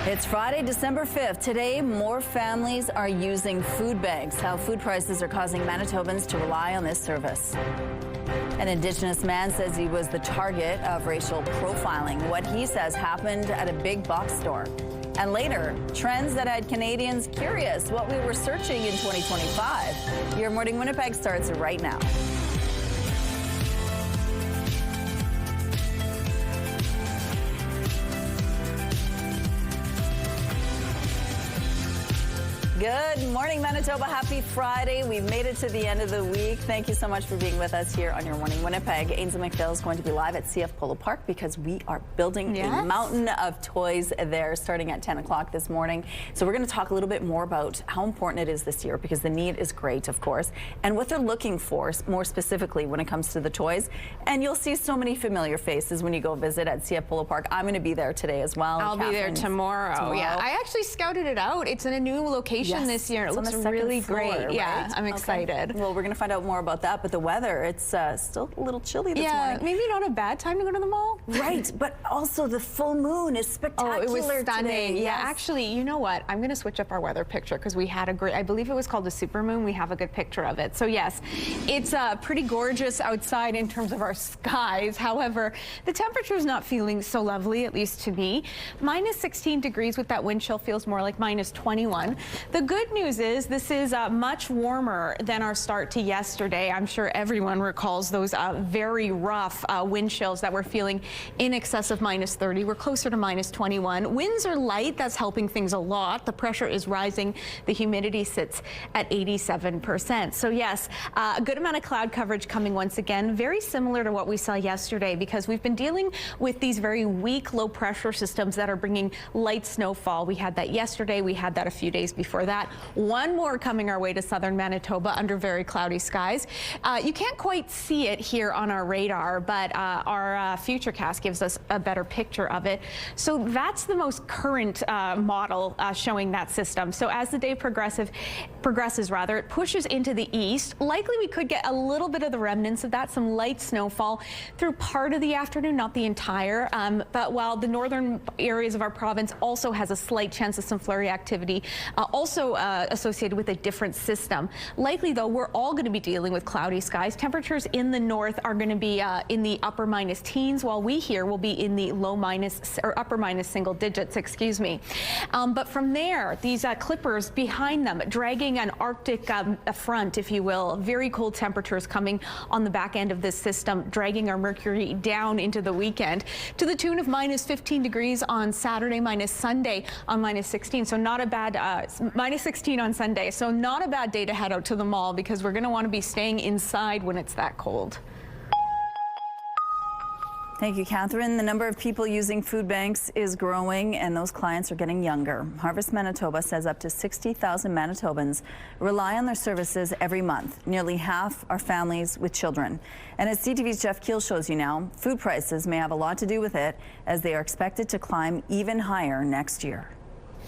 It's Friday, December 5th. Today, more families are using food banks. How food prices are causing Manitobans to rely on this service. An Indigenous man says he was the target of racial profiling. What he says happened at a big box store. And later, trends that had Canadians curious what we were searching in 2025. Your Morning Winnipeg starts right now. Good morning, Manitoba. Happy Friday. We've made it to the end of the week. Thank you so much for being with us here on Your Morning Winnipeg. Ainsley McPhail is going to be live at CF Polo Park because we are building a mountain of toys there starting at 10 o'clock this morning. So we're going to talk a little bit more about how important it is this year because the need is great, of course, and what they're looking for more specifically when it comes to the toys. And you'll see so many familiar faces when you go visit at CF Polo Park. I'm going to be there today as well. I'll be there tomorrow. Yeah, I actually scouted it out. It's in a new location. This year. It looks really great. Right? Yeah, I'm excited. Well, we're going to find out more about that, but the weather, it's still a little chilly this morning. Yeah, maybe not a bad time to go to the mall. Right, but also the full moon is spectacular. Oh, it was stunning. Today. Yeah, actually, you know what? I'm going to switch up our weather picture because we had a great, I believe it was called a super moon. We have a good picture of it. So yes, it's pretty gorgeous outside in terms of our skies. However, the temperature is not feeling so lovely, at least to me. Minus 16 degrees with that wind chill feels more like minus 21. The good news is this is much warmer than our start to yesterday. I'm sure everyone recalls those very rough wind chills that we're feeling in excess of minus 30. We're closer to minus 21. Winds are light. That's helping things a lot. The pressure is rising. The humidity sits at 87%. So yes, a good amount of cloud coverage coming once again, very similar to what we saw yesterday because we've been dealing with these very weak low pressure systems that are bringing light snowfall. We had that yesterday. We had that a few days before that. One more coming our way to southern Manitoba under very cloudy skies. You can't quite see it here on our radar, but our Futurecast gives us a better picture of it. So that's the most current model showing that system. So as the day progresses, it pushes into the east. Likely we could get a little bit of the remnants of that, some light snowfall through part of the afternoon, not the entire. But while the northern areas of our province also has a slight chance of some flurry activity, also associated with a different system. Likely, though, we're all going to be dealing with cloudy skies. Temperatures in the north are going to be in the upper minus teens, while we here will be in the low minus or upper minus single digits, excuse me. But from there, these clippers behind them dragging an Arctic front, if you will. Very cold temperatures coming on the back end of this system, dragging our mercury down into the weekend to the tune of minus 15 degrees on Saturday, minus Sunday on minus 16. So not a bad minus 16 on Sunday. So not a bad day to head out to the mall because we're going to want to be staying inside when it's that cold. Thank you, Catherine. The number of people using food banks is growing and those clients are getting younger. Harvest Manitoba says up to 60,000 Manitobans rely on their services every month. Nearly half are families with children. And as CTV's Jeff Keel shows you now, food prices may have a lot to do with it as they are expected to climb even higher next year.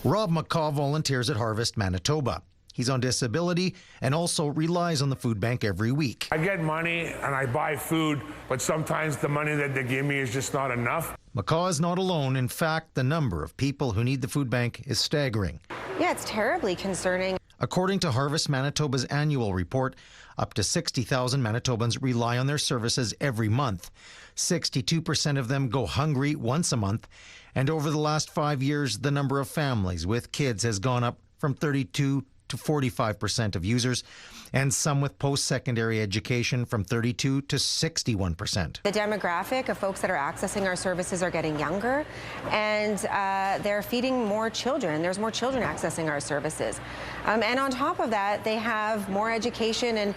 Rob McCaw volunteers at Harvest Manitoba. He's on disability and also relies on the food bank every week. I get money and I buy food, but sometimes the money that they give me is just not enough. McCaw is not alone. In fact, the number of people who need the food bank is staggering. Yeah, it's terribly concerning. According to Harvest Manitoba's annual report, up to 60,000 Manitobans rely on their services every month. 62% of them go hungry once a month. And over the last 5 years, the number of families with kids has gone up from 32 to 45% of users, and some with post-secondary education from 32 to 61%. The demographic of folks that are accessing our services are getting younger, and they're feeding more children. There's more children accessing our services. And on top of that, they have more education and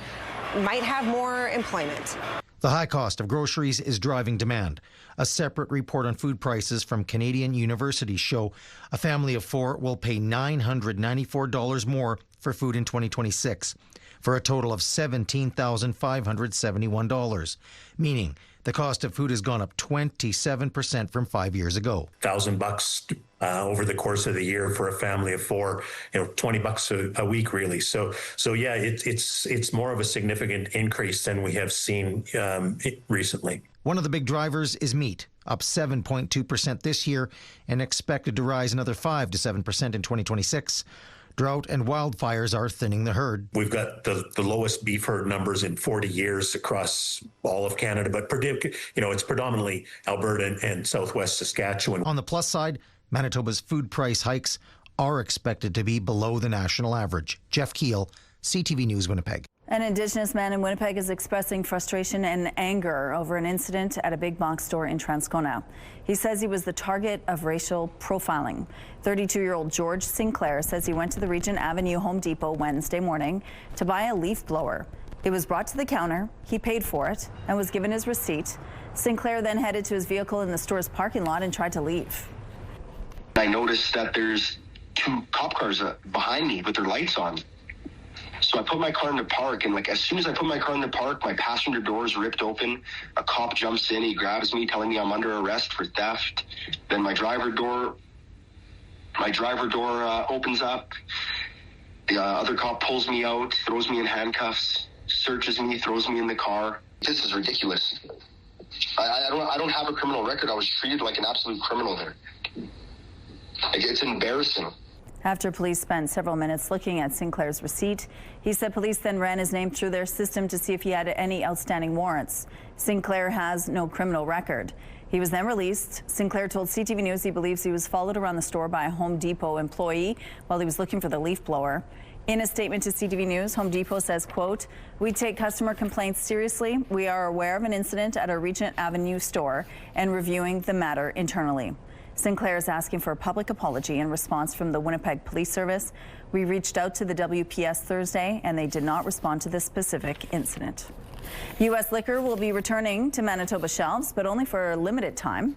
might have more employment. The high cost of groceries is driving demand. A separate report on food prices from Canadian universities show a family of four will pay $994 more for food in 2026, for a total of $17,571, meaning the cost of food has gone up 27% from 5 years ago. $1,000 over the course of the year for a family of four, $20 a week, really. So yeah, it's more of a significant increase than we have seen recently. One of the big drivers is meat, up 7.2% this year and expected to rise another 5 to 7% in 2026. Drought and wildfires are thinning the herd. We've got the lowest beef herd numbers in 40 years across all of Canada, but it's predominantly Alberta and southwest Saskatchewan. On the plus side, Manitoba's food price hikes are expected to be below the national average. Jeff Keel, CTV News, Winnipeg. An Indigenous man in Winnipeg is expressing frustration and anger over an incident at a big box store in Transcona. He says he was the target of racial profiling. 32-year-old George Sinclair says he went to the Regent Avenue Home Depot Wednesday morning to buy a leaf blower. It was brought to the counter, he paid for it, and was given his receipt. Sinclair then headed to his vehicle in the store's parking lot and tried to leave. I noticed that there's 2 cop cars behind me with their lights on. So I put my car in the park, and as soon as I put my car in the park, my passenger door is ripped open. A cop jumps in, he grabs me, telling me I'm under arrest for theft. Then my driver door opens up. The other cop pulls me out, throws me in handcuffs, searches me, throws me in the car. This is ridiculous. I don't have a criminal record. I was treated like an absolute criminal there. It's embarrassing. After police spent several minutes looking at Sinclair's receipt, he said police then ran his name through their system to see if he had any outstanding warrants. Sinclair has no criminal record. He was then released. Sinclair told CTV News he believes he was followed around the store by a Home Depot employee while he was looking for the leaf blower. In a statement to CTV News, Home Depot says, quote, "We take customer complaints seriously. We are aware of an incident at our Regent Avenue store and reviewing the matter internally." Sinclair is asking for a public apology in response from the Winnipeg Police Service. We reached out to the WPS Thursday, and they did not respond to this specific incident. U.S. liquor will be returning to Manitoba shelves, but only for a limited time.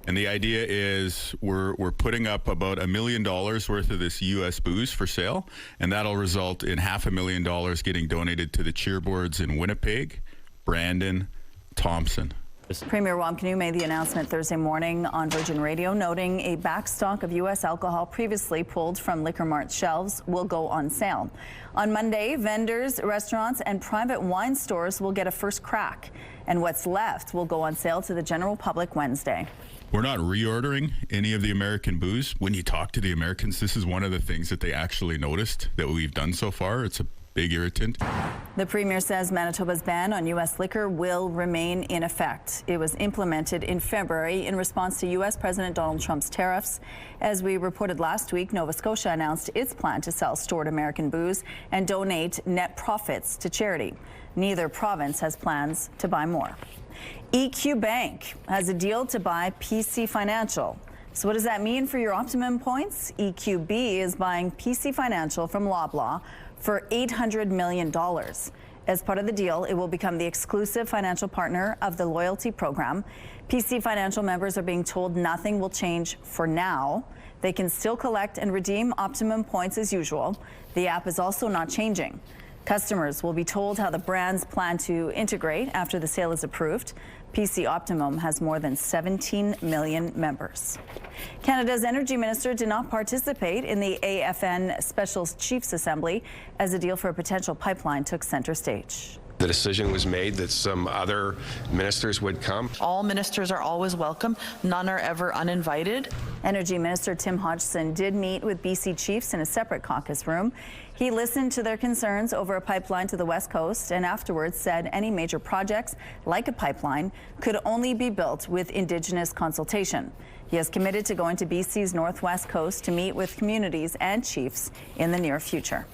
And the idea is we're putting up about $1 million worth of this U.S. booze for sale, and that'll result in $500,000 getting donated to the cheerboards in Winnipeg, Brandon, Thompson. Premier Rob Canoe made the announcement Thursday morning on Virgin Radio, noting a backstock of U.S. alcohol previously pulled from Liquor Mart's shelves will go on sale. On Monday, vendors, restaurants, and private wine stores will get a first crack, and what's left will go on sale to the general public Wednesday. We're not reordering any of the American booze. When you talk to the Americans, this is one of the things that they actually noticed that we've done so far. It's a big irritant. The Premier says Manitoba's ban on U.S. liquor will remain in effect. It was implemented in February in response to U.S. President Donald Trump's tariffs. As we reported last week, Nova Scotia announced its plan to sell stored American booze and donate net profits to charity. Neither province has plans to buy more. EQ Bank has a deal to buy PC Financial. So what does that mean for your Optimum points? EQB is buying PC Financial from Loblaw for $800 million. As part of the deal, it will become the exclusive financial partner of the loyalty program. PC Financial members are being told nothing will change for now. They can still collect and redeem Optimum points as usual. The app is also not changing. Customers will be told how the brands plan to integrate after the sale is approved. PC Optimum has more than 17 million members. Canada's Energy Minister did not participate in the AFN Special Chiefs Assembly as a deal for a potential pipeline took center stage. The decision was made that some other ministers would come. All ministers are always welcome. None are ever uninvited. Energy Minister Tim Hodgson did meet with BC chiefs in a separate caucus room. He listened to their concerns over a pipeline to the West Coast and afterwards said any major projects, like a pipeline, could only be built with Indigenous consultation. He has committed to going to BC's Northwest Coast to meet with communities and chiefs in the near future.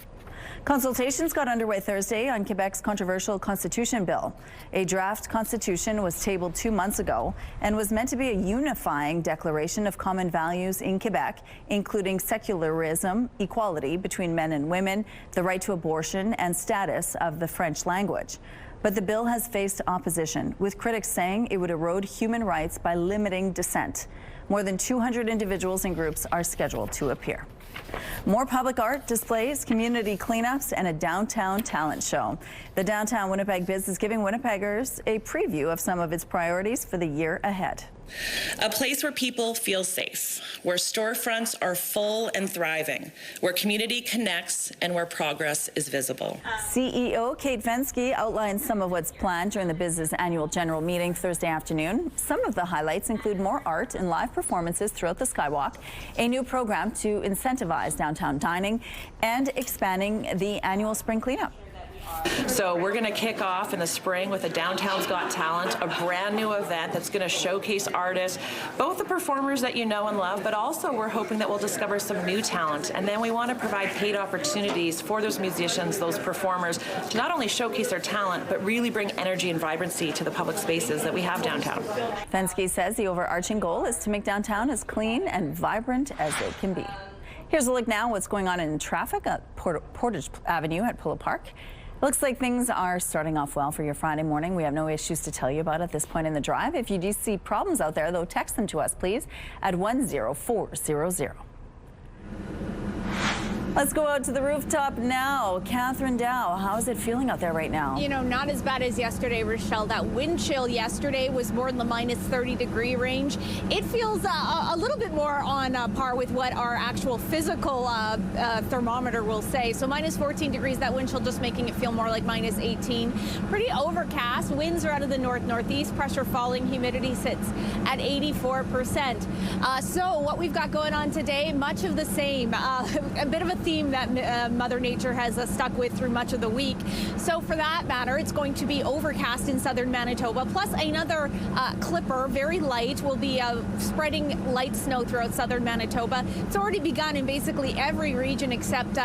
Consultations got underway Thursday on Quebec's controversial constitution bill. A draft constitution was tabled 2 months ago and was meant to be a unifying declaration of common values in Quebec, including secularism, equality between men and women, the right to abortion, and status of the French language. But the bill has faced opposition, with critics saying it would erode human rights by limiting dissent. More than 200 individuals and groups are scheduled to appear. More public art displays, community cleanups, and a downtown talent show. The Downtown Winnipeg Biz is giving Winnipeggers a preview of some of its priorities for the year ahead. A place where people feel safe, where storefronts are full and thriving, where community connects, and where progress is visible. CEO Kate Fenske outlined some of what's planned during the business annual general meeting Thursday afternoon. Some of the highlights include more art and live performances throughout the Skywalk, a new program to incentivize downtown dining, and expanding the annual spring cleanup. So we're going to kick off in the spring with a Downtown's Got Talent, a brand new event that's going to showcase artists, both the performers that you know and love, but also we're hoping that we'll discover some new talent. And then we want to provide paid opportunities for those musicians, those performers, to not only showcase their talent, but really bring energy and vibrancy to the public spaces that we have downtown. Fenske says the overarching goal is to make downtown as clean and vibrant as it can be. Here's a look now what's going on in traffic at Portage Avenue at Polo Park. Looks like things are starting off well for your Friday morning. We have no issues to tell you about at this point in the drive. If you do see problems out there, though, text them to us, please, at 10400. Let's go out to the rooftop now. Catherine Dow, how is it feeling out there right now? You know, not as bad as yesterday, Rochelle. That wind chill yesterday was more in the minus 30-degree range. It feels a little bit more on par with what our actual physical thermometer will say. So minus 14 degrees, that wind chill just making it feel more like minus 18. Pretty overcast. Winds are out of the north-northeast. Pressure falling. Humidity sits at 84%. So what we've got going on today, much of the same. A bit of a theme that Mother Nature has stuck with through much of the week. So for that matter, it's going to be overcast in southern Manitoba, plus another clipper, very light, will be spreading light snow throughout southern Manitoba. It's already begun in basically every region except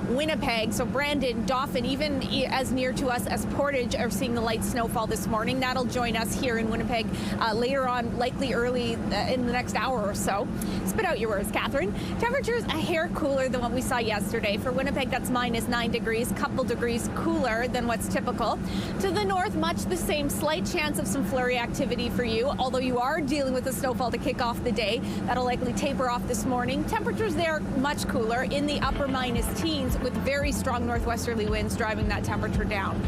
Winnipeg. So Brandon, Dauphin, even as near to us as Portage are seeing the light snowfall this morning. That'll join us here in Winnipeg later on, likely early in the next hour or so. Spit out your words, Catherine. Temperatures a hair cooler than what we saw yesterday. For Winnipeg, that's minus 9 degrees, couple degrees cooler than what's typical. To the north, much the same, slight chance of some flurry activity for you, although you are dealing with the snowfall to kick off the day. That'll likely taper off this morning. Temperatures there much cooler, in the upper minus teens, with very strong northwesterly winds driving that temperature down.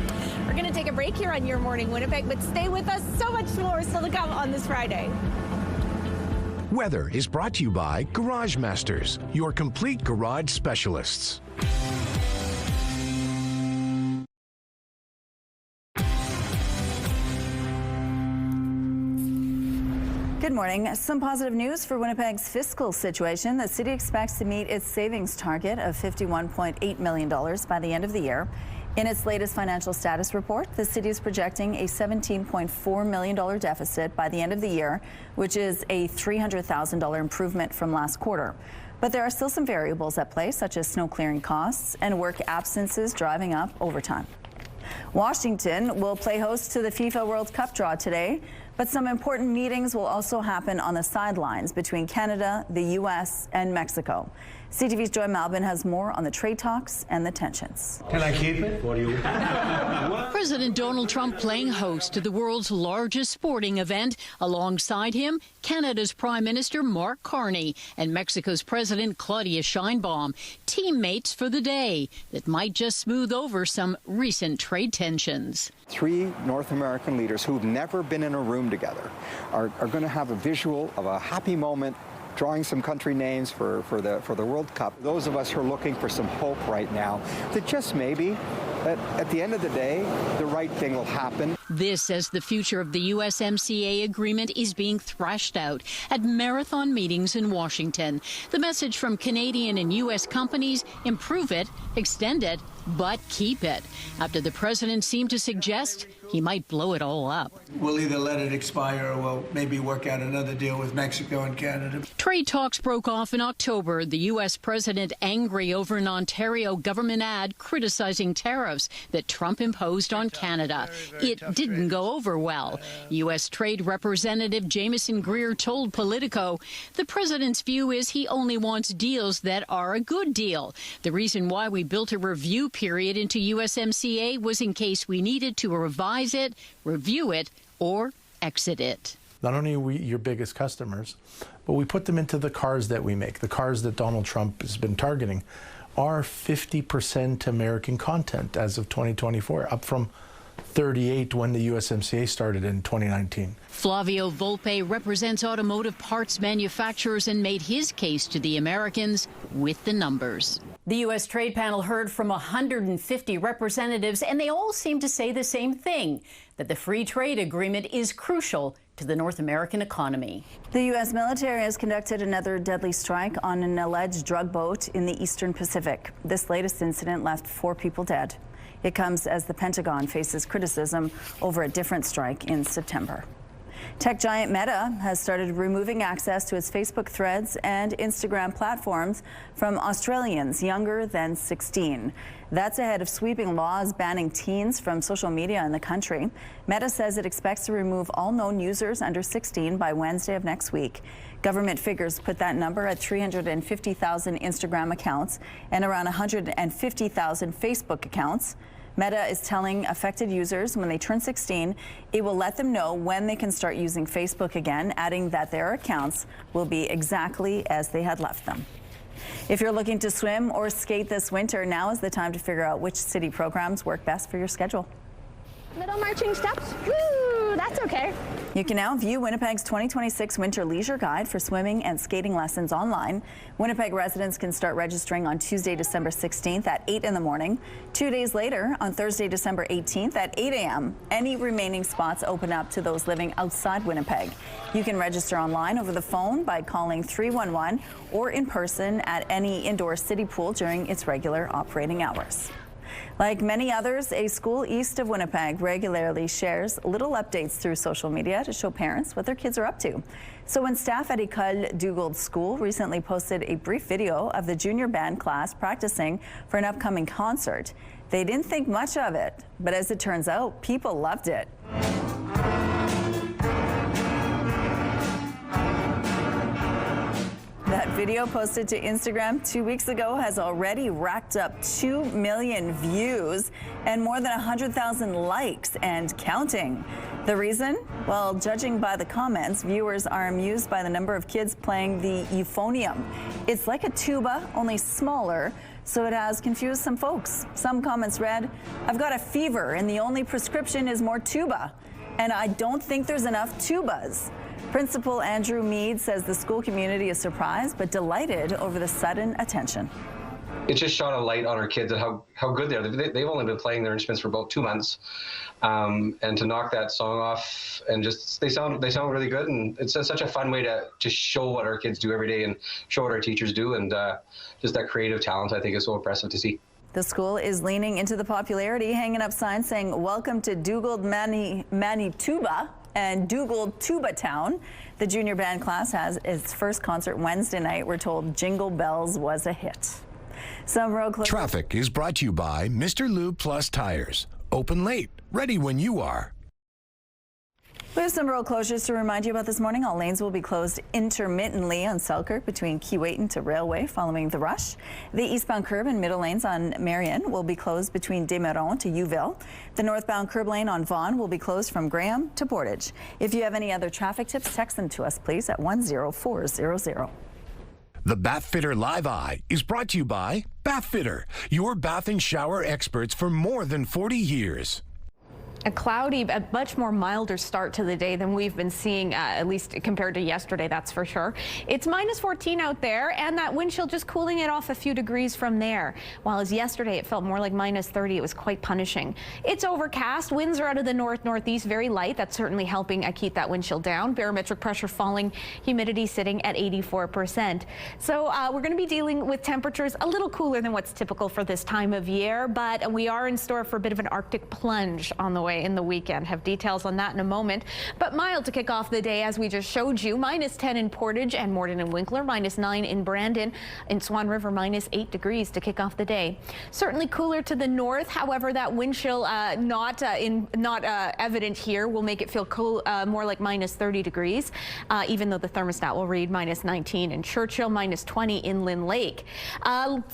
We're going to take a break here on Your Morning Winnipeg, but stay with us. So much more still to come on this Friday. Weather is brought to you by Garage Masters, your complete garage specialists. Good morning. Some positive news for Winnipeg's fiscal situation. The city expects to meet its savings target of $51.8 million by the end of the year. In its latest financial status report, the city is projecting a $17.4 million deficit by the end of the year, which is a $300,000 improvement from last quarter. But there are still some variables at play, such as snow clearing costs and work absences driving up overtime. Washington will play host to the FIFA World Cup draw today, but some important meetings will also happen on the sidelines between Canada, the U.S., and Mexico. CTV's Joy Malbin has more on the trade talks and the tensions. Can I keep it? What do you? President Donald Trump playing host to the world's largest sporting event. Alongside him, Canada's Prime Minister Mark Carney and Mexico's President Claudia Sheinbaum, teammates for the day that might just smooth over some recent trade tensions. Three North American leaders who've never been in a room together are going to have a visual of a happy moment, drawing some country names for the World Cup. Those of us who are looking for some hope right now, that just maybe, that at the end of the day, the right thing will happen. This as the future of the USMCA agreement is being thrashed out at marathon meetings in Washington. The message from Canadian and U.S. companies: improve it, extend it, but keep it. After the president seemed to suggest he might blow it all up. We'll either let it expire or we'll maybe work out another deal with Mexico and Canada. Trade talks broke off in October. The U.S. president angry over an Ontario government ad criticizing tariffs that Trump imposed on Canada. It didn't go over well. U.S. Trade Representative Jamieson Greer told Politico the president's view is he only wants deals that are a good deal. The reason why we built a review period into USMCA was in case we needed to revise it, review it, or exit it. Not only are we your biggest customers, but we put them into the cars that we make. The cars that Donald Trump has been targeting are 50% American content as of 2024, up from 38 when the USMCA started in 2019. Flavio Volpe represents automotive parts manufacturers and made his case to the Americans with the numbers. The U.S. Trade Panel heard from 150 representatives, and they all seem to say the same thing, that the free trade agreement is crucial to the North American economy. The U.S. military has conducted another deadly strike on an alleged drug boat in the Eastern Pacific. This latest incident left 4 people dead. It comes as the Pentagon faces criticism over a different strike in September. Tech giant Meta has started removing access to its Facebook threads and Instagram platforms from Australians younger than 16. That's ahead of sweeping laws banning teens from social media in the country. Meta says it expects to remove all known users under 16 by Wednesday of next week. Government figures put that number at 350,000 Instagram accounts and around 150,000 Facebook accounts. Meta is telling affected users when they turn 16, it will let them know when they can start using Facebook again, adding that their accounts will be exactly as they had left them. If you're looking to swim or skate this winter, now is the time to figure out which city programs work best for your schedule. Little marching steps. Woo, that's okay. You can now view Winnipeg's 2026 Winter Leisure Guide for swimming and skating lessons online. Winnipeg residents can start registering on Tuesday, December 16th at 8 in the morning. 2 days later, on Thursday, December 18th at 8 a.m., any remaining spots open up to those living outside Winnipeg. You can register online over the phone by calling 311 or in person at any indoor city pool during its regular operating hours. Like many others, a school east of Winnipeg regularly shares little updates through social media to show parents what their kids are up to. So when staff at École Dugald School recently posted a brief video of the junior band class practicing for an upcoming concert, they didn't think much of it, but as it turns out, people loved it. That video posted to Instagram 2 weeks ago has already racked up 2 million views and more than 100,000 likes and counting. The reason? Well, judging by the comments, viewers are amused by the number of kids playing the euphonium. It's like a tuba, only smaller, so it has confused some folks. Some comments read, "I've got a fever and the only prescription is more tuba. And I don't think there's enough tubas." Principal Andrew Mead says the school community is surprised but delighted over the sudden attention. It just shone a light on our kids and how good they are. They've only been playing their instruments for about 2 months, and to knock that song off and just they sound really good. And it's such a fun way to show what our kids do every day and show what our teachers do, and just that creative talent I think is so impressive to see. The school is leaning into the popularity, hanging up signs saying "Welcome to Dugald Manitoba" and Dugald Tuba Town. The junior band class has its first concert Wednesday night. We're told Jingle Bells was a hit. Some road closures. Traffic is brought to you by Mr. Lube Plus Tires. Open late, ready when you are. We have some road closures to remind you about this morning. All lanes will be closed intermittently on Selkirk between Keewatin to Railway following the rush. The eastbound curb and middle lanes on Marion will be closed between Desmarais to Youville. The northbound curb lane on Vaughan will be closed from Graham to Portage. If you have any other traffic tips, text them to us, please, at 10400. The Bath Fitter Live Eye is brought to you by Bath Fitter, your bath and shower experts for more than 40 years. A cloudy, a much more milder start to the day than we've been seeing, at least compared to yesterday, that's for sure. It's -14 out there, and that wind chill just cooling it off a few degrees from there. While as yesterday it felt more like -30, it was quite punishing. It's overcast, winds are out of the north-northeast, very light. That's certainly helping keep that wind chill down. Barometric pressure falling, humidity sitting at 84%. So we're going to be dealing with temperatures a little cooler than what's typical for this time of year, but we are in store for a bit of an Arctic plunge on the way in the weekend. Have details on that in a moment. But mild to kick off the day, as we just showed you. -10 in Portage and Morden and Winkler, -9 in Brandon. In Swan River, -8 degrees to kick off the day. Certainly cooler to the north. However, that wind chill not evident here will make it feel cool, more like -30 degrees, even though the thermostat will read -19 in Churchill, -20 in Lynn Lake.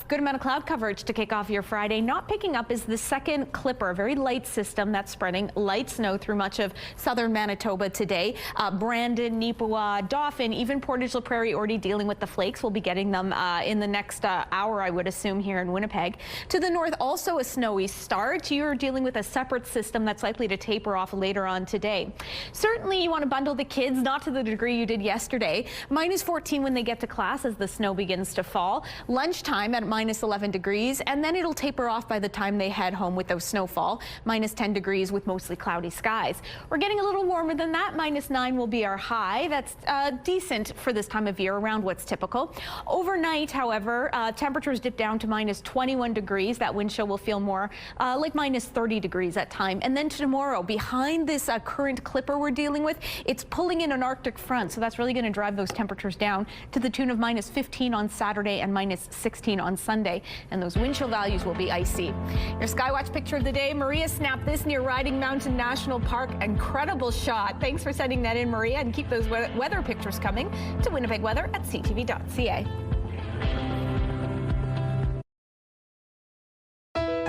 Good amount of cloud coverage to kick off your Friday. Not picking up is the second clipper, a very light system that spread spreading light snow through much of southern Manitoba today. Brandon, Neepawa, Dauphin, even Portage la Prairie already dealing with the flakes. We'll be getting them in the next hour, I would assume, here in Winnipeg. To the north, also a snowy start. You're dealing with a separate system that's likely to taper off later on today. Certainly you want to bundle the kids, not to the degree you did yesterday. -14 when they get to class as the snow begins to fall. Lunchtime at -11 degrees, and then it'll taper off by the time they head home with those snowfall. -10 degrees with mostly cloudy skies. We're getting a little warmer than that. -9 will be our high. That's decent for this time of year, around what's typical. Overnight, however, temperatures dip down to -21 degrees. That wind chill will feel more like -30 degrees at time. And then tomorrow, behind this current clipper we're dealing with, it's pulling in an Arctic front, so that's really going to drive those temperatures down to the tune of -15 on Saturday and -16 on Sunday, and those wind chill values will be icy. Your Skywatch picture of the day, Maria snapped this near Riding Mountain National Park. Incredible shot. Thanks for sending that in, Maria, and keep those weather pictures coming to Winnipeg Weather at CTV.ca.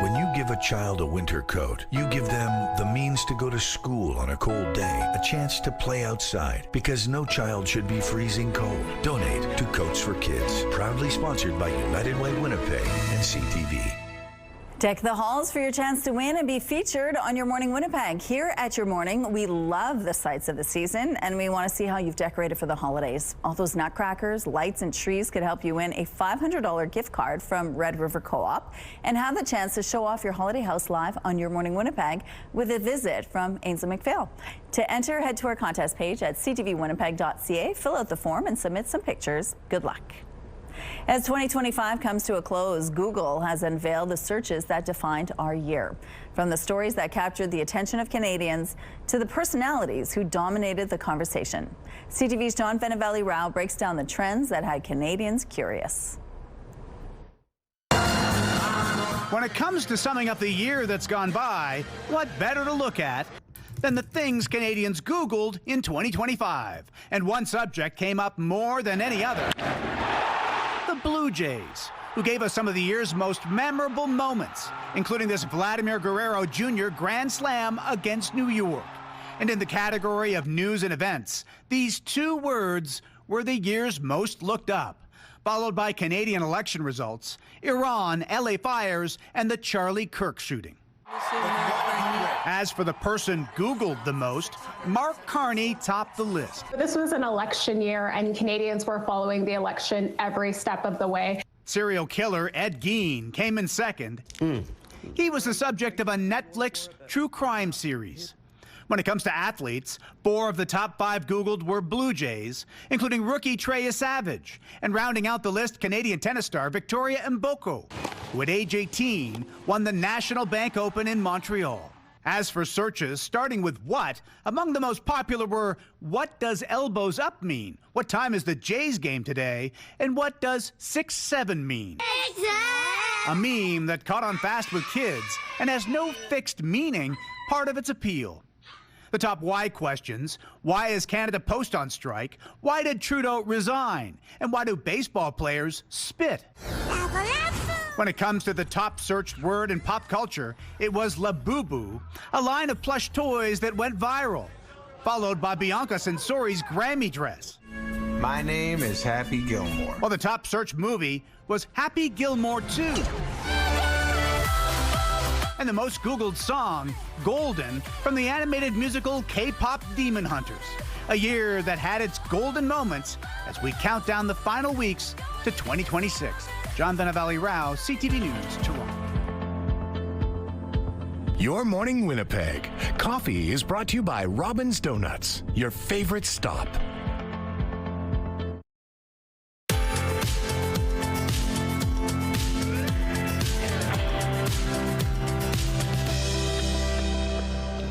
When you give a child a winter coat, you give them the means to go to school on a cold day, a chance to play outside, because no child should be freezing cold. Donate to Coats for Kids. Proudly sponsored by United Way Winnipeg and CTV. Deck the halls for your chance to win and be featured on Your Morning Winnipeg. Here at Your Morning, we love the sights of the season, and we want to see how you've decorated for the holidays. All those nutcrackers, lights, and trees could help you win a $500 gift card from Red River Co-op and have the chance to show off your holiday house live on Your Morning Winnipeg with a visit from Ainsley McPhail. To enter, head to our contest page at ctvwinnipeg.ca, fill out the form, and submit some pictures. Good luck. As 2025 comes to a close, Google has unveiled the searches that defined our year. From the stories that captured the attention of Canadians to the personalities who dominated the conversation. CTV's John Venivalle-Rao breaks down the trends that had Canadians curious. When it comes to summing up the year that's gone by, what better to look at than the things Canadians Googled in 2025? And one subject came up more than any other. The Blue Jays, who gave us some of the year's most memorable moments, including this Vladimir Guerrero Jr. Grand Slam against New York. And in the category of news and events, these two words were the year's most looked up, followed by Canadian election results, Iran, LA fires, and the Charlie Kirk shooting. As for the person Googled the most, Mark Carney topped the list. This was an election year, and Canadians were following the election every step of the way. Serial killer Ed Gein came in second. He was the subject of a Netflix true crime series. When it comes to athletes, 4 of the top 5 Googled were Blue Jays, including rookie Treya Savage, and rounding out the list, Canadian tennis star Victoria Mboko, who at age 18 won the National Bank Open in Montreal. As for searches, starting with what, among the most popular were, what does elbows up mean? What time is the Jays game today? And what does 6-7 mean? A meme that caught on fast with kids and has no fixed meaning, part of its appeal. The top why questions: why is Canada Post on strike? Why did Trudeau resign? And why do baseball players spit? When it comes to the top searched word in pop culture, it was La Boo Boo, a line of plush toys that went viral, followed by Bianca Censori's Grammy dress. My name is Happy Gilmore. Well, the top searched movie was Happy Gilmore 2. And the most Googled song, Golden, from the animated musical K-pop Demon Hunters. A year that had its golden moments as we count down the final weeks to 2026. John Venivalle-Rao, CTV News, Toronto. Your Morning Winnipeg. Coffee is brought to you by Robin's Donuts, your favorite stop.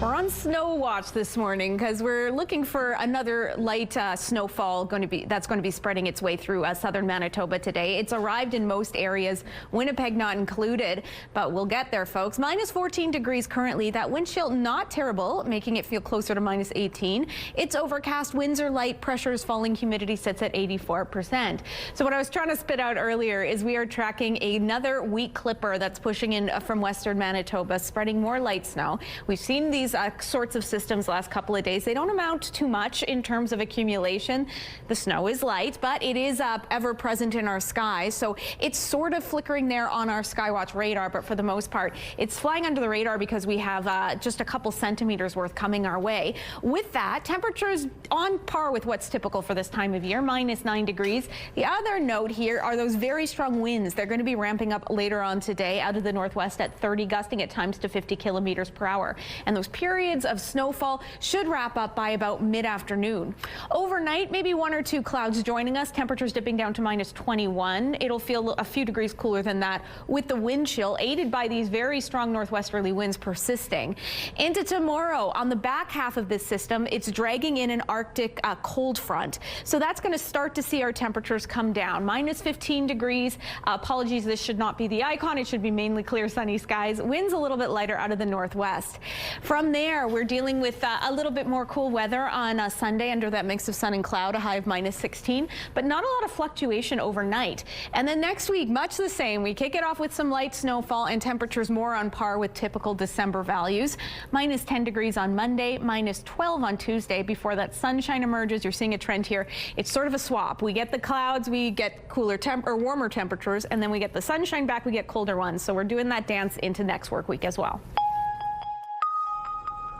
We're on snow watch this morning because we're looking for another light snowfall that's going to be spreading its way through southern Manitoba today. It's arrived in most areas, Winnipeg not included, but we'll get there, folks. Minus 14 degrees currently. That wind chill not terrible, making it feel closer to minus 18. It's overcast, winds are light, pressure is falling, humidity sits at 84%. So what I was trying to spit out earlier is we are tracking another weak clipper that's pushing in from western Manitoba, spreading more light snow. We've seen these sorts of systems last couple of days. They don't amount to much in terms of accumulation. The snow is light, but it is ever present in our skies. So it's sort of flickering there on our Skywatch radar, but for the most part, it's flying under the radar because we have just a couple centimeters worth coming our way. With that, temperatures on par with what's typical for this time of year, minus 9 degrees. The other note here are those very strong winds. They're going to be ramping up later on today out of the northwest at 30, gusting at times to 50 kilometers per hour. And those periods of snowfall should wrap up by about mid-afternoon. Overnight, maybe 1 or 2 clouds joining us, temperatures dipping down to minus 21. It'll feel a few degrees cooler than that with the wind chill aided by these very strong northwesterly winds persisting. Into tomorrow, on the back half of this system, it's dragging in an Arctic cold front. So that's going to start to see our temperatures come down. Minus 15 degrees. Apologies, this should not be the icon. It should be mainly clear sunny skies. Winds a little bit lighter out of the northwest. From there, we're dealing with a little bit more cool weather on Sunday under that mix of sun and cloud, a high of minus 16, but not a lot of fluctuation overnight. And then next week, much the same. We kick it off with some light snowfall and temperatures more on par with typical December values. Minus 10 degrees on Monday, minus 12 on Tuesday. Before that sunshine emerges, you're seeing a trend here. It's sort of a swap. We get the clouds, we get warmer temperatures, and then we get the sunshine back, we get colder ones. So we're doing that dance into next work week as well.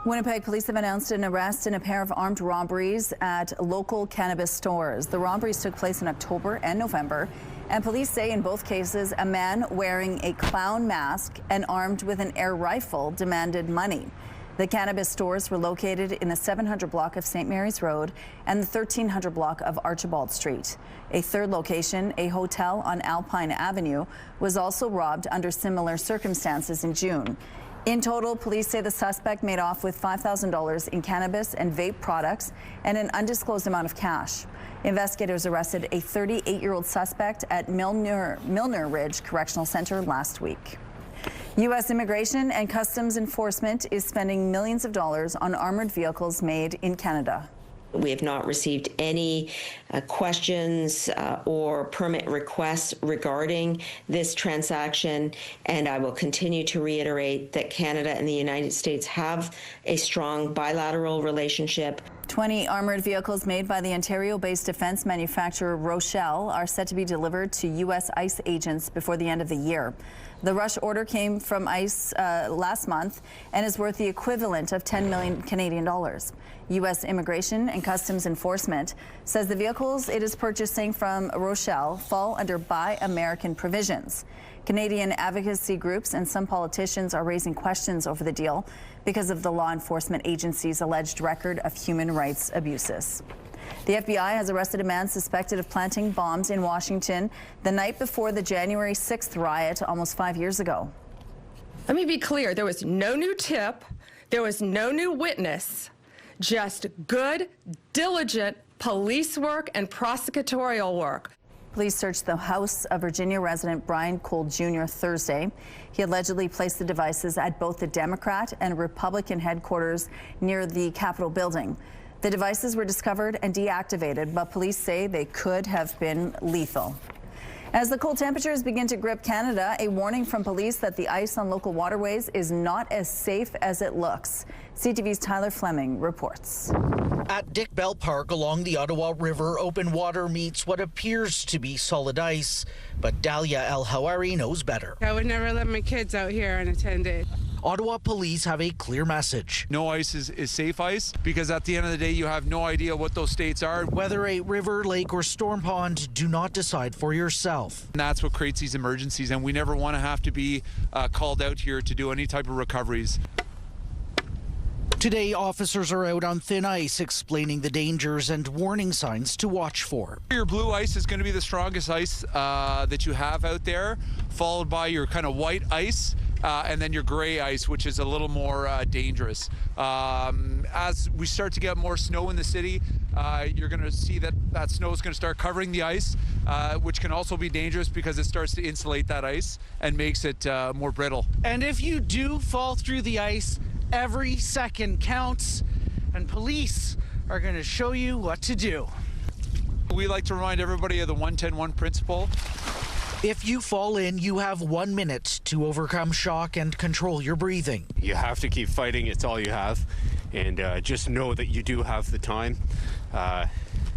Winnipeg police have announced an arrest in a pair of armed robberies at local cannabis stores. The robberies took place in October and November, and police say in both cases a man wearing a clown mask and armed with an air rifle demanded money. The cannabis stores were located in the 700 block of St. Mary's Road and the 1300 block of Archibald Street. A third location, a hotel on Alpine Avenue, was also robbed under similar circumstances in June. In total, police say the suspect made off with $5,000 in cannabis and vape products and an undisclosed amount of cash. Investigators arrested a 38-year-old suspect at Milner Ridge Correctional Center last week. U.S. Immigration and Customs Enforcement is spending millions of dollars on armored vehicles made in Canada. We have not received any questions or permit requests regarding this transaction, and I will continue to reiterate that Canada and the United States have a strong bilateral relationship. 20 armored vehicles made by the Ontario-based defense manufacturer Rochelle are set to be delivered to U.S. ICE agents before the end of the year. The rush order came from ICE last month and is worth the equivalent of 10 million Canadian dollars. U.S. Immigration and Customs Enforcement says the vehicles it is purchasing from Rochelle fall under Buy American provisions. Canadian advocacy groups and some politicians are raising questions over the deal because of the law enforcement agency's alleged record of human rights abuses. The FBI has arrested a man suspected of planting bombs in Washington the night before the January 6th riot almost 5 years ago. Let me be clear. There was no new tip. There was no new witness. Just good, diligent police work and prosecutorial work. Police searched the house of Virginia resident Brian Cole Jr. Thursday. He allegedly placed the devices at both the Democrat and Republican headquarters near the Capitol building. The devices were discovered and deactivated, but police say they could have been lethal. As the cold temperatures begin to grip Canada, a warning from police that the ice on local waterways is not as safe as it looks. CTV's Tyler Fleming reports. At Dick Bell Park along the Ottawa River, open water meets what appears to be solid ice. But Dalia El-Hawari knows better. I would never let my kids out here unattended. Ottawa police have a clear message. No ice is safe ice, because at the end of the day, you have no idea what those states are. Whether a river, lake, or storm pond, do not decide for yourself. And that's what creates these emergencies, and we never want to have to be called out here to do any type of recoveries. Today, officers are out on thin ice explaining the dangers and warning signs to watch for. Your blue ice is going to be the strongest ice that you have out there, followed by your kind of white ice, and then your gray ice, which is a little more dangerous. As we start to get more snow in the city, you're going to see that snow is going to start covering the ice, which can also be dangerous because it starts to insulate that ice and makes it more brittle. And if you do fall through the ice, every second counts, and police are going to show you what to do. We like to remind everybody of the 1-10-1 principle. If you fall in, you have 1 minute to overcome shock and control your breathing. You have to keep fighting. It's all you have. And just know that you do have the time.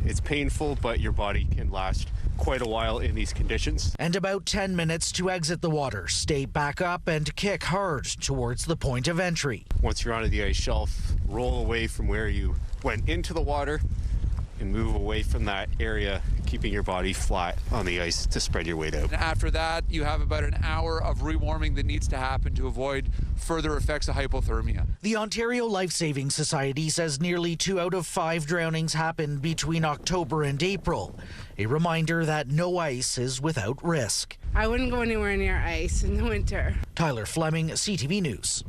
It's painful, but your body can last quite a while in these conditions. And about 10 minutes to exit the water. Stay back up and kick hard towards the point of entry. Once you're onto the ice shelf, roll away from where you went into the water and move away from that area, keeping your body flat on the ice to spread your weight out. After that, you have about an hour of rewarming that needs to happen to avoid further effects of hypothermia. The Ontario Life Saving Society says nearly 2 out of 5 drownings happened between October and April. A reminder that no ice is without risk. I wouldn't go anywhere near ice in the winter. Tyler Fleming, CTV News.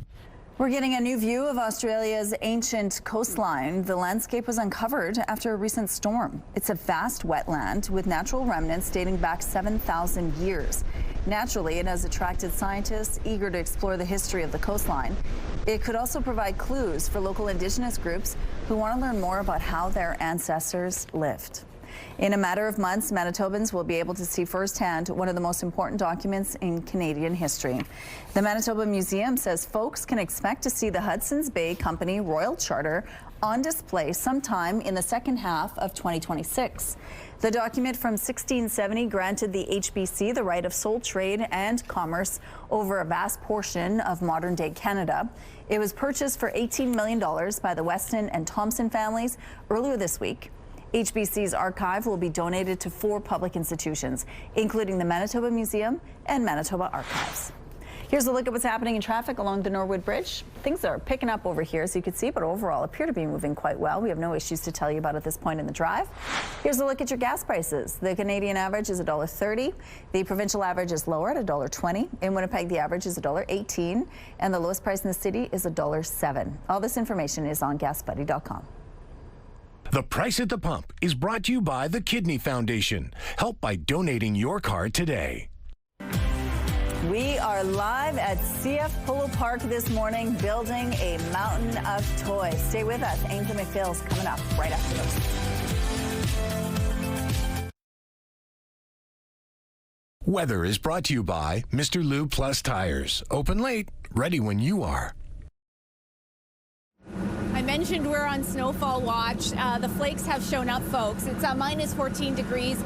We're getting a new view of Australia's ancient coastline. The landscape was uncovered after a recent storm. It's a vast wetland with natural remnants dating back 7,000 years. Naturally, it has attracted scientists eager to explore the history of the coastline. It could also provide clues for local Indigenous groups who want to learn more about how their ancestors lived. In a matter of months, Manitobans will be able to see firsthand one of the most important documents in Canadian history. The Manitoba Museum says folks can expect to see the Hudson's Bay Company Royal Charter on display sometime in the second half of 2026. The document from 1670 granted the HBC the right of sole trade and commerce over a vast portion of modern-day Canada. It was purchased for $18 million by the Weston and Thompson families earlier this week. HBC's archive will be donated to 4 public institutions, including the Manitoba Museum and Manitoba Archives. Here's a look at what's happening in traffic along the Norwood Bridge. Things are picking up over here, as you can see, but overall appear to be moving quite well. We have no issues to tell you about at this point in the drive. Here's a look at your gas prices. The Canadian average is $1.30. The provincial average is lower at $1.20. In Winnipeg, the average is $1.18, and the lowest price in the city is $1.07. All this information is on GasBuddy.com. The Price at the Pump is brought to you by the Kidney Foundation. Help by donating your car today. We are live at CF Polo Park this morning, building a mountain of toys. Stay with us. Ainsley McPhail's coming up right after this. Weather is brought to you by Mr. Lube Plus Tires. Open late, ready when you are. I mentioned we're on snowfall watch. The flakes have shown up, folks. It's minus 14 degrees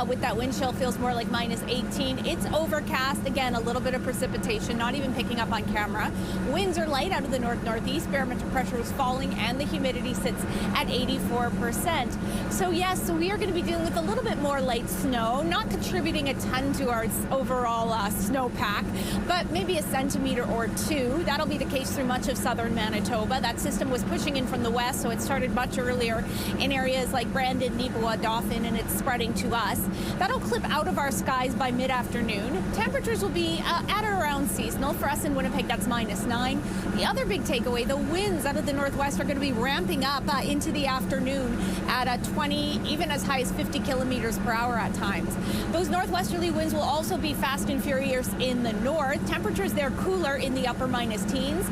with that wind chill. Feels more like minus 18. It's overcast. Again, a little bit of precipitation, not even picking up on camera. Winds are light out of the north-northeast. Barometric pressure is falling and the humidity sits at 84%. So yes, we are going to be dealing with a little bit more light snow, not contributing a ton to our overall snowpack, but maybe a centimeter or 2. That'll be the case through much of southern Manitoba. That system was pushing in from the west, so it started much earlier in areas like Brandon, Neepawa, Dauphin, and it's spreading to us. That'll clip out of our skies by mid-afternoon. Temperatures will be at or around seasonal. For us in Winnipeg, that's -9. The other big takeaway, the winds out of the northwest are going to be ramping up into the afternoon at 20, even as high as 50 kilometers per hour at times. Those northwesterly winds will also be fast and furious in the north. Temperatures there cooler in the upper minus teens.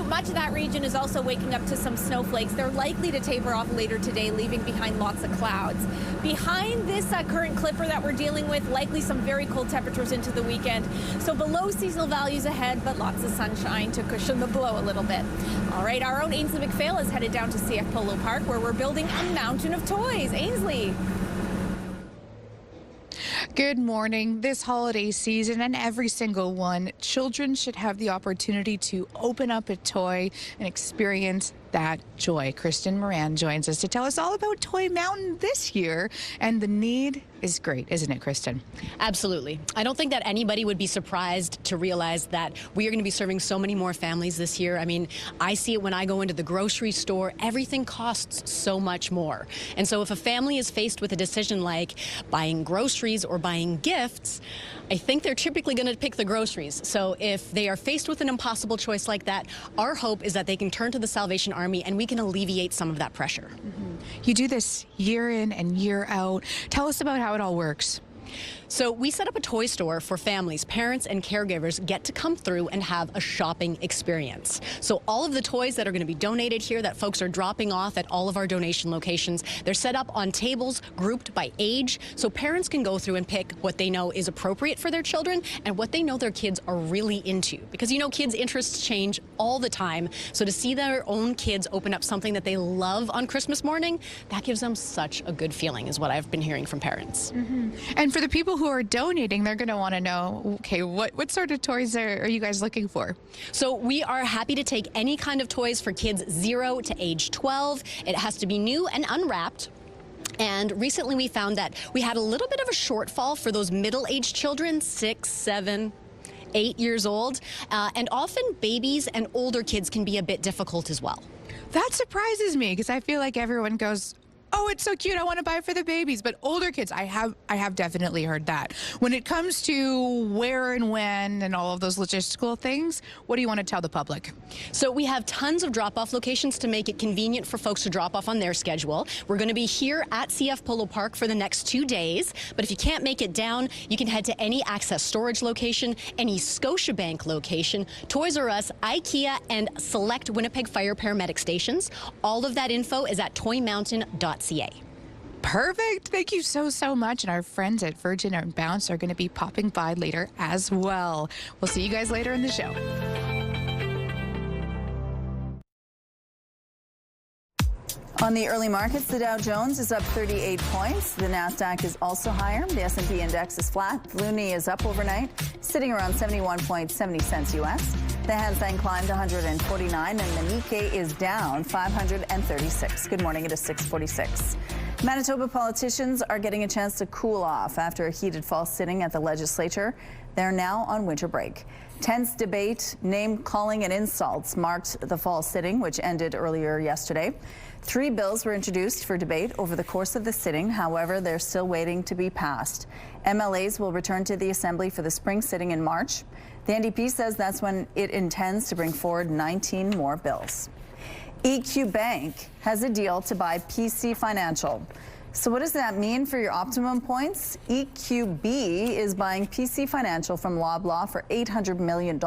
Much of that region is also waking up to some snowflakes. They're likely to taper off later today, leaving behind lots of clouds. Behind this current clipper that we're dealing with, likely some very cold temperatures into the weekend. So below seasonal values ahead, but lots of sunshine to cushion the blow a little bit. All right, our own Ainsley McPhail is headed down to CF Polo Park, where we're building a mountain of toys. Ainsley. Good morning. This holiday season and every single one, children should have the opportunity to open up a toy and experience that joy. Kristen Moran joins us to tell us all about Toy Mountain this year, and the need is great, isn't it, Kristen? Absolutely. I don't think that anybody would be surprised to realize that we are going to be serving so many more families this year. I mean, I see it when I go into the grocery store. Everything costs so much more. And so if a family is faced with a decision like buying groceries or buying gifts, I think they're typically going to pick the groceries. So if they are faced with an impossible choice like that, our hope is that they can turn to the Salvation Army and we can alleviate some of that pressure. You do this year in and year out. Tell us about how it all works. So we set up a toy store for families. Parents and caregivers get to come through and have a shopping experience. So all of the toys that are going to be donated here that folks are dropping off at all of our donation locations, they're set up on tables grouped by age, so parents can go through and pick what they know is appropriate for their children and what they know their kids are really into. Because you know, kids' interests change all the time. So to see their own kids open up something that they love on Christmas morning, that gives them such a good feeling, is what I've been hearing from parents. And for the people who are donating, they're going to want to know, okay, what sort of toys are you guys looking for? So we are happy to take any kind of toys for kids 0 to age 12. It has to be new and unwrapped. And recently we found that we had a little bit of a shortfall for those middle-aged children, 6, 7, 8 years old. And often babies and older kids can be a bit difficult as well. That surprises me, because I feel like everyone goes, oh, it's so cute, I want to buy for the babies. But older kids, I have definitely heard that. When it comes to where and when and all of those logistical things, what do you want to tell the public? So we have tons of drop-off locations to make it convenient for folks to drop off on their schedule. We're going to be here at CF Polo Park for the next 2 days. But if you can't make it down, you can head to any Access Storage location, any Scotiabank location, Toys R Us, IKEA, and select Winnipeg Fire Paramedic stations. All of that info is at toymountain.ca. Perfect. Thank you so much. And our friends at Virgin and Bounce are going to be popping by later as well. We'll see you guys later in the show. On the early markets, the Dow Jones is up 38 points. The Nasdaq is also higher. The S&P index is flat. The Loonie is up overnight, sitting around 71.70 cents U.S. The Hang Seng climbed 149, and the Nikkei is down 536. Good morning. It is 6:46. Manitoba politicians are getting a chance to cool off after a heated fall sitting at the legislature. They're now on winter break. Tense debate, name-calling, and insults marked the fall sitting, which ended earlier yesterday. 3 bills were introduced for debate over the course of the sitting. However, they're still waiting to be passed. MLAs will return to the Assembly for the spring sitting in March. The NDP says that's when it intends to bring forward 19 more bills. EQ Bank has a deal to buy PC Financial. So what does that mean for your optimum points? EQB is buying PC Financial from Loblaw for $800 million.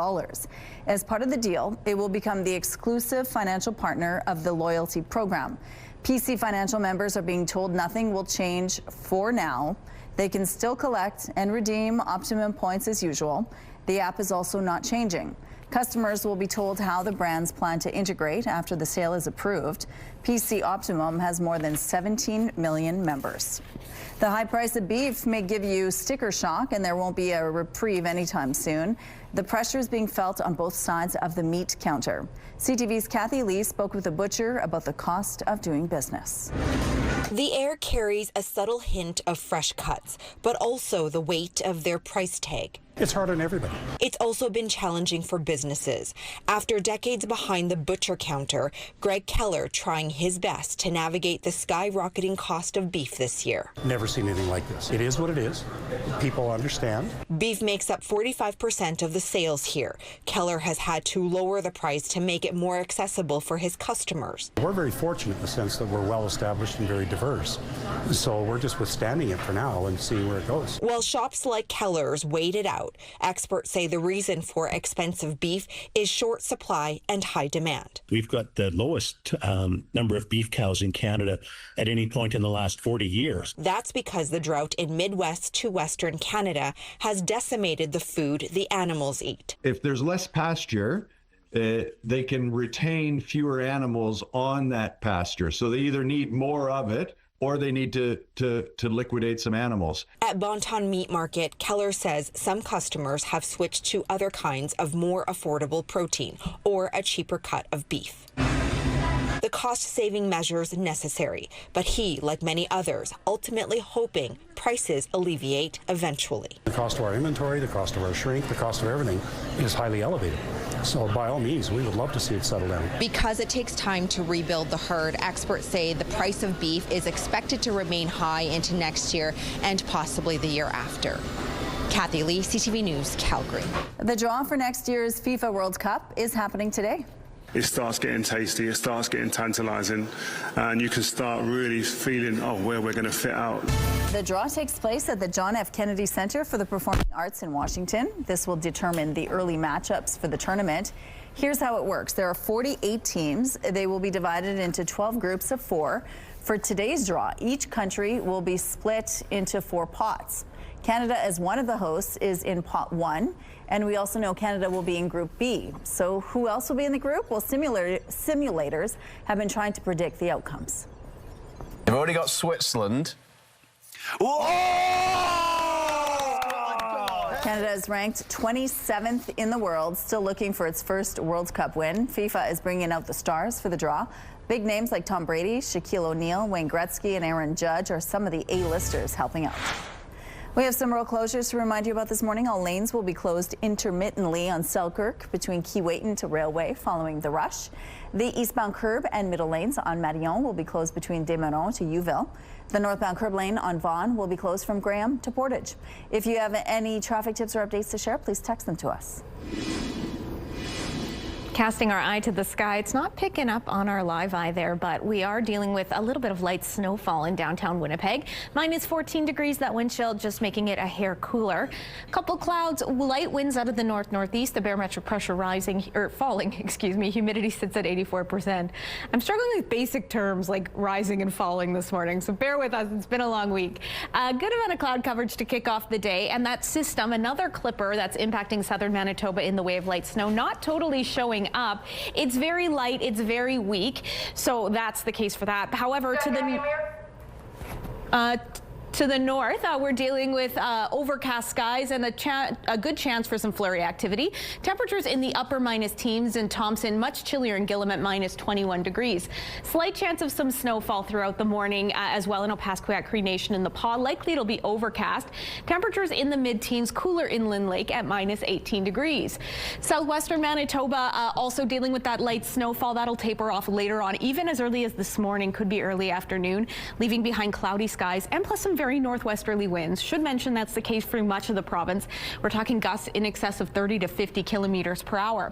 As part of the deal, it will become the exclusive financial partner of the loyalty program. PC Financial members are being told nothing will change for now. They can still collect and redeem optimum points as usual. The app is also not changing. Customers will be told how the brands plan to integrate after the sale is approved. PC Optimum has more than 17 million members. The high price of beef may give you sticker shock, and there won't be a reprieve anytime soon. The pressure is being felt on both sides of the meat counter. CTV's Kathy Lee spoke with a butcher about the cost of doing business. The air carries a subtle hint of fresh cuts, but also the weight of their price tag. It's hard on everybody. It's also been challenging for businesses. After decades behind the butcher counter, Greg Keller trying his best to navigate the skyrocketing cost of beef this year. Never seen anything like this. It is what it is. People understand. Beef makes up 45% of the sales here. Keller has had to lower the price to make it more accessible for his customers. We're very fortunate in the sense that we're well established and very diverse. So we're just withstanding it for now and seeing where it goes. While shops like Keller's wait it out, experts say the reason for expensive beef is short supply and high demand. We've got the lowest number of beef cows in Canada at any point in the last 40 years. That's because the drought in Midwest to Western Canada has decimated the food the animals eat. If there's less pasture, they can retain fewer animals on that pasture. So they either need more of it or they need to liquidate some animals. At Bonton Meat Market, Keller says some customers have switched to other kinds of more affordable protein or a cheaper cut of beef. The the cost-saving measures necessary. But he, like many others, ultimately hoping prices alleviate eventually. The cost of our inventory, the cost of our shrink, the cost of everything is highly elevated. So by all means, we would love to see it settle down. Because it takes time to rebuild the herd, experts say the price of beef is expected to remain high into next year and possibly the year after. Kathy Lee, CTV News, Calgary. The draw for next year's FIFA World Cup is happening today. It starts getting tasty, it starts getting tantalizing, and you can start really feeling, where we're going to fit out. The draw takes place at the John F. Kennedy Center for the Performing Arts in Washington. This will determine the early matchups for the tournament. Here's how it works. There are 48 teams. They will be divided into 12 groups of 4. For today's draw, each country will be split into 4 pots. Canada, as one of the hosts, is in pot 1, and we also know Canada will be in Group B. So who else will be in the group? Well, simulators have been trying to predict the outcomes. They've already got Switzerland. Canada is ranked 27th in the world, still looking for its first World Cup win. FIFA is bringing out the stars for the draw. Big names like Tom Brady, Shaquille O'Neal, Wayne Gretzky, and Aaron Judge are some of the A-listers helping out. We have some road closures to remind you about this morning. All lanes will be closed intermittently on Selkirk between Keewatin to Railway following the rush. The eastbound curb and middle lanes on Marion will be closed between Desmarais to Youville. The northbound curb lane on Vaughan will be closed from Graham to Portage. If you have any traffic tips or updates to share, please text them to us. Casting our eye to the sky, it's not picking up on our live eye there, but we are dealing with a little bit of light snowfall in downtown Winnipeg. Minus 14 degrees, that wind chill just making it a hair cooler. Couple clouds, light winds out of the north-northeast, the barometric pressure falling, humidity sits at 84%. I'm struggling with basic terms like rising and falling this morning, so bear with us, it's been a long week. A good amount of cloud coverage to kick off the day, and that system, another clipper that's impacting southern Manitoba in the way of light snow, not totally showing up. It's very light, it's very weak, so that's the case for that. However, to the north, we're dealing with overcast skies and a good chance for some flurry activity. Temperatures in the upper minus teens in Thompson, much chillier in Gillam at minus 21 degrees. Slight chance of some snowfall throughout the morning as well in Opaskwayak Cree Nation and the Paw. Likely it'll be overcast. Temperatures in the mid-teens, cooler in Lynn Lake at minus 18 degrees. Southwestern Manitoba also dealing with that light snowfall. That'll taper off later on, even as early as this morning, could be early afternoon, leaving behind cloudy skies and plus some very northwesterly winds. Should mention that's the case for much of the province. We're talking gusts in excess of 30 to 50 kilometers per hour.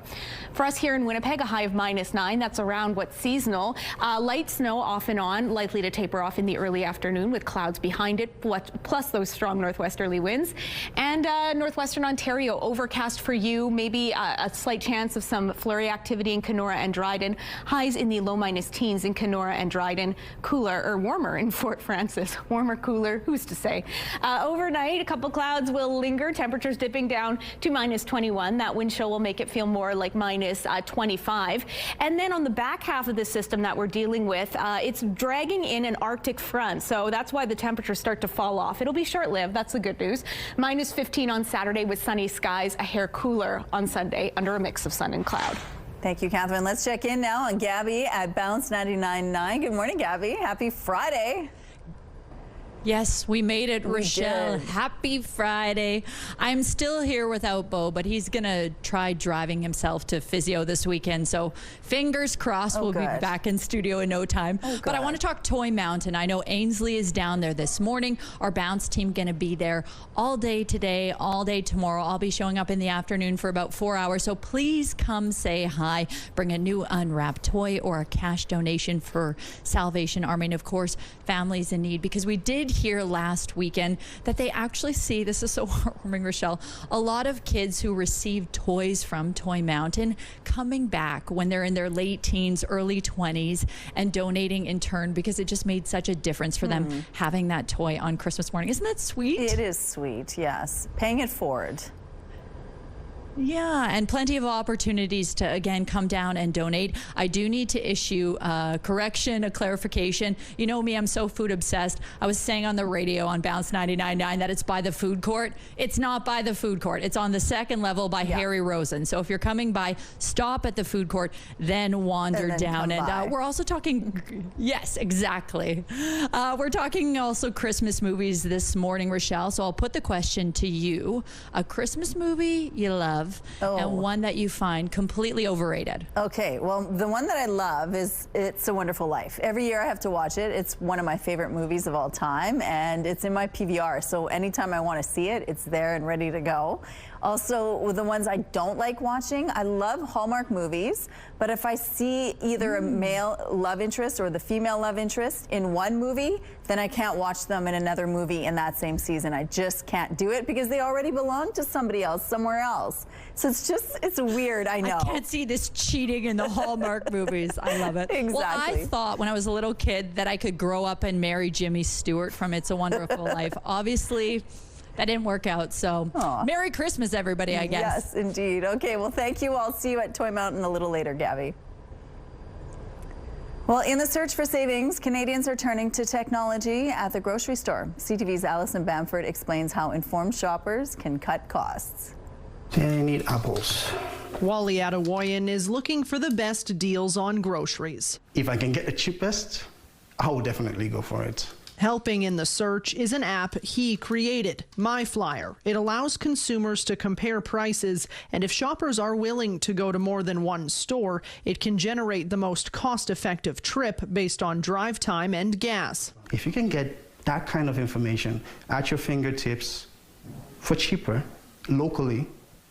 For us here in Winnipeg, a high of minus 9. That's around what's seasonal. Light snow off and on, likely to taper off in the early afternoon with clouds behind it, plus those strong northwesterly winds. And northwestern Ontario, overcast for you. Maybe a slight chance of some flurry activity in Kenora and Dryden. Highs in the low minus teens in Kenora and Dryden. Cooler or warmer in Fort Francis. Warmer, cooler. Who's to say? Overnight, a couple clouds will linger. Temperatures dipping down to minus 21. That wind chill will make it feel more like minus 25. And then on the back half of the system that we're dealing with, it's dragging in an Arctic front. So that's why the temperatures start to fall off. It'll be short-lived. That's the good news. Minus 15 on Saturday with sunny skies. A hair cooler on Sunday under a mix of sun and cloud. Thank you, Catherine. Let's check in now on Gabby at Bounce 99.9. Good morning, Gabby. Happy Friday. Yes, we made it, Rochelle. Did. Happy Friday. I'm still here without Bo, but he's going to try driving himself to physio this weekend. So fingers crossed we'll be back in studio in no time. But I want to talk Toy Mountain. I know Ainsley is down there this morning. Our Bounce team going to be there all day today, all day tomorrow. I'll be showing up in the afternoon for about 4 hours. So please come say hi. Bring a new unwrapped toy or a cash donation for Salvation Army. And of course, families in need, because we did hear last weekend that they actually see, this is so heartwarming, Rochelle, a lot of kids who received toys from Toy Mountain coming back when they're in their late teens, early 20s and donating in turn, because it just made such a difference for them having that toy on Christmas morning. Isn't that sweet? It is sweet, yes. Paying it forward. Yeah, and plenty of opportunities to, again, come down and donate. I do need to issue a correction, a clarification. You know me, I'm so food obsessed. I was saying on the radio on Bounce 99.9 that it's by the food court. It's not by the food court. It's on the second level by Harry Rosen. So if you're coming by, stop at the food court, then wander down. And we're also talking, yes, exactly. We're talking also Christmas movies this morning, Rochelle. So I'll put the question to you. A Christmas movie you love and one that you find completely overrated. Okay, well, the one that I love is It's a Wonderful Life. Every year I have to watch it. It's one of my favorite movies of all time, and it's in my PVR, so anytime I want to see it, it's there and ready to go. Also, with the ones I don't like watching, I love Hallmark movies, but if I see either a male love interest or the female love interest in one movie, then I can't watch them in another movie in that same season. I just can't do it because they already belong to somebody else somewhere else. So it's weird, I know. I can't see this cheating in the Hallmark movies. I love it. Exactly. Well, I thought when I was a little kid that I could grow up and marry Jimmy Stewart from It's a Wonderful Life. Obviously, that didn't work out, so Merry Christmas, everybody, I guess. Yes, indeed. Okay, well, thank you. I'll see you at Toy Mountain a little later, Gabby. Well, in the search for savings, Canadians are turning to technology at the grocery store. CTV's Alison Bamford explains how informed shoppers can cut costs. They need apples. Wally Atawoyan is looking for the best deals on groceries. If I can get the cheapest, I will definitely go for it. Helping in the search is an app he created, MyFlyer. It allows consumers to compare prices, and if shoppers are willing to go to more than one store, it can generate the most cost-effective trip based on drive time and gas. If you can get that kind of information at your fingertips for cheaper, locally,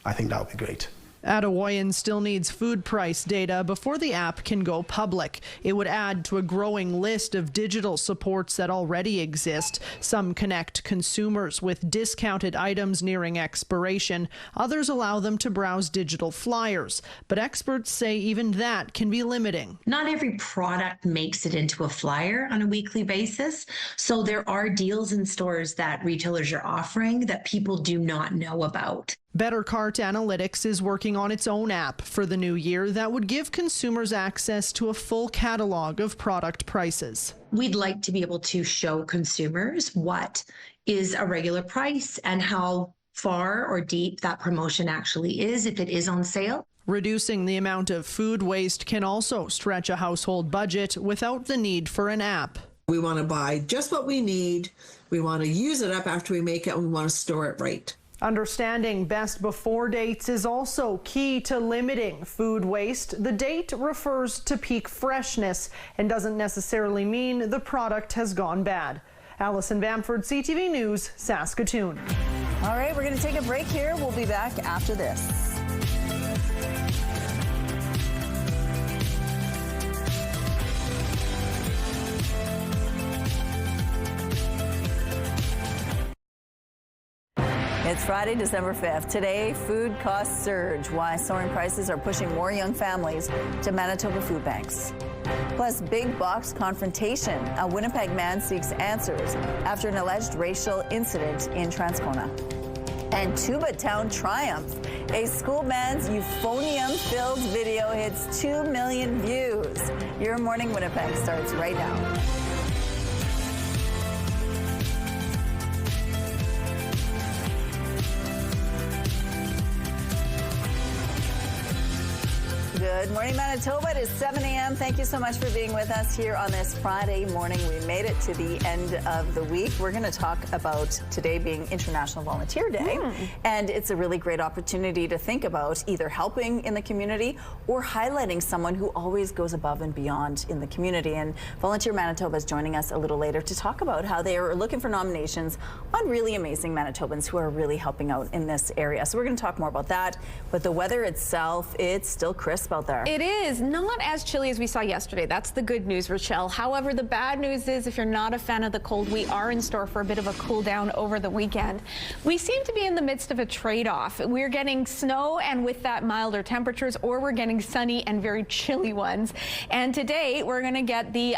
I think that would be great. Atawoyan still needs food price data before the app can go public. It would add to a growing list of digital supports that already exist. Some connect consumers with discounted items nearing expiration. Others allow them to browse digital flyers. But experts say even that can be limiting. Not every product makes it into a flyer on a weekly basis. So there are deals in stores that retailers are offering that people do not know about. Better Cart Analytics is working on its own app for the new year that would give consumers access to a full catalog of product prices. We'd like to be able to show consumers what is a regular price and how far or deep that promotion actually is if it is on sale. Reducing the amount of food waste can also stretch a household budget without the need for an app. We want to buy just what we need. We want to use it up after we make it, and we want to store it right. Understanding best before dates is also key to limiting food waste. The date refers to peak freshness and doesn't necessarily mean the product has gone bad. Alison Bamford, CTV News, Saskatoon. All right, we're going to take a break here. We'll be back after this. It's Friday, December 5th. Today, food costs surge. Why soaring prices are pushing more young families to Manitoba food banks. Plus, big box confrontation. A Winnipeg man seeks answers after an alleged racial incident in Transcona. And Tuba Town triumph. A schoolman's euphonium-filled video hits 2 million views. Your Morning Winnipeg starts right now. Good morning, Manitoba. It is 7 a.m. Thank you so much for being with us here on this Friday morning. We made it to the end of the week. We're going to talk about today being International Volunteer Day. And it's a really great opportunity to think about either helping in the community or highlighting someone who always goes above and beyond in the community. And Volunteer Manitoba is joining us a little later to talk about how they are looking for nominations on really amazing Manitobans who are really helping out in this area. So we're going to talk more about that. But the weather itself, it's still crisp out out there. It is not as chilly as we saw yesterday. That's the good news, Rochelle. However, the bad news is if you're not a fan of the cold, we are in store for a bit of a cool down over the weekend. We seem to be in the midst of a trade-off. We're getting snow and with that milder temperatures, or we're getting sunny and very chilly ones. And today we're going to get the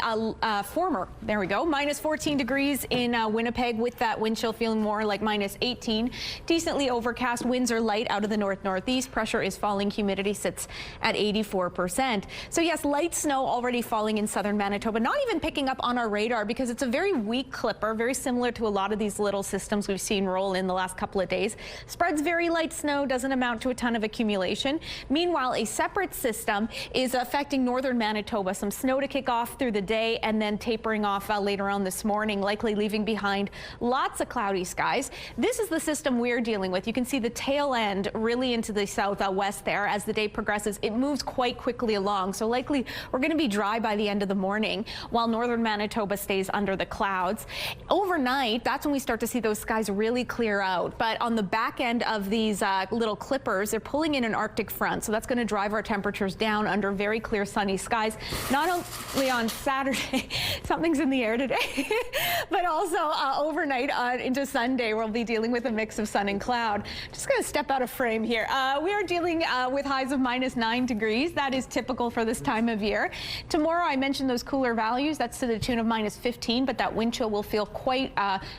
former, there we go, minus 14 degrees in Winnipeg with that wind chill feeling more like minus 18. Decently overcast, winds are light out of the north-northeast. Pressure is falling, humidity sits at 84%. So yes, light snow already falling in southern Manitoba, not even picking up on our radar because it's a very weak clipper, very similar to a lot of these little systems we've seen roll in the last couple of days. Spreads very light snow, doesn't amount to a ton of accumulation. Meanwhile, a separate system is affecting northern Manitoba. Some snow to kick off through the day and then tapering off later on this morning, likely leaving behind lots of cloudy skies. This is the system we're dealing with. You can see the tail end really into the southwest there. As the day progresses, it moves quite quickly along. So likely we're going to be dry by the end of the morning while northern Manitoba stays under the clouds. Overnight, that's when we start to see those skies really clear out. But on the back end of these little clippers, they're pulling in an Arctic front. So that's going to drive our temperatures down under very clear sunny skies. Not only on Saturday, something's in the air today, but also overnight into Sunday, we'll be dealing with a mix of sun and cloud. Just going to step out of frame here. We are dealing with highs of minus 9 degrees. That is typical for this time of year. Tomorrow, I mentioned those cooler values. That's to the tune of minus 15, but that wind chill will feel quite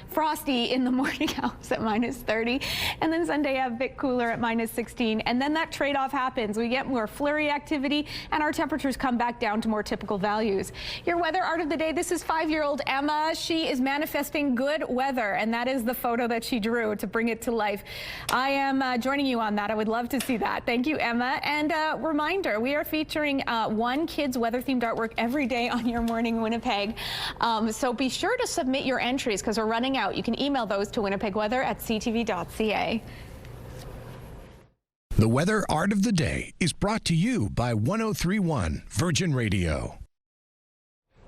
frosty in the morning hours at minus 30. And then Sunday, a bit cooler at minus 16. And then that trade-off happens. We get more flurry activity and our temperatures come back down to more typical values. Your weather art of the day, this is 5-year-old Emma. She is manifesting good weather, and that is the photo that she drew to bring it to life. I am joining you on that. I would love to see that. Thank you, Emma. And reminder, we are featuring one kid's weather-themed artwork every day on Your Morning Winnipeg. So be sure to submit your entries because we're running out. You can email those to winnipegweather@ctv.ca. The Weather Art of the Day is brought to you by 103.1 Virgin Radio.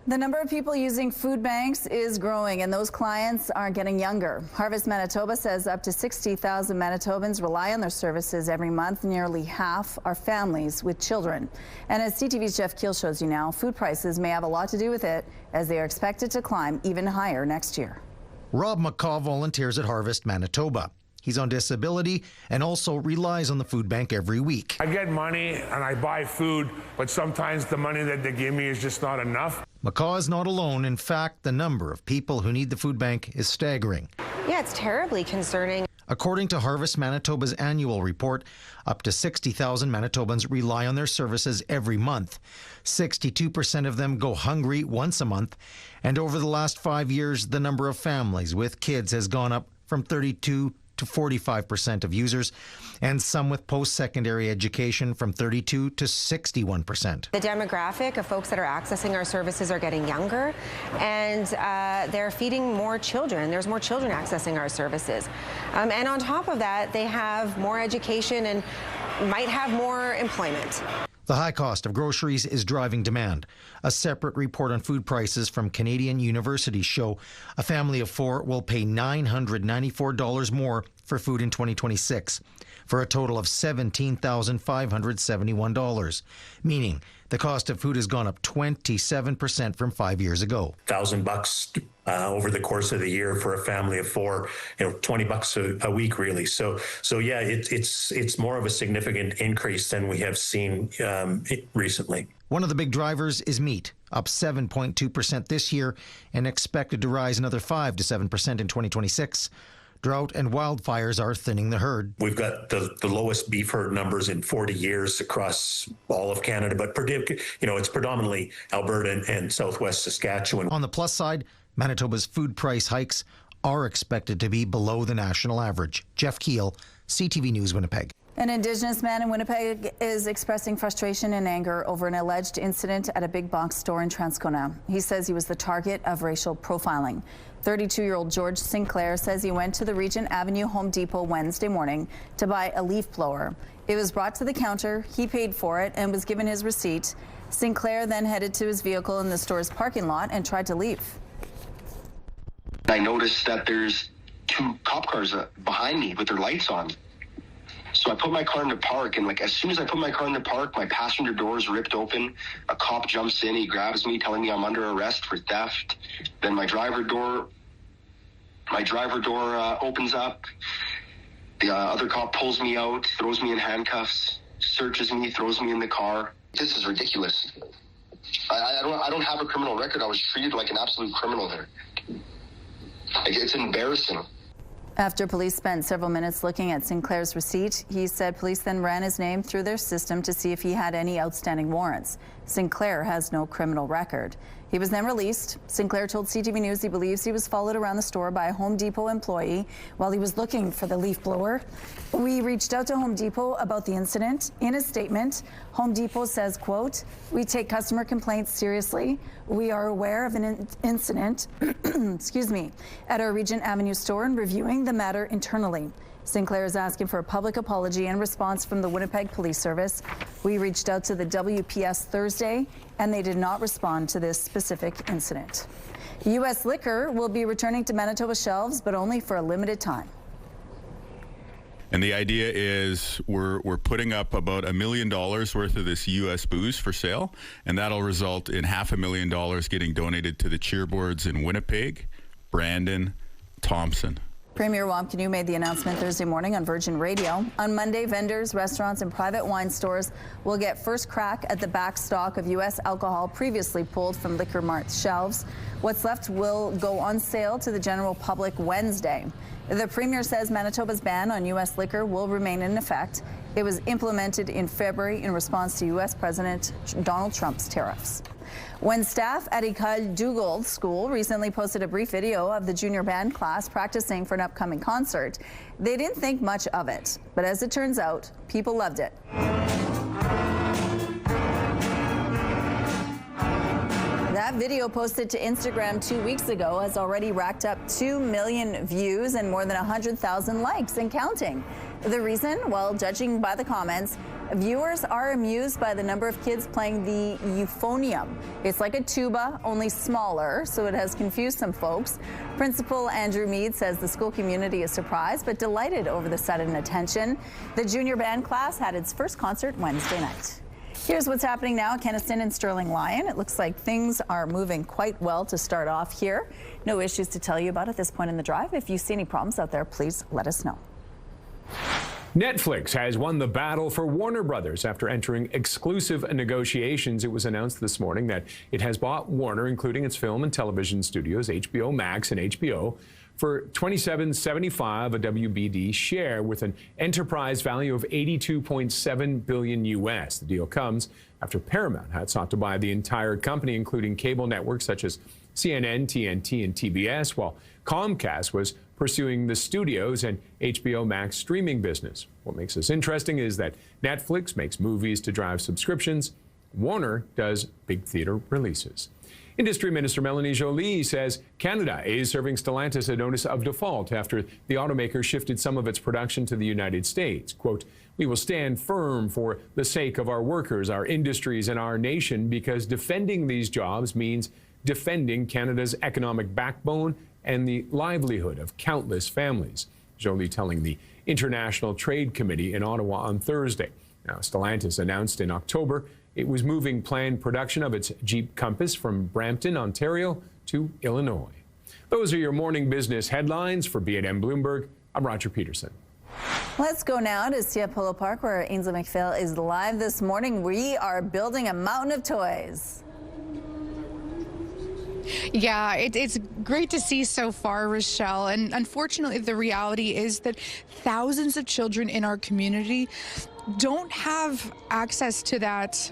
The number of people using food banks is growing, and those clients are getting younger. Harvest Manitoba says up to 60,000 Manitobans rely on their services every month. Nearly half are families with children. And as CTV's Jeff Keel shows you now, food prices may have a lot to do with it, as they are expected to climb even higher next year. Rob McCaw volunteers at Harvest Manitoba. He's on disability and also relies on the food bank every week. I get money and I buy food, but sometimes the money that they give me is just not enough. McCaw is not alone. In fact, the number of people who need the food bank is staggering. Yeah, it's terribly concerning. According to Harvest Manitoba's annual report, up to 60,000 Manitobans rely on their services every month. 62% of them go hungry once a month. And over the last 5 years, the number of families with kids has gone up from 32 to 45% of users, and some with post-secondary education from 32 to 61%. The demographic of folks that are accessing our services are getting younger, and they're feeding more children. There's more children accessing our services. And on top of that, they have more education and might have more employment. The high cost of groceries is driving demand. A separate report on food prices from Canadian universities show a family of 4 will pay $994 more for food in 2026, for a total of $17,571, meaning the cost of food has gone up 27% from 5 years ago. $1,000 over the course of the year for a family of 4, $20 a week, really. So yeah, it's more of a significant increase than we have seen recently. One of the big drivers is meat, up 7.2% this year and expected to rise another 5 to 7% in 2026. Drought and wildfires are thinning the herd. We've got the lowest beef herd numbers in 40 years across all of Canada, but it's predominantly Alberta and southwest Saskatchewan. On the plus side, Manitoba's food price hikes are expected to be below the national average. Jeff Keel, CTV News, Winnipeg. An Indigenous man in Winnipeg is expressing frustration and anger over an alleged incident at a big box store in Transcona. He says he was the target of racial profiling. 32-year-old George Sinclair says he went to the Regent Avenue Home Depot Wednesday morning to buy a leaf blower. It was brought to the counter, he paid for it, and was given his receipt. Sinclair then headed to his vehicle in the store's parking lot and tried to leave. I noticed that there's 2 cop cars behind me with their lights on. So I put my car in the park, and like as soon as I put my car in the park, my passenger door is ripped open. A cop jumps in, he grabs me, telling me I'm under arrest for theft. Then my driver door opens up. The other cop pulls me out, throws me in handcuffs, searches me, throws me in the car. This is ridiculous. I don't have a criminal record. I was treated like an absolute criminal there. Like, it's embarrassing. After police spent several minutes looking at Sinclair's receipt, he said police then ran his name through their system to see if he had any outstanding warrants. Sinclair has no criminal record. He was then released. Sinclair told CTV News he believes he was followed around the store by a Home Depot employee while he was looking for the leaf blower. We reached out to Home Depot about the incident. In a statement, Home Depot says, quote, "We take customer complaints seriously. We are aware of an incident excuse me, at our Regent Avenue store and reviewing the matter internally." Sinclair is asking for a public apology in response from the Winnipeg Police Service. We reached out to the WPS Thursday, and they did not respond to this specific incident. U.S. liquor will be returning to Manitoba shelves, but only for a limited time. And the idea is we're putting up about $1 million worth of this U.S. booze for sale, and that'll result in $500,000 getting donated to the cheerboards in Winnipeg, Brandon, Thompson. Premier Wamkanu made the announcement Thursday morning on Virgin Radio. On Monday, vendors, restaurants, and private wine stores will get first crack at the back stock of U.S. alcohol previously pulled from Liquor Mart's shelves. What's left will go on sale to the general public Wednesday. The Premier says Manitoba's ban on U.S. liquor will remain in effect. It was implemented in February in response to U.S. President Donald Trump's tariffs. When staff at École Dugald School recently posted a brief video of the junior band class practicing for an upcoming concert, they didn't think much of it. But as it turns out, people loved it. That video posted to Instagram 2 weeks ago has already racked up 2 million views and more than 100,000 likes and counting. The reason? Well, judging by the comments, viewers are amused by the number of kids playing the euphonium. It's like a tuba, only smaller, so it has confused some folks. Principal Andrew Mead says the school community is surprised but delighted over the sudden attention. The junior band class had its first concert Wednesday night. Here's what's happening now at Kenaston and Sterling Lyon. It looks like things are moving quite well to start off here. No issues to tell you about at this point in the drive. If you see any problems out there, please let us know. Netflix has won the battle for Warner Brothers after entering exclusive negotiations. It was announced this morning that it has bought Warner, including its film and television studios, HBO Max and HBO, for $27.75 a WBD share with an enterprise value of $82.7 billion US. The deal comes after Paramount had sought to buy the entire company, including cable networks such as CNN, TNT, and TBS, while Comcast was pursuing the studios and HBO Max streaming business. What makes this interesting is that Netflix makes movies to drive subscriptions. Warner does big theater releases. Industry Minister Melanie Joly says Canada is serving Stellantis a notice of default after the automaker shifted some of its production to the United States. Quote, "We will stand firm for the sake of our workers, our industries, and our nation because defending these jobs means defending Canada's economic backbone and the livelihood of countless families," Joly telling the International Trade Committee in Ottawa on Thursday. Now, Stellantis announced in October it was moving planned production of its Jeep Compass from Brampton, Ontario to Illinois. Those are your morning business headlines. For B&M Bloomberg, I'm Roger Peterson. Let's go now to CF Polo Park where Ainsley McPhail is live this morning. We are building a mountain of toys. Yeah, it's great to see so far, Rochelle. And unfortunately, the reality is that thousands of children in our community don't have access to that,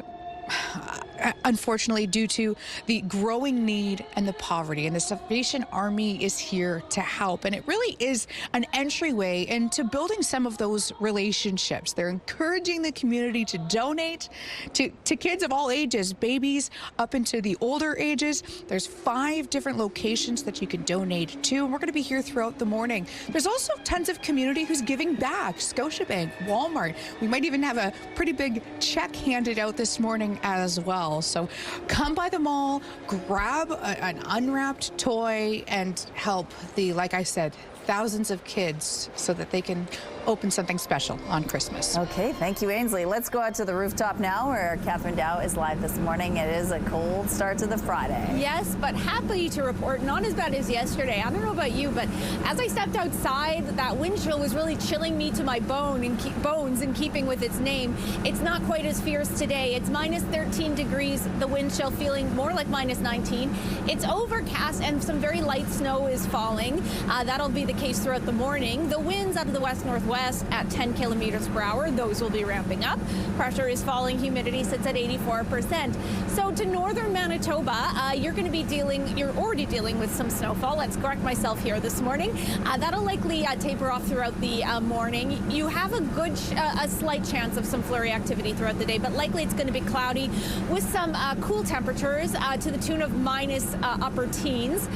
unfortunately, due to the growing need and the poverty. And the Salvation Army is here to help. And it really is an entryway into building some of those relationships. They're encouraging the community to donate to kids of all ages, babies up into the older ages. There's 5 different locations that you can donate to. And we're going to be here throughout the morning. There's also tons of community who's giving back. Scotiabank, Walmart. We might even have a pretty big check handed out this morning as well. So come by the mall, grab an unwrapped toy and help the, like I said, thousands of kids so that they can open something special on Christmas. Okay, thank you, Ainsley. Let's go out to the rooftop now where Catherine Dow is live this morning. It is a cold start to the Friday. Yes, but happy to report not as bad as yesterday. I don't know about you, but as I stepped outside, that wind chill was really chilling me to my bones in keeping with its name. It's not quite as fierce today. It's minus 13 degrees, the wind chill feeling more like minus 19. It's overcast and some very light snow is falling. That'll be the case throughout the morning. The winds out of the west-northwest at 10 kilometers per hour, those will be ramping up. Pressure is falling, humidity sits at 84%. So to northern Manitoba, you're already dealing with some snowfall. Let's correct myself here this morning. That'll likely taper off throughout the morning. You have a slight chance of some flurry activity throughout the day, but likely it's going to be cloudy with some cool temperatures to the tune of minus upper teens.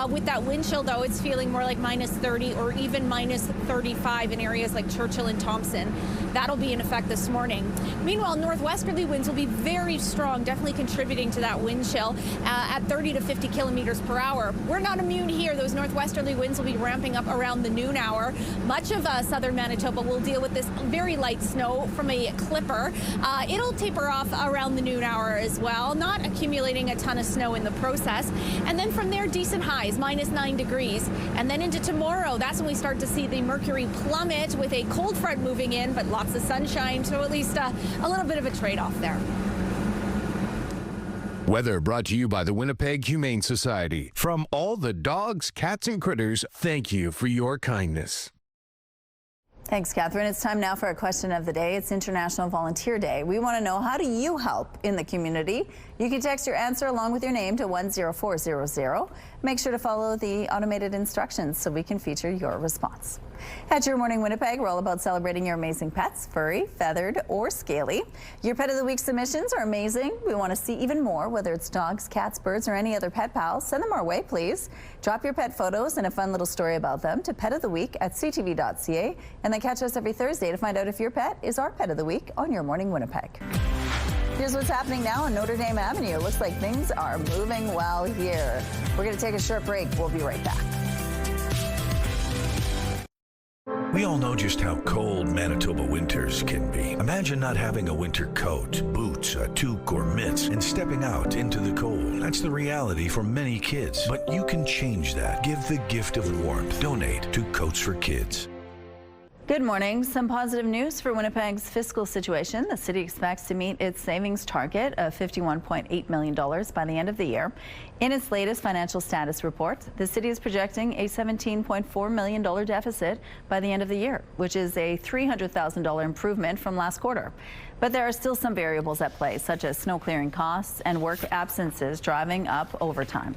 With that wind chill, though, it's feeling more like minus 30 or even minus 35 in areas like Churchill and Thompson. That'll be in effect this morning. Meanwhile, northwesterly winds will be very strong, definitely contributing to that wind chill at 30 to 50 kilometers per hour. We're not immune here. Those northwesterly winds will be ramping up around the noon hour. Much of southern Manitoba will deal with this very light snow from a clipper. It'll taper off around the noon hour as well, not accumulating a ton of snow in the process. And then from there, decent highs, minus 9 degrees. And then into tomorrow, that's when we start to see the mercury plummet with a cold front moving in, but lots of sunshine, so at least a little bit of a trade-off there. Weather brought to you by the Winnipeg Humane Society. From all the dogs, cats, and critters, thank you for your kindness. Thanks, Catherine. It's time now for our question of the day. It's International Volunteer Day. We want to know, how do you help in the community? You can text your answer along with your name to 10400. Make sure to follow the automated instructions so we can feature your response. At Your Morning Winnipeg, we're all about celebrating your amazing pets, furry, feathered, or scaly. Your Pet of the Week submissions are amazing. We want to see even more, whether it's dogs, cats, birds, or any other pet pals. Send them our way, please. Drop your pet photos and a fun little story about them to petoftheweek@ctv.ca, and then catch us every Thursday to find out if your pet is our Pet of the Week on Your Morning Winnipeg. Here's what's happening now on Notre Dame Avenue. It looks like things are moving well here. We're going to take a short break. We'll be right back. We all know just how cold Manitoba winters can be. Imagine not having a winter coat, boots, a toque, or mitts, and stepping out into the cold. That's the reality for many kids. But you can change that. Give the gift of warmth. Donate to Coats for Kids. Good morning. Some positive news for Winnipeg's fiscal situation. The city expects to meet its savings target of $51.8 million by the end of the year. In its latest financial status report, the city is projecting a $17.4 million deficit by the end of the year, which is a $300,000 improvement from last quarter. But there are still some variables at play, such as snow clearing costs and work absences driving up overtime.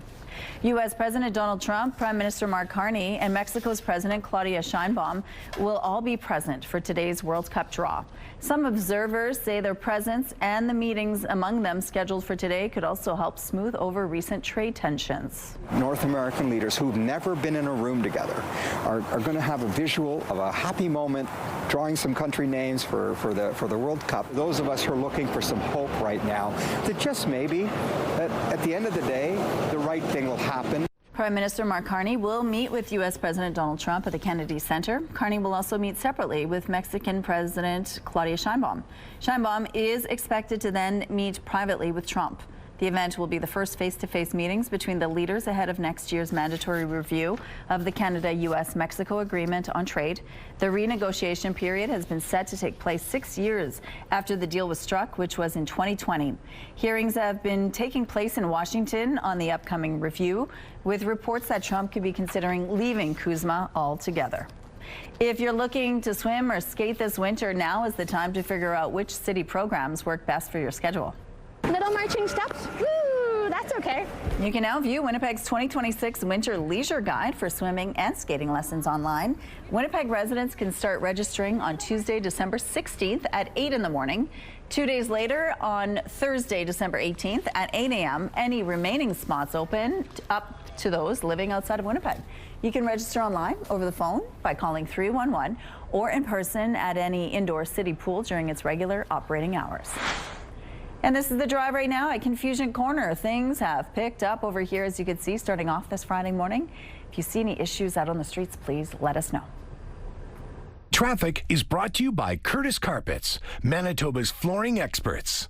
U.S. President Donald Trump, Prime Minister Mark Carney, and Mexico's President Claudia Sheinbaum will all be present for today's World Cup draw. Some observers say their presence and the meetings among them scheduled for today could also help smooth over recent trade tensions. North American leaders who've never been in a room together are going to have a visual of a happy moment, drawing some country names for the World Cup. Those of us who are looking for some hope right now, that just maybe, at the end of the day, the right thing will happen. Prime Minister Mark Carney will meet with U.S. President Donald Trump at the Kennedy Center. Carney will also meet separately with Mexican President Claudia Sheinbaum. Sheinbaum is expected to then meet privately with Trump. The event will be the first face-to-face meetings between the leaders ahead of next year's mandatory review of the Canada-U.S.-Mexico Agreement on Trade. The renegotiation period has been set to take place 6 years after the deal was struck, which was in 2020. Hearings have been taking place in Washington on the upcoming review, with reports that Trump could be considering leaving CUSMA altogether. If you're looking to swim or skate this winter, now is the time to figure out which city programs work best for your schedule. Little marching steps. Woo, that's okay. You can now view Winnipeg's 2026 Winter Leisure Guide for swimming and skating lessons online. Winnipeg residents can start registering on Tuesday, December 16th at 8 in the morning. 2 days later, on Thursday, December 18th at 8 a.m., any remaining spots open up to those living outside of Winnipeg. You can register online, over the phone, by calling 311, or in person at any indoor city pool during its regular operating hours. And this is the drive right now at Confusion Corner. Things have picked up over here, as you can see, starting off this Friday morning. If you see any issues out on the streets, please let us know. Traffic is brought to you by Curtis Carpets, Manitoba's flooring experts.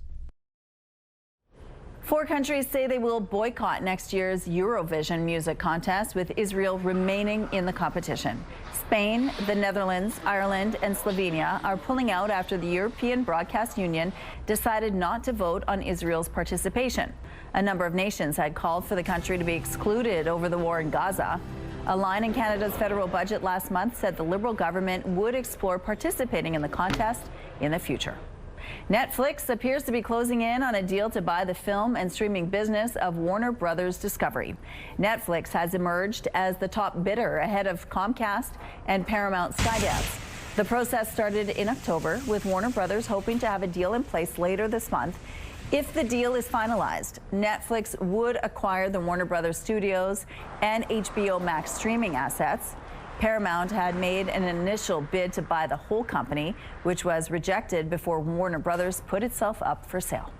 4 countries say they will boycott next year's Eurovision music contest, with Israel remaining in the competition. Spain, the Netherlands, Ireland, and Slovenia are pulling out after the European Broadcast Union decided not to vote on Israel's participation. A number of nations had called for the country to be excluded over the war in Gaza. A line in Canada's federal budget last month said the Liberal government would explore participating in the contest in the future. Netflix appears to be closing in on a deal to buy the film and streaming business of Warner Brothers Discovery. Netflix has emerged as the top bidder ahead of Comcast and Paramount Skydance. The process started in October, with Warner Brothers hoping to have a deal in place later this month. If the deal is finalized, Netflix would acquire the Warner Brothers Studios and HBO Max streaming assets. Paramount had made an initial bid to buy the whole company, which was rejected before Warner Brothers put itself up for sale.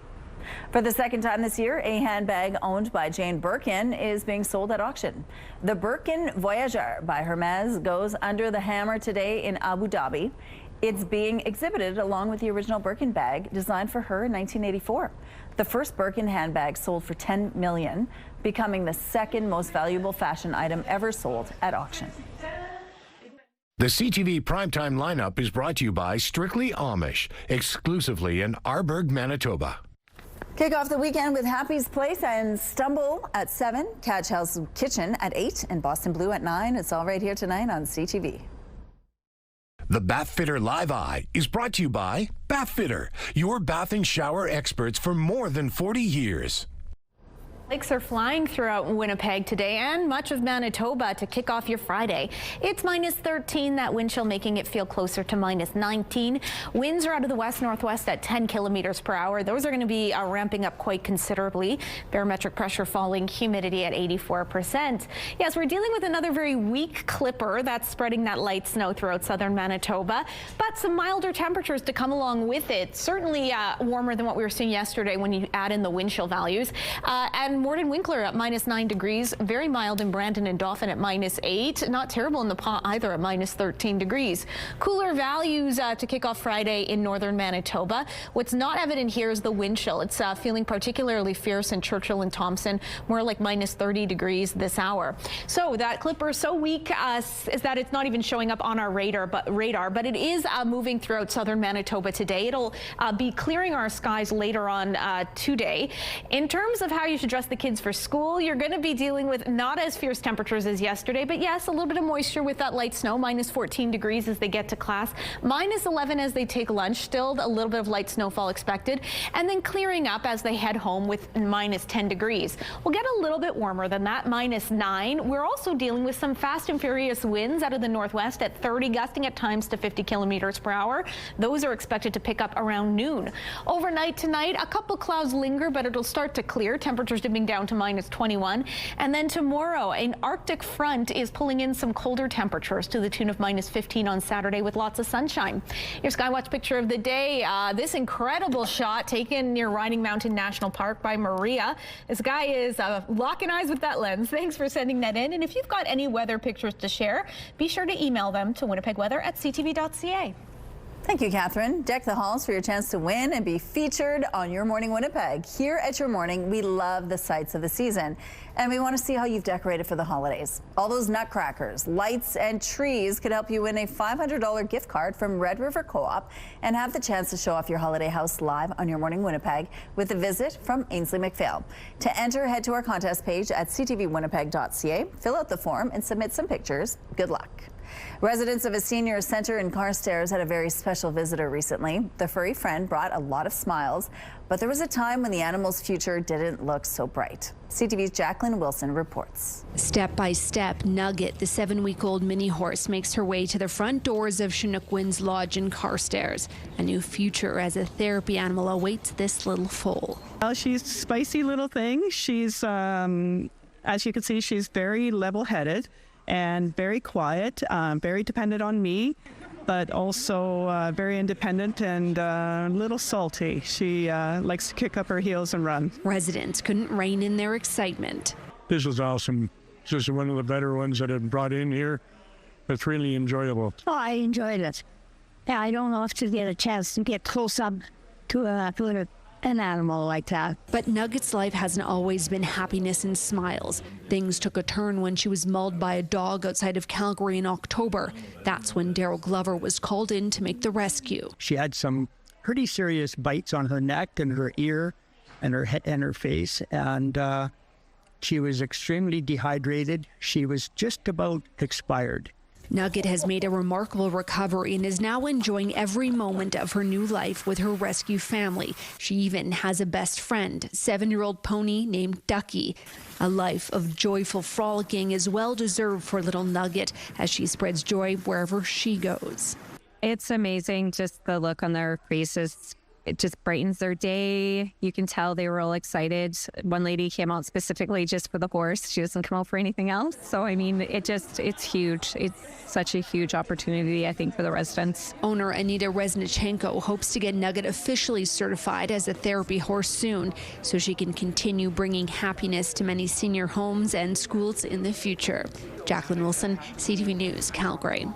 For the second time this year, a handbag owned by Jane Birkin is being sold at auction. The Birkin Voyageur by Hermes goes under the hammer today in Abu Dhabi. It's being exhibited along with the original Birkin bag designed for her in 1984. The first Birkin handbag sold for $10 million, becoming the second most valuable fashion item ever sold at auction. The CTV Primetime lineup is brought to you by Strictly Amish, exclusively in Arborg, Manitoba. Kick off the weekend with Happy's Place and Stumble at 7, Catch House Kitchen at 8, and Boston Blue at 9. It's all right here tonight on CTV. The Bathfitter Live Eye is brought to you by Bathfitter, your bath and shower experts for more than 40 years. Flakes are flying throughout Winnipeg today and much of Manitoba to kick off your Friday. It's -13, that wind chill making it feel closer to -19. Winds are out of the west-northwest at 10 kilometers per hour. Those are going to be ramping up quite considerably. Barometric pressure falling, humidity at 84%. Yes, we're dealing with another very weak clipper that's spreading that light snow throughout southern Manitoba, but some milder temperatures to come along with it. Certainly warmer than what we were seeing yesterday when you add in the wind chill values. And Morden Winkler at -9 degrees, very mild in Brandon and Dauphin at -8, not terrible in the Pas either at -13 degrees. Cooler values to kick off Friday in northern Manitoba. What's not evident here is the wind chill. It's feeling particularly fierce in Churchill and Thompson, more like -30 degrees this hour. So that clipper is so weak is that it's not even showing up on our radar, but it is moving throughout southern Manitoba today. It'll be clearing our skies later on today. In terms of how you should dress the kids for school, you're going to be dealing with not as fierce temperatures as yesterday, but yes, a little bit of moisture with that light snow, -14 degrees as they get to class, -11 as they take lunch, still a little bit of light snowfall expected, and then clearing up as they head home with -10 degrees. We'll get a little bit warmer than that, -9. We're also dealing with some fast and furious winds out of the northwest at 30, gusting at times to 50 kilometers per hour. Those are expected to pick up around noon. Overnight tonight, a couple clouds linger, but it'll start to clear. Temperatures dipping down to -21. And then tomorrow, an Arctic front is pulling in some colder temperatures to the tune of -15 on Saturday with lots of sunshine. Your Skywatch picture of the day, this incredible shot taken near Riding Mountain National Park by Maria. This guy is locking eyes with that lens. Thanks for sending that in. And if you've got any weather pictures to share, be sure to email them to winnipegweather@ctv.ca. Thank you, Catherine. Deck the halls for your chance to win and be featured on Your Morning Winnipeg. Here at Your Morning, we love the sights of the season, and we want to see how you've decorated for the holidays. All those nutcrackers, lights, and trees could help you win a $500 gift card from Red River Co-op and have the chance to show off your holiday house live on Your Morning Winnipeg with a visit from Ainsley McPhail. To enter, head to our contest page at ctvwinnipeg.ca, fill out the form, and submit some pictures. Good luck. Residents of a senior center in Carstairs had a very special visitor recently. The furry friend brought a lot of smiles, but there was a time when the animal's future didn't look so bright. CTV's Jacqueline Wilson reports. Step by step, Nugget, the 7-week-old mini horse, makes her way to the front doors of Chinook Wind's Lodge in Carstairs. A new future as a therapy animal awaits this little foal. Well, she's a spicy little thing. She's, as you can see, she's very level-headed and very quiet, very dependent on me, but also very independent and a little salty. She likes to kick up her heels and run. Residents couldn't rein in their excitement. This was awesome. This is one of the better ones that I've brought in here. It's really enjoyable. Oh, I enjoyed it. I don't know if to get a chance to get close up to an animal like that. But Nugget's life hasn't always been happiness and smiles. Things took a turn when she was mauled by a dog outside of Calgary in October. That's when Daryl Glover was called in to make the rescue. She had some pretty serious bites on her neck and her ear and her head and her face, and she was extremely dehydrated. She was just about expired. Nugget has made a remarkable recovery and is now enjoying every moment of her new life with her rescue family. She even has a best friend, 7-year-old pony named Ducky. A life of joyful frolicking is well deserved for little Nugget as she spreads joy wherever she goes. It's amazing, just the look on their faces. It just brightens their day. You can tell they were all excited. One lady came out specifically just for the horse. She doesn't come out for anything else. So, I mean, it's huge. It's such a huge opportunity, I think, for the residents. Owner Anita Reznichenko hopes to get Nugget officially certified as a therapy horse soon so she can continue bringing happiness to many senior homes and schools in the future. Jacqueline Wilson, CTV News, Calgary.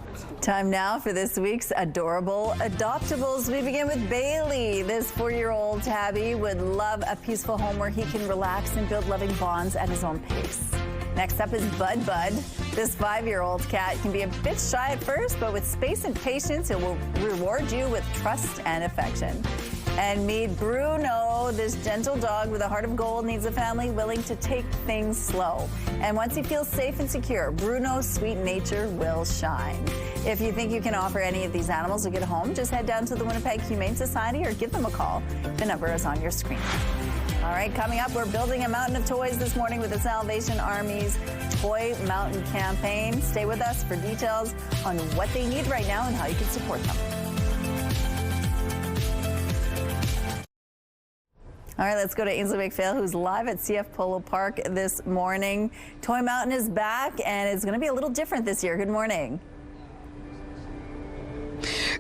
Time now for this week's Adorable Adoptables. We begin with Bailey. This 4-year-old tabby would love a peaceful home where he can relax and build loving bonds at his own pace. Next up is Bud. This 5-year-old cat can be a bit shy at first, but with space and patience, it will reward you with trust and affection. And meet Bruno. This gentle dog with a heart of gold needs a family willing to take things slow. And once he feels safe and secure, Bruno's sweet nature will shine. If you think you can offer any of these animals a good home, just head down to the Winnipeg Humane Society or give them a call. The number is on your screen. All right, coming up, we're building a mountain of toys this morning with the Salvation Army's Toy Mountain campaign. Stay with us for details on what they need right now and how you can support them. All right, let's go to Ainsley McPhail, who's live at CF Polo Park this morning. Toy Mountain is back, and it's going to be a little different this year. Good morning.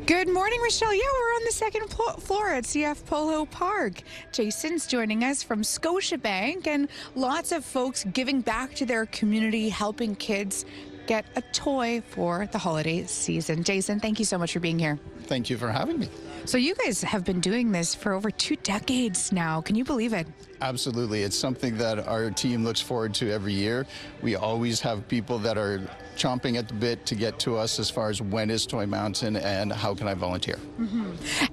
Good morning, Rochelle. Yeah, we're on the second floor at CF Polo Park. Jason's joining us from Scotiabank, and lots of folks giving back to their community, helping kids get a toy for the holiday season. Jason, thank you so much for being here. Thank you for having me. So you guys have been doing this for over 2 decades now. Can you believe it? Absolutely. It's something that our team looks forward to every year. We always have people that are chomping at the bit to get to us as far as when is Toy Mountain and how can I volunteer.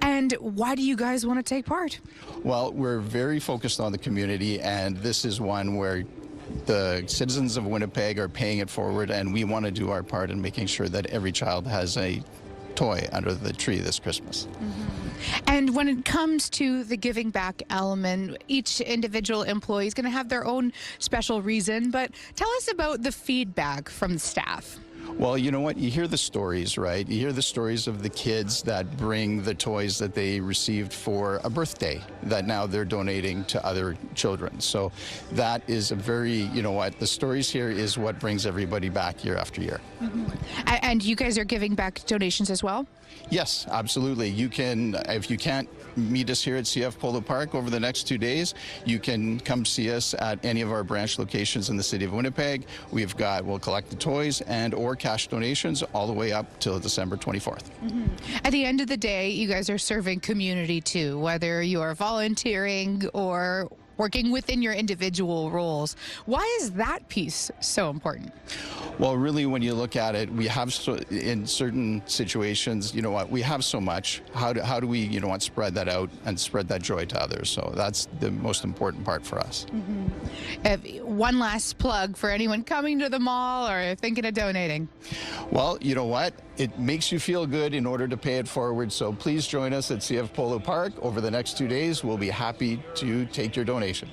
And why do you guys want to take part? Well, we're very focused on the community, and this is one where the citizens of Winnipeg are paying it forward, and we want to do our part in making sure that every child has a toy under the tree this Christmas. And when it comes to the giving back element, each individual employee is going to have their own special reason, but tell us about the feedback from the staff. Well, you know what? You hear the stories, right? You hear the stories of the kids that bring the toys that they received for a birthday that now they're donating to other children. So that is a very, you know what, the stories here is what brings everybody back year after year. And you guys are giving back donations as well? Yes, absolutely. You can, if you can't meet us here at CF Polo Park over the next 2 days, you can come see us at any of our branch locations in the city of Winnipeg. We'll collect the toys and or cash donations all the way up till December 24th. At the end of the day, you guys are serving community too, whether you are volunteering or working within your individual roles. Why is that piece so important? Well, really, when you look at it, we have, in certain situations, you know what, we have so much. How do we, you know what, spread that out and spread that joy to others? So that's the most important part for us. One last plug for anyone coming to the mall or thinking of donating. Well, you know what? It makes you feel good in order to pay it forward. So please join us at CF Polo Park over the next 2 days. We'll be happy to take your donation.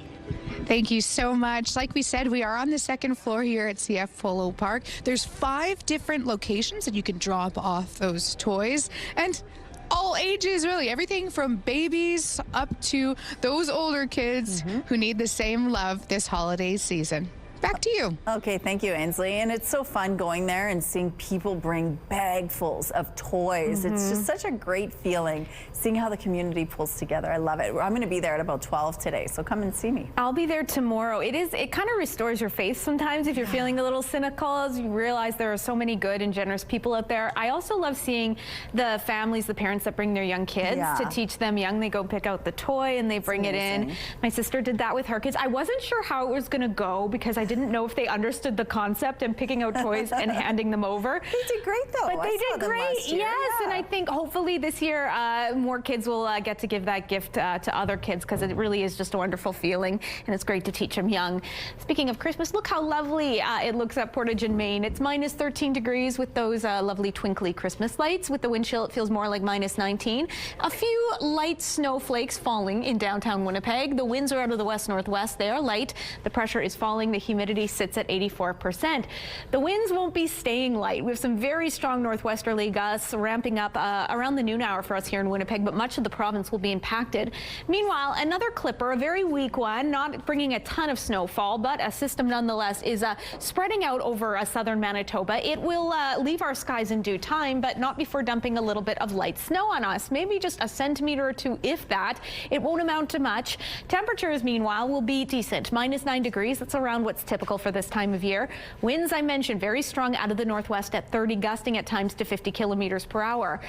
Thank you so much. Like we said, we are on the second floor here at CF Polo Park. There's 5 different locations that you can drop off those toys, and all ages, really. Everything from babies up to those older kids who need the same love this holiday season. Back to you. Okay, thank you, Ainsley. And it's so fun going there and seeing people bring bagfuls of toys. It's just such a great feeling seeing how the community pulls together. I love it. I'm going to be there at about 12 today, so come and see me. I'll be there tomorrow. It kind of restores your faith sometimes if you're feeling a little cynical, as you realize there are so many good and generous people out there. I also love seeing the families, the parents that bring their young kids to teach them young. They go pick out the toy and they bring it in. My sister did that with her kids. I wasn't sure how it was going to go because I didn't know if they understood the concept and picking out toys and handing them over. They did great though. But they did great. Yes, and I think hopefully this year more kids will get to give that gift to other kids because it really is just a wonderful feeling and it's great to teach them young. Speaking of Christmas, look how lovely it looks at Portage in Maine. It's minus 13 degrees with those lovely twinkly Christmas lights. With the wind chill, it feels more like minus 19. A few light snowflakes falling in downtown Winnipeg. The winds are out of the west-northwest. They are light. The pressure is falling. The humidity sits at 84%. The winds won't be staying light. We have some very strong northwesterly gusts ramping up around the noon hour for us here in Winnipeg, but much of the province will be impacted. Meanwhile, another clipper, a very weak one, not bringing a ton of snowfall, but a system nonetheless is spreading out over southern Manitoba. It will leave our skies in due time, but not before dumping a little bit of light snow on us, maybe just a centimeter or two, if that. It won't amount to much. Temperatures, meanwhile, will be decent. Minus 9 degrees. That's around what's typical for this time of year. Winds, I mentioned, very strong out of the northwest at 30, gusting at times to 50 kilometers per hour.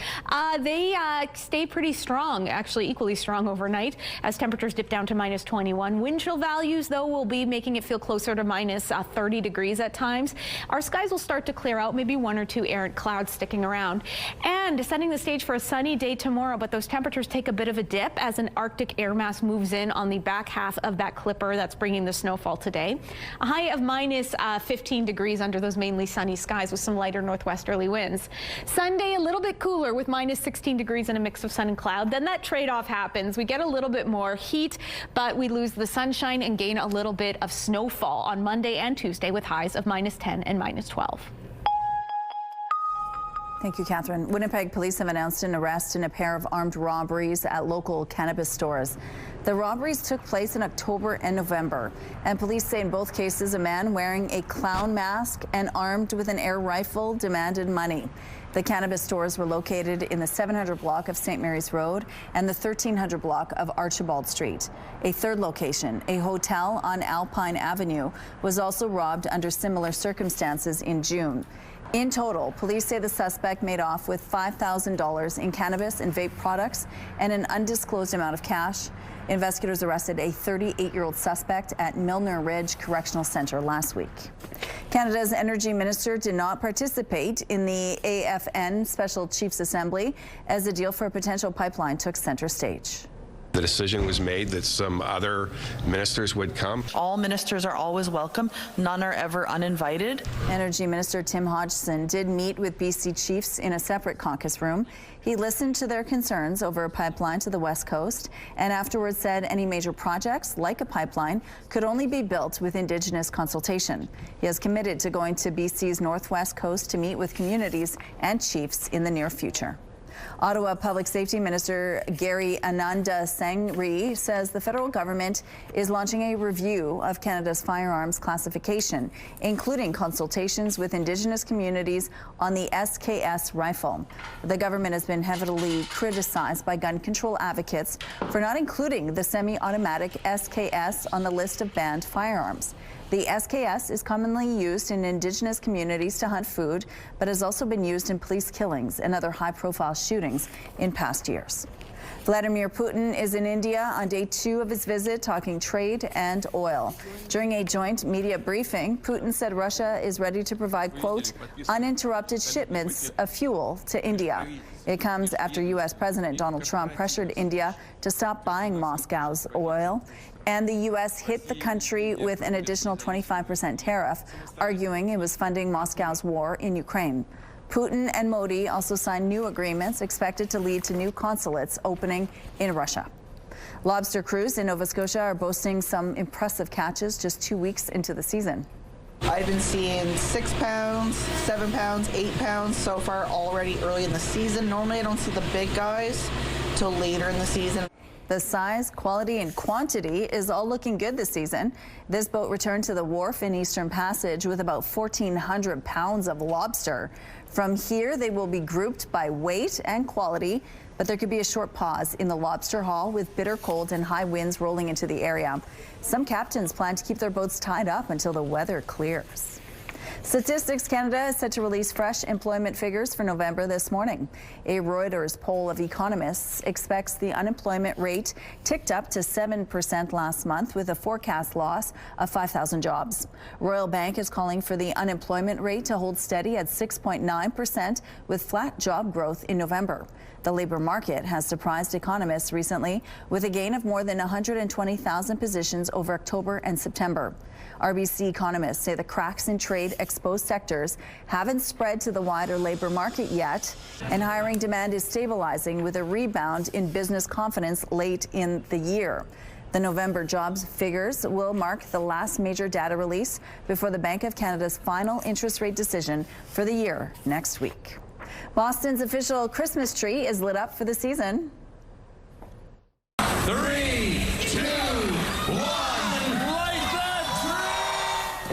They stay pretty strong, actually equally strong overnight as temperatures dip down to minus 21. Wind chill values, though, will be making it feel closer to minus 30 degrees at times. Our skies will start to clear out, maybe one or two errant clouds sticking around. And setting the stage for a sunny day tomorrow, but those temperatures take a bit of a dip as an Arctic air mass moves in on the back half of that clipper that's bringing the snowfall today. A high of minus 15 degrees under those mainly sunny skies with some lighter northwesterly winds. Sunday, a little bit cooler with minus 16 degrees and a mix of sun and cloud. Then that trade-off happens. We get a little bit more heat, but we lose the sunshine and gain a little bit of snowfall on Monday and Tuesday with highs of minus 10 and minus 12. Thank you, Catherine. Winnipeg police have announced an arrest in a pair of armed robberies at local cannabis stores. The robberies took place in October and November, and police say in both cases a man wearing a clown mask and armed with an air rifle demanded money. The cannabis stores were located in the 700 block of St. Mary's Road and the 1300 block of Archibald Street. A third location, a hotel on Alpine Avenue, was also robbed under similar circumstances in June. In total, police say the suspect made off with $5,000 in cannabis and vape products and an undisclosed amount of cash. Investigators arrested a 38-year-old suspect at Milner Ridge Correctional Center last week. Canada's Energy Minister did not participate in the AFN Special Chiefs Assembly as the deal for a potential pipeline took center stage. The decision was made that some other ministers would come. All ministers are always welcome. None are ever uninvited. Energy Minister Tim Hodgson did meet with BC chiefs in a separate caucus room. He listened to their concerns over a pipeline to the West Coast and afterwards said any major projects, like a pipeline, could only be built with Indigenous consultation. He has committed to going to BC's Northwest Coast to meet with communities and chiefs in the near future. Ottawa Public Safety Minister Gary Ananda Sangri says the federal government is launching a review of Canada's firearms classification, including consultations with Indigenous communities on the SKS rifle. The government has been heavily criticized by gun control advocates for not including the semi-automatic SKS on the list of banned firearms. The SKS is commonly used in Indigenous communities to hunt food, but has also been used in police killings and other high-profile shootings in past years. Vladimir Putin is in India on day 2 of his visit, talking trade and oil. During a joint media briefing, Putin said Russia is ready to provide, quote, uninterrupted shipments of fuel to India. It comes after U.S. President Donald Trump pressured India to stop buying Moscow's oil, and the U.S. hit the country with an additional 25% tariff, arguing it was funding Moscow's war in Ukraine. Putin and Modi also signed new agreements expected to lead to new consulates opening in Russia. Lobster crews in Nova Scotia are boasting some impressive catches just 2 weeks into the season. I've been seeing 6 pounds, 7 pounds, 8 pounds so far already early in the season. Normally I don't see the big guys till later in the season. The size, quality, and quantity is all looking good this season. This boat returned to the wharf in Eastern Passage with about 1,400 pounds of lobster. From here, they will be grouped by weight and quality, but there could be a short pause in the lobster haul with bitter cold and high winds rolling into the area. Some captains plan to keep their boats tied up until the weather clears. Statistics Canada is set to release fresh employment figures for November this morning. A Reuters poll of economists expects the unemployment rate ticked up to 7% last month with a forecast loss of 5,000 jobs. Royal Bank is calling for the unemployment rate to hold steady at 6.9% with flat job growth in November. The labor market has surprised economists recently with a gain of more than 120,000 positions over October and September. RBC economists say the cracks in trade-exposed sectors haven't spread to the wider labor market yet, and hiring demand is stabilizing with a rebound in business confidence late in the year. The November jobs figures will mark the last major data release before the Bank of Canada's final interest rate decision for the year next week. Boston's official Christmas tree is lit up for the season. 3, 2, 1.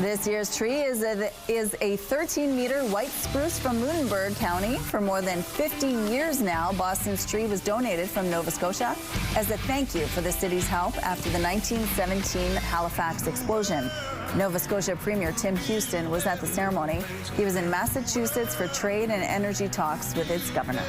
This year's tree is a 13-meter white spruce from Lunenburg County. For more than 50 years now, Boston's tree was donated from Nova Scotia as a thank you for the city's help after the 1917 Halifax explosion. Nova Scotia Premier Tim Houston was at the ceremony. He was in Massachusetts for trade and energy talks with its governor.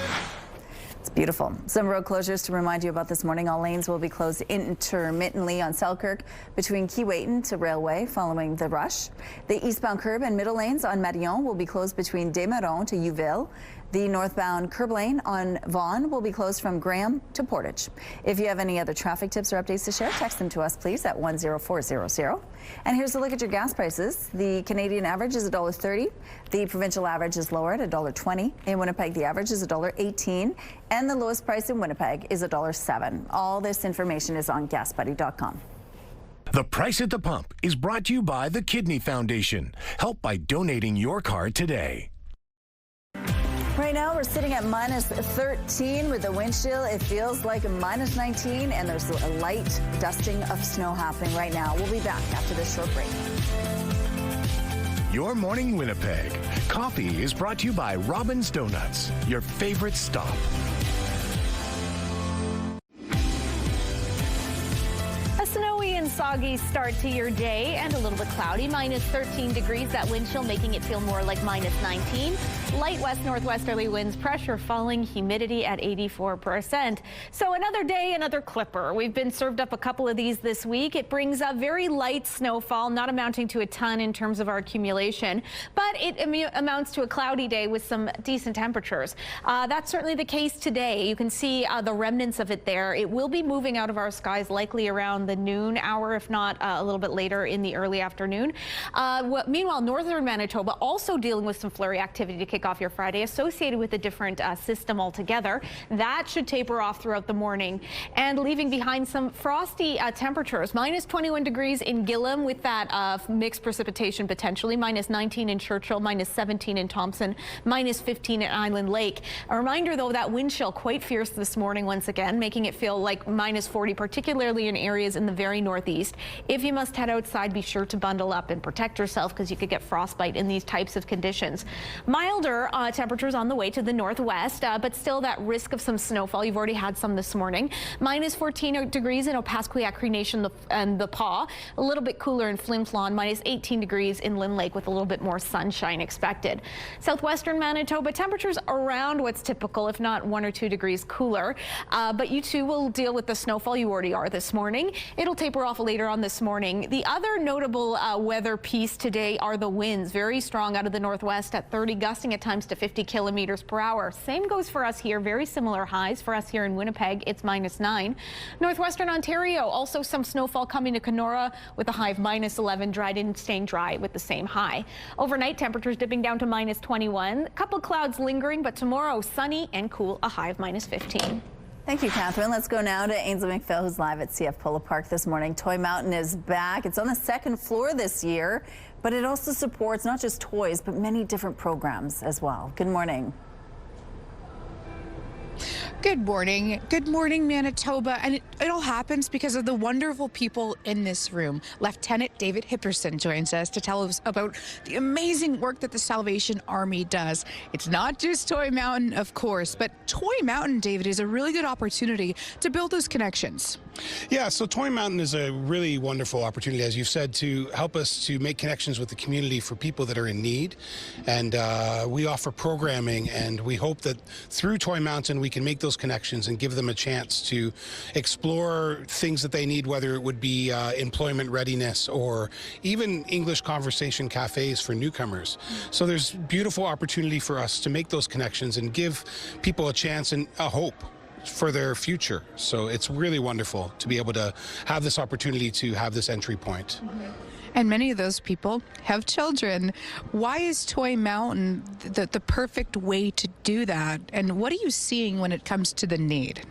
It's beautiful. Some road closures to remind you about this morning. All lanes will be closed intermittently on Selkirk between Keewatin to Railway following the rush. The eastbound curb and middle lanes on Marion will be closed between Desmarons to Youville. The northbound curb lane on Vaughan will be closed from Graham to Portage. If you have any other traffic tips or updates to share, text them to us, please, at 10400. And here's a look at your gas prices. The Canadian average is $1.30. The provincial average is lower at $1.20. In Winnipeg, the average is $1.18. And the lowest price in Winnipeg is $1.07. All this information is on GasBuddy.com. The Price at the Pump is brought to you by the Kidney Foundation. Help by donating your car today. Right now, we're sitting at minus 13 with the wind chill. It feels like minus 19, and there's a light dusting of snow happening right now. We'll be back after this short break. Your Morning Winnipeg. Coffee is brought to you by Robin's Donuts, your favorite stop. A snowy and soggy start to your day and a little bit cloudy. Minus 13 degrees. That wind chill making it feel more like minus 19. Light west-northwesterly winds, pressure falling, humidity at 84%. So another day, another clipper. We've been served up a couple of these this week. It brings a very light snowfall, not amounting to a ton in terms of our accumulation, but it amounts to a cloudy day with some decent temperatures. That's certainly the case today. You can see the remnants of it there. It will be moving out of our skies likely around the noon hour, if not a little bit later in the early afternoon. Meanwhile, northern Manitoba also dealing with some flurry activity to kick off your Friday associated with a different system altogether. That should taper off throughout the morning and leaving behind some frosty temperatures. Minus 21 degrees in Gillam with that mixed precipitation potentially. Minus 19 in Churchill, minus 17 in Thompson, minus 15 at Island Lake. A reminder though, that wind chill quite fierce this morning once again, making it feel like minus 40, particularly in areas in the very northeast. If you must head outside, be sure to bundle up and protect yourself because you could get frostbite in these types of conditions. Milder temperatures on the way to the northwest, but still that risk of some snowfall. You've already had some this morning. Minus 14 degrees in Opaskwayak Cree and the Paw. A little bit cooler in Flin Flon. Minus 18 degrees in Lynn Lake with a little bit more sunshine expected. Southwestern Manitoba temperatures around what's typical, if not 1 or 2 degrees cooler. But you too will deal with the snowfall. You already are this morning. It'll taper off later on this morning. The other notable weather piece today are the winds. Very strong out of the northwest at 30, gusting at times to 50 kilometers per hour. Same goes for us here. Very similar highs for us here in Winnipeg. It's minus 9. Northwestern Ontario, also some snowfall coming to Kenora with a high of minus 11, dried in, staying dry with the same high. Overnight temperatures dipping down to minus 21. A couple clouds lingering, but tomorrow sunny and cool, a high of minus 15. Thank you, Catherine. Let's go now to Ainsley McPhail, who's live at CF Polo Park this morning. Toy Mountain is back. It's on the second floor this year, but it also supports not just toys, but many different programs as well. Good morning. Good morning. Good morning, Manitoba. And it all happens because of the wonderful people in this room. Lieutenant David Hipperson joins us to tell us about the amazing work that the Salvation Army does. It's not just Toy Mountain, of course, but Toy Mountain, David, is a really good opportunity to build those connections. Yeah, so Toy Mountain is a really wonderful opportunity, as you've said, to help us to make connections with the community for people that are in need. And we offer programming, and we hope that through Toy Mountain we can make those connections and give them a chance to explore things that they need, whether it would be employment readiness or even English conversation cafes for newcomers. So there's beautiful opportunity for us to make those connections and give people a chance and a hope for their future. So it's really wonderful to be able to have this opportunity to have this entry point. And many of those people have children. Why is Toy Mountain the perfect way to do that? And what are you seeing when it comes to the need?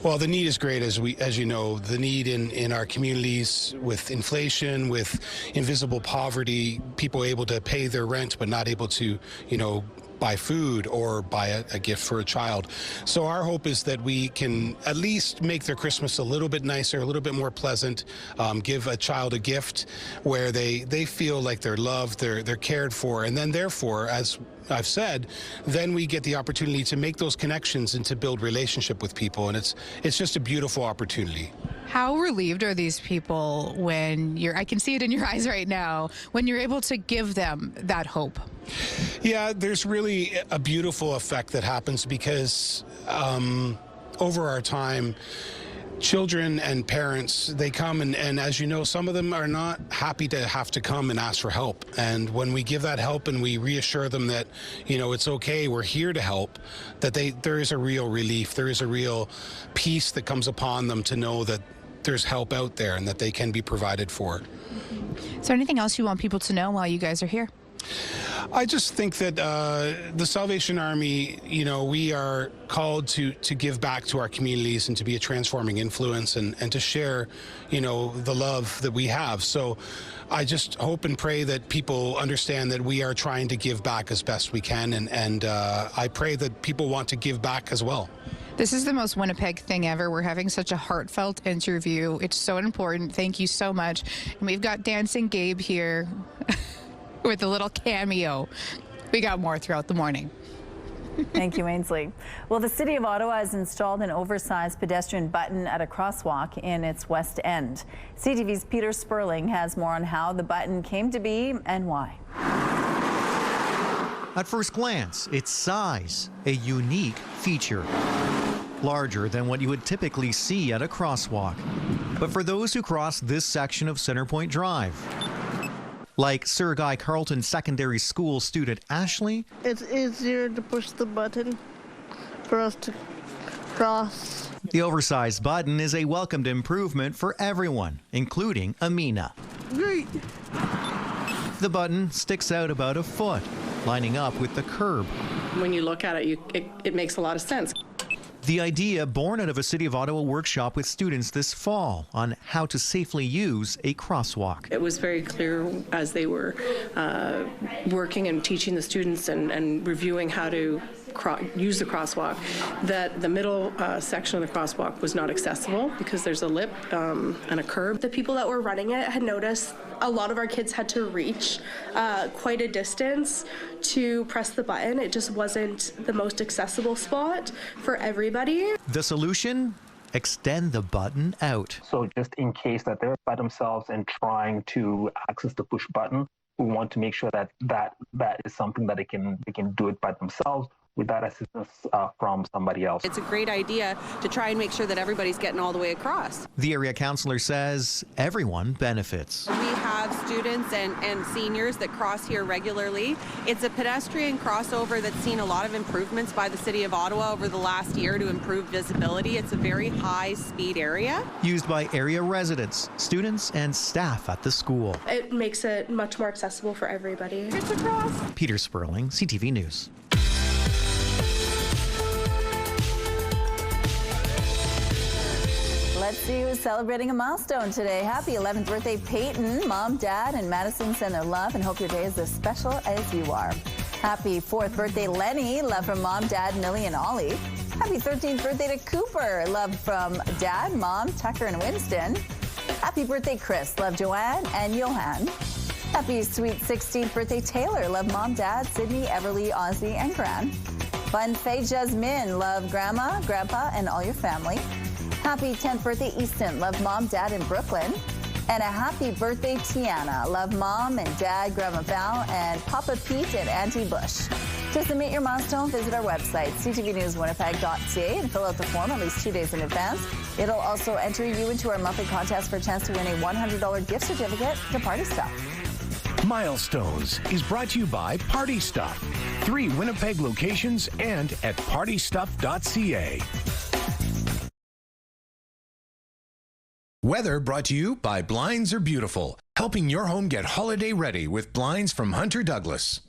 Well, the need is great, as you know. The need in our communities with inflation, with invisible poverty, people able to pay their rent but not able to, buy food or buy a gift for a child. So our hope is that we can at least make their Christmas a little bit nicer, a little bit more pleasant, give a child a gift where they feel like they're loved, they're cared for, and then therefore, as I've said, then we get the opportunity to make those connections and to build relationship with people, and it's just a beautiful opportunity. How relieved are these people when I can see it in your eyes right now, when you're able to give them that hope? Yeah, there's really a beautiful effect that happens because over our time, children and parents, they come and as you know, some of them are not happy to have to come and ask for help. And when we give that help and we reassure them that, it's okay, we're here to help, that there is a real relief, there is a real peace that comes upon them to know that there's help out there and that they can be provided for. Is there anything else you want people to know while you guys are here? I just think that the Salvation Army, we are called to give back to our communities and to be a transforming influence and to share, the love that we have. So I just hope and pray that people understand that we are trying to give back as best we can. And I pray that people want to give back as well. This is the most Winnipeg thing ever. We're having such a heartfelt interview. It's so important. Thank you so much. And we've got Dancing Gabe here with a little cameo. We got more throughout the morning. Thank you, Ainsley. Well, the City of Ottawa has installed an oversized pedestrian button at a crosswalk in its West End. CTV's Peter Sperling has more on how the button came to be and why. At first glance, its size, a unique feature. Larger than what you would typically see at a crosswalk. But for those who cross this section of Centrepoint Drive, like Sir Guy Carleton Secondary School student Ashley, it's easier to push the button for us to cross. The oversized button is a welcomed improvement for everyone, including Amina. Great. The button sticks out about a foot, lining up with the curb. When you look at it, it makes a lot of sense. The idea born out of a City of Ottawa workshop with students this fall on how to safely use a crosswalk. It was very clear as they were working and teaching the students and reviewing how to use the crosswalk that the middle section of the crosswalk was not accessible because there's a lip and a curb. The people that were running it had noticed a lot of our kids had to reach quite a distance to press the button. It just wasn't the most accessible spot for everybody. The solution? Extend the button out. So just in case that they're by themselves and trying to access the push button, we want to make sure that is something that they can do it by themselves without assistance from somebody else. It's a great idea to try and make sure that everybody's getting all the way across. The area councillor says everyone benefits. We have students and seniors that cross here regularly. It's a pedestrian crossover that's seen a lot of improvements by the City of Ottawa over the last year to improve visibility. It's a very high-speed area. Used by area residents, students, and staff at the school. It makes it much more accessible for everybody. It's across. Peter Sperling, CTV News. Let's see who's celebrating a milestone today. Happy 11th birthday, Peyton. Mom, Dad, and Madison send their love and hope your day is as special as you are. Happy 4th birthday, Lenny. Love from Mom, Dad, Millie, and Ollie. Happy 13th birthday to Cooper. Love from Dad, Mom, Tucker, and Winston. Happy birthday, Chris. Love Joanne and Johan. Happy sweet 16th birthday, Taylor. Love Mom, Dad, Sydney, Everly, Ozzy, and Gran. Fun Faye Jasmine. Love Grandma, Grandpa, and all your family. Happy 10th birthday, Easton. Love Mom, Dad, in Brooklyn. And a happy birthday, Tiana. Love Mom and Dad, Grandma Val, and Papa Pete and Auntie Bush. To submit your milestone, visit our website, ctvnewswinnipeg.ca, and fill out the form at least 2 days in advance. It'll also enter you into our monthly contest for a chance to win a $100 gift certificate to Party Stuff. Milestones is brought to you by Party Stuff. 3 Winnipeg locations and at partystuff.ca. Weather brought to you by Blinds Are Beautiful, helping your home get holiday ready with blinds from Hunter Douglas.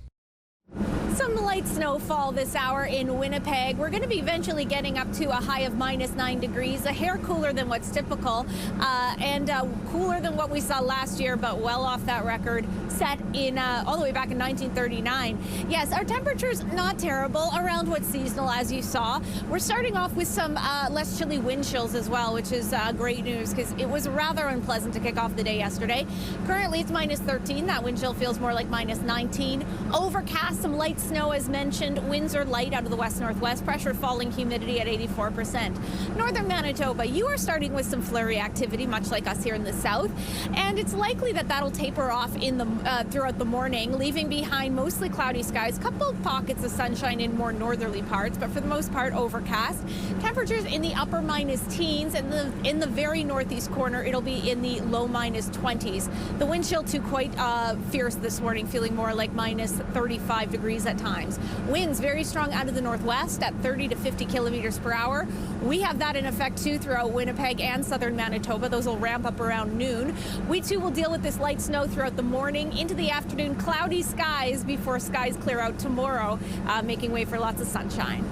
Some light snowfall this hour in Winnipeg. We're going to be eventually getting up to a high of -9 degrees, a hair cooler than what's typical, and cooler than what we saw last year, but well off that record set in all the way back in 1939. Yes, our temperature's not terrible, around what's seasonal, as you saw. We're starting off with some less chilly wind chills as well, which is great news because it was rather unpleasant to kick off the day yesterday. Currently, it's -13. That wind chill feels more like -19. Overcast, some light snow as mentioned. Winds are light out of the west-northwest. Pressure falling, humidity at 84%. Northern Manitoba, you are starting with some flurry activity, much like us here in the south. And it's likely that that'll taper off in the throughout the morning, leaving behind mostly cloudy skies. A couple of pockets of sunshine in more northerly parts, but for the most part, overcast. Temperatures in the upper -teens, and in the very northeast corner, it'll be in the low -20s. The wind chill too quite fierce this morning, feeling more like -35 degrees at times. Winds very strong out of the northwest at 30 to 50 kilometers per hour. We have that in effect too throughout Winnipeg and southern Manitoba. Those will ramp up around noon. We too will deal with this light snow throughout the morning into the afternoon. Cloudy skies before skies clear out tomorrow, making way for lots of sunshine.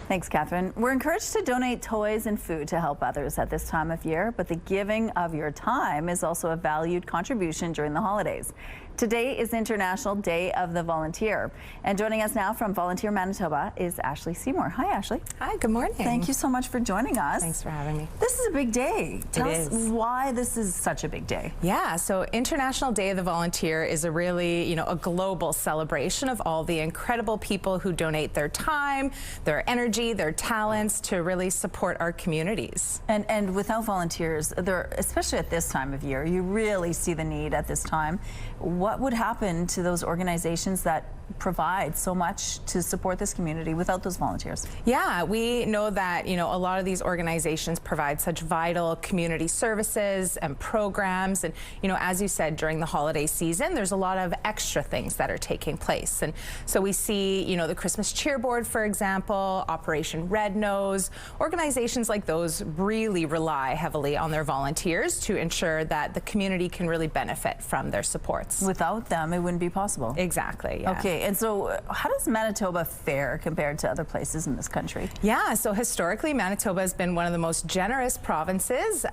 Thanks, Catherine. We're encouraged to donate toys and food to help others at this time of year, but the giving of your time is also a valued contribution during the holidays. Today is International Day of the Volunteer. And joining us now from Volunteer Manitoba is Ashley Seymour. Hi, Ashley. Hi, good morning. Thank you so much for joining us. Thanks for having me. This is a big day. Tell us why this is such a big day. Yeah, so International Day of the Volunteer is a really, a global celebration of all the incredible people who donate their time, their energy, their talents to really support our communities. And without volunteers, especially at this time of year, you really see the need at this time. What would happen to those organizations that provide so much to support this community without those volunteers? Yeah, we know that, a lot of these organizations provide such vital community services and programs. And, as you said, during the holiday season, there's a lot of extra things that are taking place. And so we see, the Christmas Cheer Board, for example, Operation Red Nose. Organizations like those really rely heavily on their volunteers to ensure that the community can really benefit from their supports. Without them, it wouldn't be possible. Exactly. Yeah. Okay. And so how does Manitoba fare compared to other places in this country? Yeah, so historically, Manitoba has been one of the most generous provinces,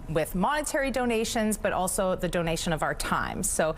with monetary donations, but also the donation of our time. So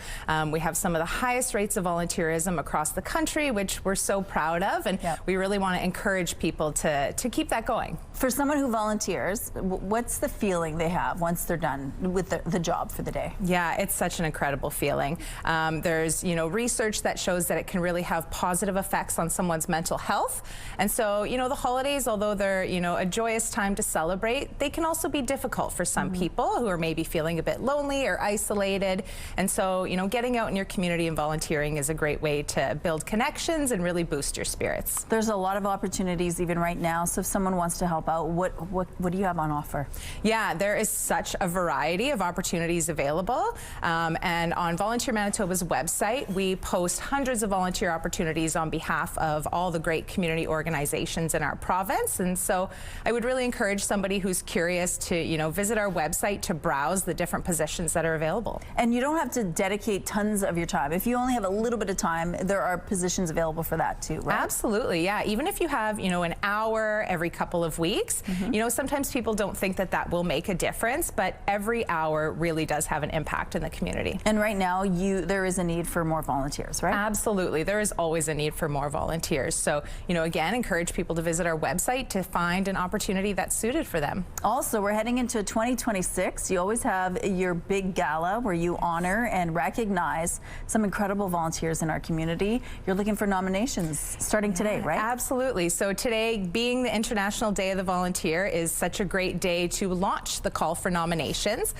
we have some of the highest rates of volunteerism across the country, which we're so proud of, and we really want to encourage people to keep that going. For someone who volunteers, what's the feeling they have once they're done with the job for the day? Yeah, it's such an incredible feeling. There's, research that shows that it can really have positive effects on someone's mental health. And so, the holidays, although they're, a joyous time to celebrate, they can also be difficult for some people who are maybe feeling a bit lonely or isolated. And so, getting out in your community and volunteering is a great way to build connections and really boost your spirits. There's a lot of opportunities even right now. So if someone wants to help out, what do you have on offer? Yeah, there is such a variety of opportunities available. And on Volunteer Manitoba's website, we post hundreds of volunteer opportunities on behalf of all the great community organizations in our province. And so I would really encourage somebody who's curious to, visit our website to browse the different positions that are available. And you don't have to dedicate tons of your time. If you only have a little bit of time, there are positions available for that too, right? Absolutely, yeah. Even if you have, have, you know, an hour every couple of weeks. You know, sometimes people don't think that that will make a difference, but every hour really does have an impact in the community. And right now, there is a need for more volunteers, right? Absolutely. There is always a need for more volunteers. So, you know, again, encourage people to visit our website to find an opportunity that's suited for them. Also, we're heading into 2026. You always have your big gala where you honor and recognize some incredible volunteers in our community. You're looking for nominations starting today, right? Absolutely. So today, being the International Day of the Volunteer, is such a great day to launch the call for nominations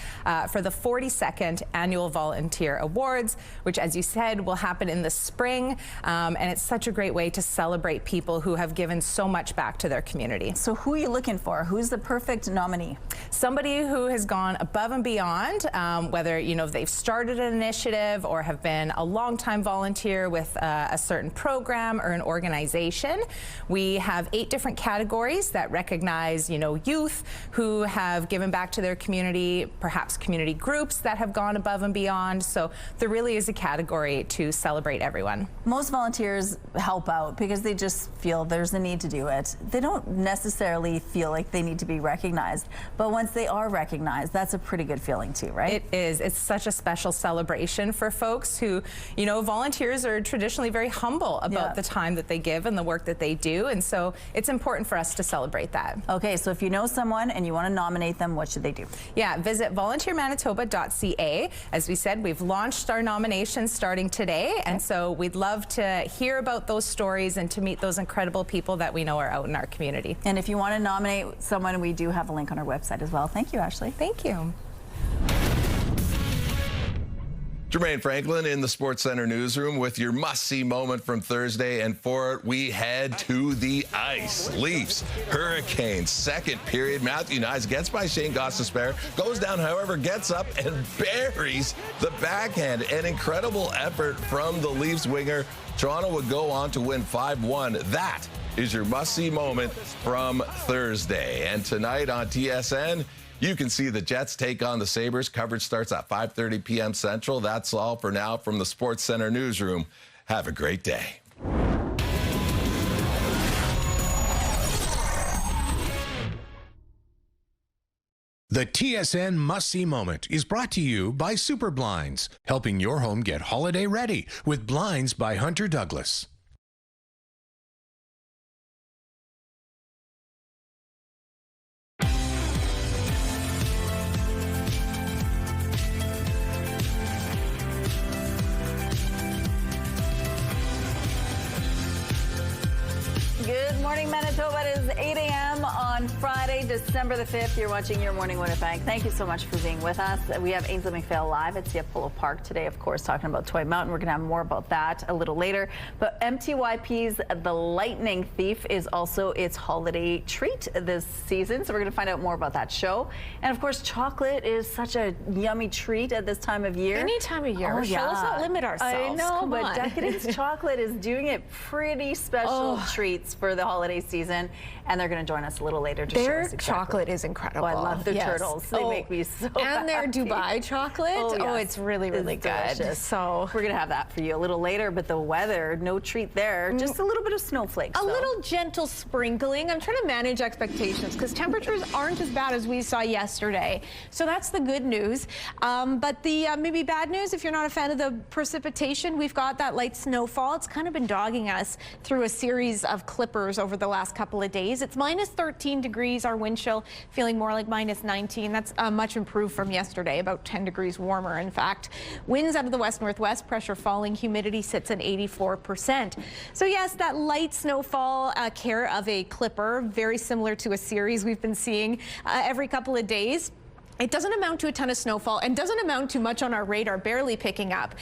for the 42nd Annual Volunteer Awards, which, as you said, will happen in the spring. And it's such a great way to celebrate people who have given so much back to their community. So who are you looking for? Who's the perfect nominee? Somebody who has gone above and beyond, whether, you know, they've started an initiative or have been a longtime volunteer with a certain program or an organization. We have 8 different categories that recognize, you know, youth who have given back to their community, perhaps community groups that have gone above and beyond. So there really is a category to celebrate everyone. Most volunteers help out because they just feel there's a need to do it. They don't necessarily feel like they need to be recognized, but once they are recognized, that's a pretty good feeling too, right? It is. It's such a special celebration for folks who, you know, volunteers are traditionally very humble about the time that they give and the work that they do, and so it's important for us to celebrate that. Okay, so if you know someone and you want to nominate them, what should they do? Yeah, visit volunteermanitoba.ca. As we said, we've launched our nominations starting today, and so we'd love to hear about those stories and to meet those incredible people that we know are out in our community. And if you want to nominate someone, we do have a link on our website as well. Thank you, Ashley. Thank you. Jermaine Franklin in the Sports Center newsroom with your must-see moment from Thursday, and for it, we head to the ice. Leafs, Hurricanes, second period. Matthew Nyes gets by Shane Gostisbehere, goes down, however, gets up and buries the backhand. An incredible effort from the Leafs winger. Toronto would go on to win 5-1. That is your must-see moment from Thursday. And tonight on TSN, you can see the Jets take on the Sabres. Coverage starts at 5:30 p.m. Central. That's all for now from the Sports Center newsroom. Have a great day. The TSN Must-See Moment is brought to you by Super Blinds, helping your home get holiday ready with Blinds by Hunter Douglas. Good morning, Manitoba. It is 8 a.m. on Friday, December the 5th. You're watching Your Morning Winnipeg. Thank you so much for being with us. We have Ainsley McPhail live at CF Polo Park today, of course, talking about Toy Mountain. We're going to have more about that a little later. But MTYP's The Lightning Thief is also its holiday treat this season. So we're going to find out more about that show. And, of course, chocolate is such a yummy treat at this time of year. Any time of year. Oh, Let's not limit ourselves. I know, Come but on. Decadence Chocolate is doing it pretty special treats for the holiday season, and they're going to join us a little later to show us exactly. Chocolate is incredible. Oh, I love their turtles. They make me so And their happy. Dubai chocolate. Oh, yes. It's really, really good. Delicious. So we're going to have that for you a little later, but the weather, no treat there. Just a little bit of snowflakes. A little gentle sprinkling. I'm trying to manage expectations because temperatures aren't as bad as we saw yesterday. So that's the good news. But the maybe bad news, if you're not a fan of the precipitation, we've got that light snowfall. It's kind of been dogging us through a series of clippers over the last couple of days. It's minus 13 degrees. Our wind chill feeling more like minus 19. That's much improved from yesterday, about 10 degrees warmer, in fact. Winds out of the west-northwest, pressure falling, humidity sits at 84%. So yes, that light snowfall care of a clipper, very similar to a series we've been seeing every couple of days. It doesn't amount to a ton of snowfall and doesn't amount to much on our radar, barely picking up.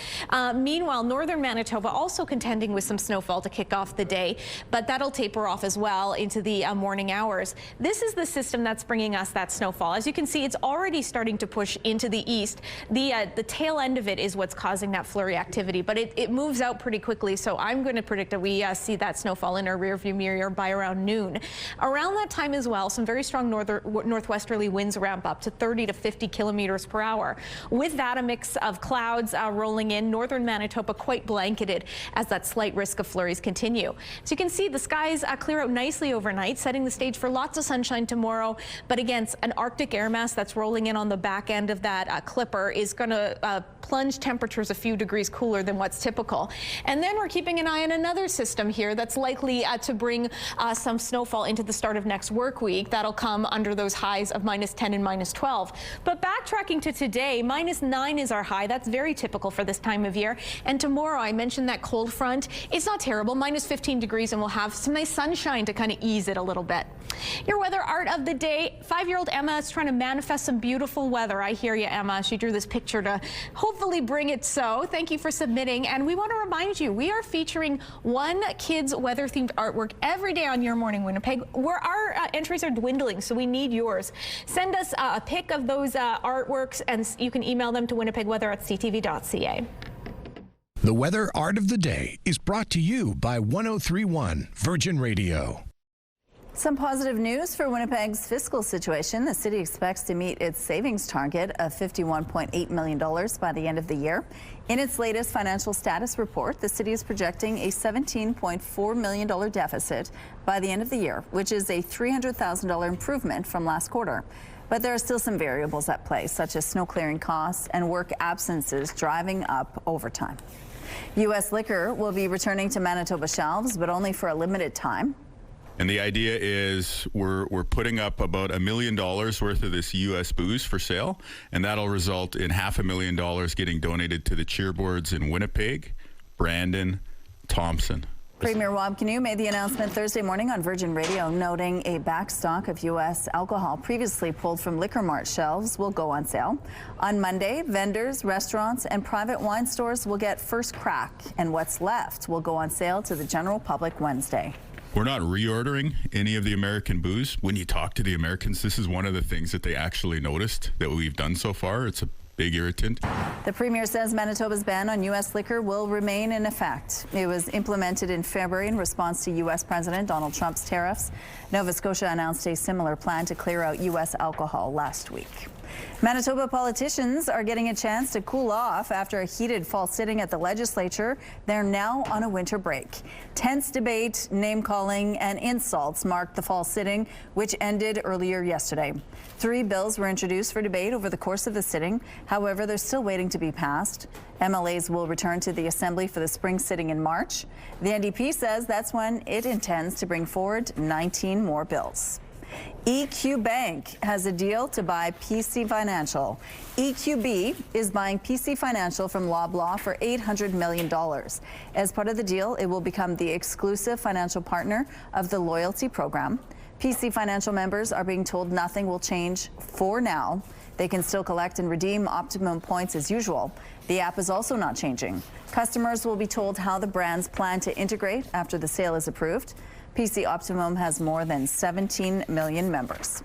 Meanwhile, northern Manitoba also contending with some snowfall to kick off the day, but that'll taper off as well into the morning hours. This is the system that's bringing us that snowfall. As you can see, it's already starting to push into the east. The tail end of it is what's causing that flurry activity, but it moves out pretty quickly, so I'm going to predict that we see that snowfall in our rearview mirror by around noon. Around that time as well, some very strong northwesterly winds ramp up to 30 40 to 50 kilometers per hour. With that, a mix of clouds rolling in. Northern Manitoba quite blanketed as that slight risk of flurries continue. So you can see the skies clear out nicely overnight, setting the stage for lots of sunshine tomorrow. But again, an Arctic air mass that's rolling in on the back end of that clipper is going to plunge temperatures a few degrees cooler than what's typical. And then we're keeping an eye on another system here that's likely to bring some snowfall into the start of next work week. That'll come under those highs of -10 and -12. But backtracking to today, -9 is our high. That's very typical for this time of year. And tomorrow, I mentioned that cold front. It's not terrible, -15 degrees, and we'll have some nice sunshine to kind of ease it a little bit. Your weather art of the day, 5-year-old Emma is trying to manifest some beautiful weather. I hear you, Emma. She drew this picture to hopefully bring it so. Thank you for submitting. And we want to remind you, we are featuring one kid's weather-themed artwork every day on Your Morning Winnipeg, where our entries are dwindling, so we need yours. Send us a pic of those artworks, and you can email them to winnipegweather@ctv.ca. The Weather Art of the Day is brought to you by 103.1 Virgin Radio. Some positive news for Winnipeg's fiscal situation. The city expects to meet its savings target of $51.8 million by the end of the year. In its latest financial status report, the city is projecting a $17.4 million deficit by the end of the year, which is a $300,000 improvement from last quarter. But there are still some variables at play, such as snow clearing costs and work absences driving up overtime. U.S. liquor will be returning to Manitoba shelves, but only for a limited time. And the idea is we're putting up about $1 million worth of this U.S. booze for sale, and that'll result in $500,000 getting donated to the cheerboards in Winnipeg, Brandon, Thompson. Premier Rob Canoe made the announcement Thursday morning on Virgin Radio, noting a backstock of U.S. alcohol previously pulled from Liquor Mart shelves will go on sale. On Monday, vendors, restaurants, and private wine stores will get first crack, and what's left will go on sale to the general public Wednesday. We're not reordering any of the American booze. When you talk to the Americans, this is one of the things that they actually noticed that we've done so far. It's a big irritant. The Premier says Manitoba's ban on U.S. liquor will remain in effect. It was implemented in February in response to U.S. President Donald Trump's tariffs. Nova Scotia announced a similar plan to clear out U.S. alcohol last week. Manitoba politicians are getting a chance to cool off after a heated fall sitting at the legislature. They're now on a winter break. Tense debate, name-calling, and insults marked the fall sitting, which ended earlier yesterday. 3 bills were introduced for debate over the course of the sitting. However, they're still waiting to be passed. MLAs will return to the Assembly for the spring sitting in March. The NDP says that's when it intends to bring forward 19 more bills. EQ Bank has a deal to buy PC Financial. EQB is buying PC Financial from Loblaw for $800 million. As part of the deal, it will become the exclusive financial partner of the loyalty program. PC Financial members are being told nothing will change for now. They can still collect and redeem Optimum points as usual. The app is also not changing. Customers will be told how the brands plan to integrate after the sale is approved. PC Optimum has more than 17 million members.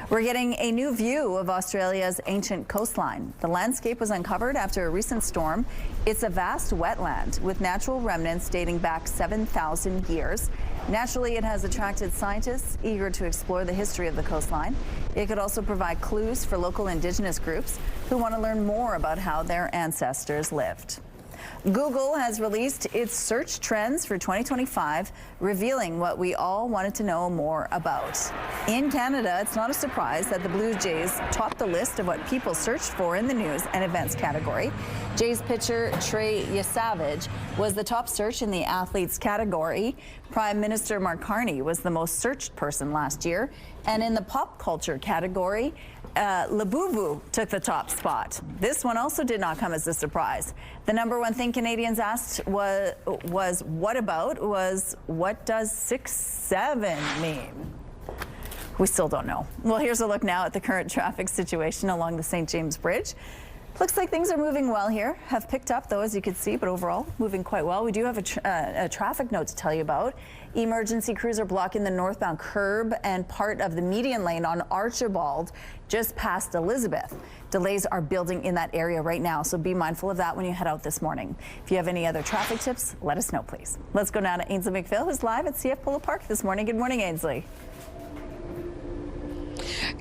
We're getting a new view of Australia's ancient coastline. The landscape was uncovered after a recent storm. It's a vast wetland with natural remnants dating back 7,000 years. Naturally, it has attracted scientists eager to explore the history of the coastline. It could also provide clues for local Indigenous groups who want to learn more about how their ancestors lived. Google has released its search trends for 2025, revealing what we all wanted to know more about. In Canada, it's not a surprise that the Blue Jays topped the list of what people searched for in the news and events category. Jays pitcher Trey Yesavage was the top search in the athletes category. Prime Minister Mark Carney was the most searched person last year. And in the pop culture category, Labubu took the top spot. This one also did not come as a surprise. The number one thing Canadians asked was what does 6-7 mean? We still don't know. Well, here's a look now at the current traffic situation along the St. James Bridge. Looks like things are moving well here. Have picked up, though, as you can see, but overall moving quite well. We do have a traffic note to tell you about. Emergency crews are blocking the northbound curb and part of the median lane on Archibald just past Elizabeth. Delays are building in that area right now, so be mindful of that when you head out this morning. If you have any other traffic tips, let us know, please. Let's go now to Ainsley McPhail, who's live at CF Polo Park this morning. Good morning, Ainsley.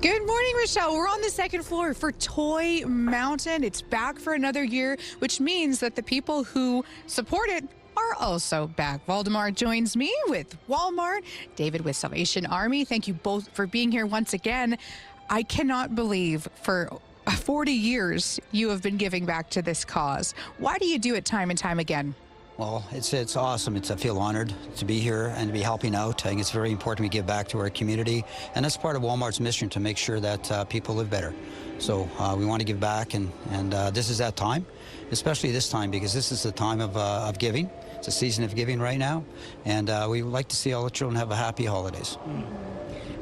Good morning, Rochelle. We're on the second floor for Toy Mountain. It's back for another year, which means that the people who support it are also back. Valdemar joins me with Walmart, David with Salvation Army. Thank you both for being here once again. I cannot believe for 40 years you have been giving back to this cause. Why do you do it time and time again? Well, it's awesome. I feel honored to be here and to be helping out. I think it's very important we give back to our community, and that's part of Walmart's mission, to make sure that people live better. So we want to give back, and this is that time, especially this time, because this is the time of giving. It's a season of giving right now, and we would like to see all the children have a happy holidays.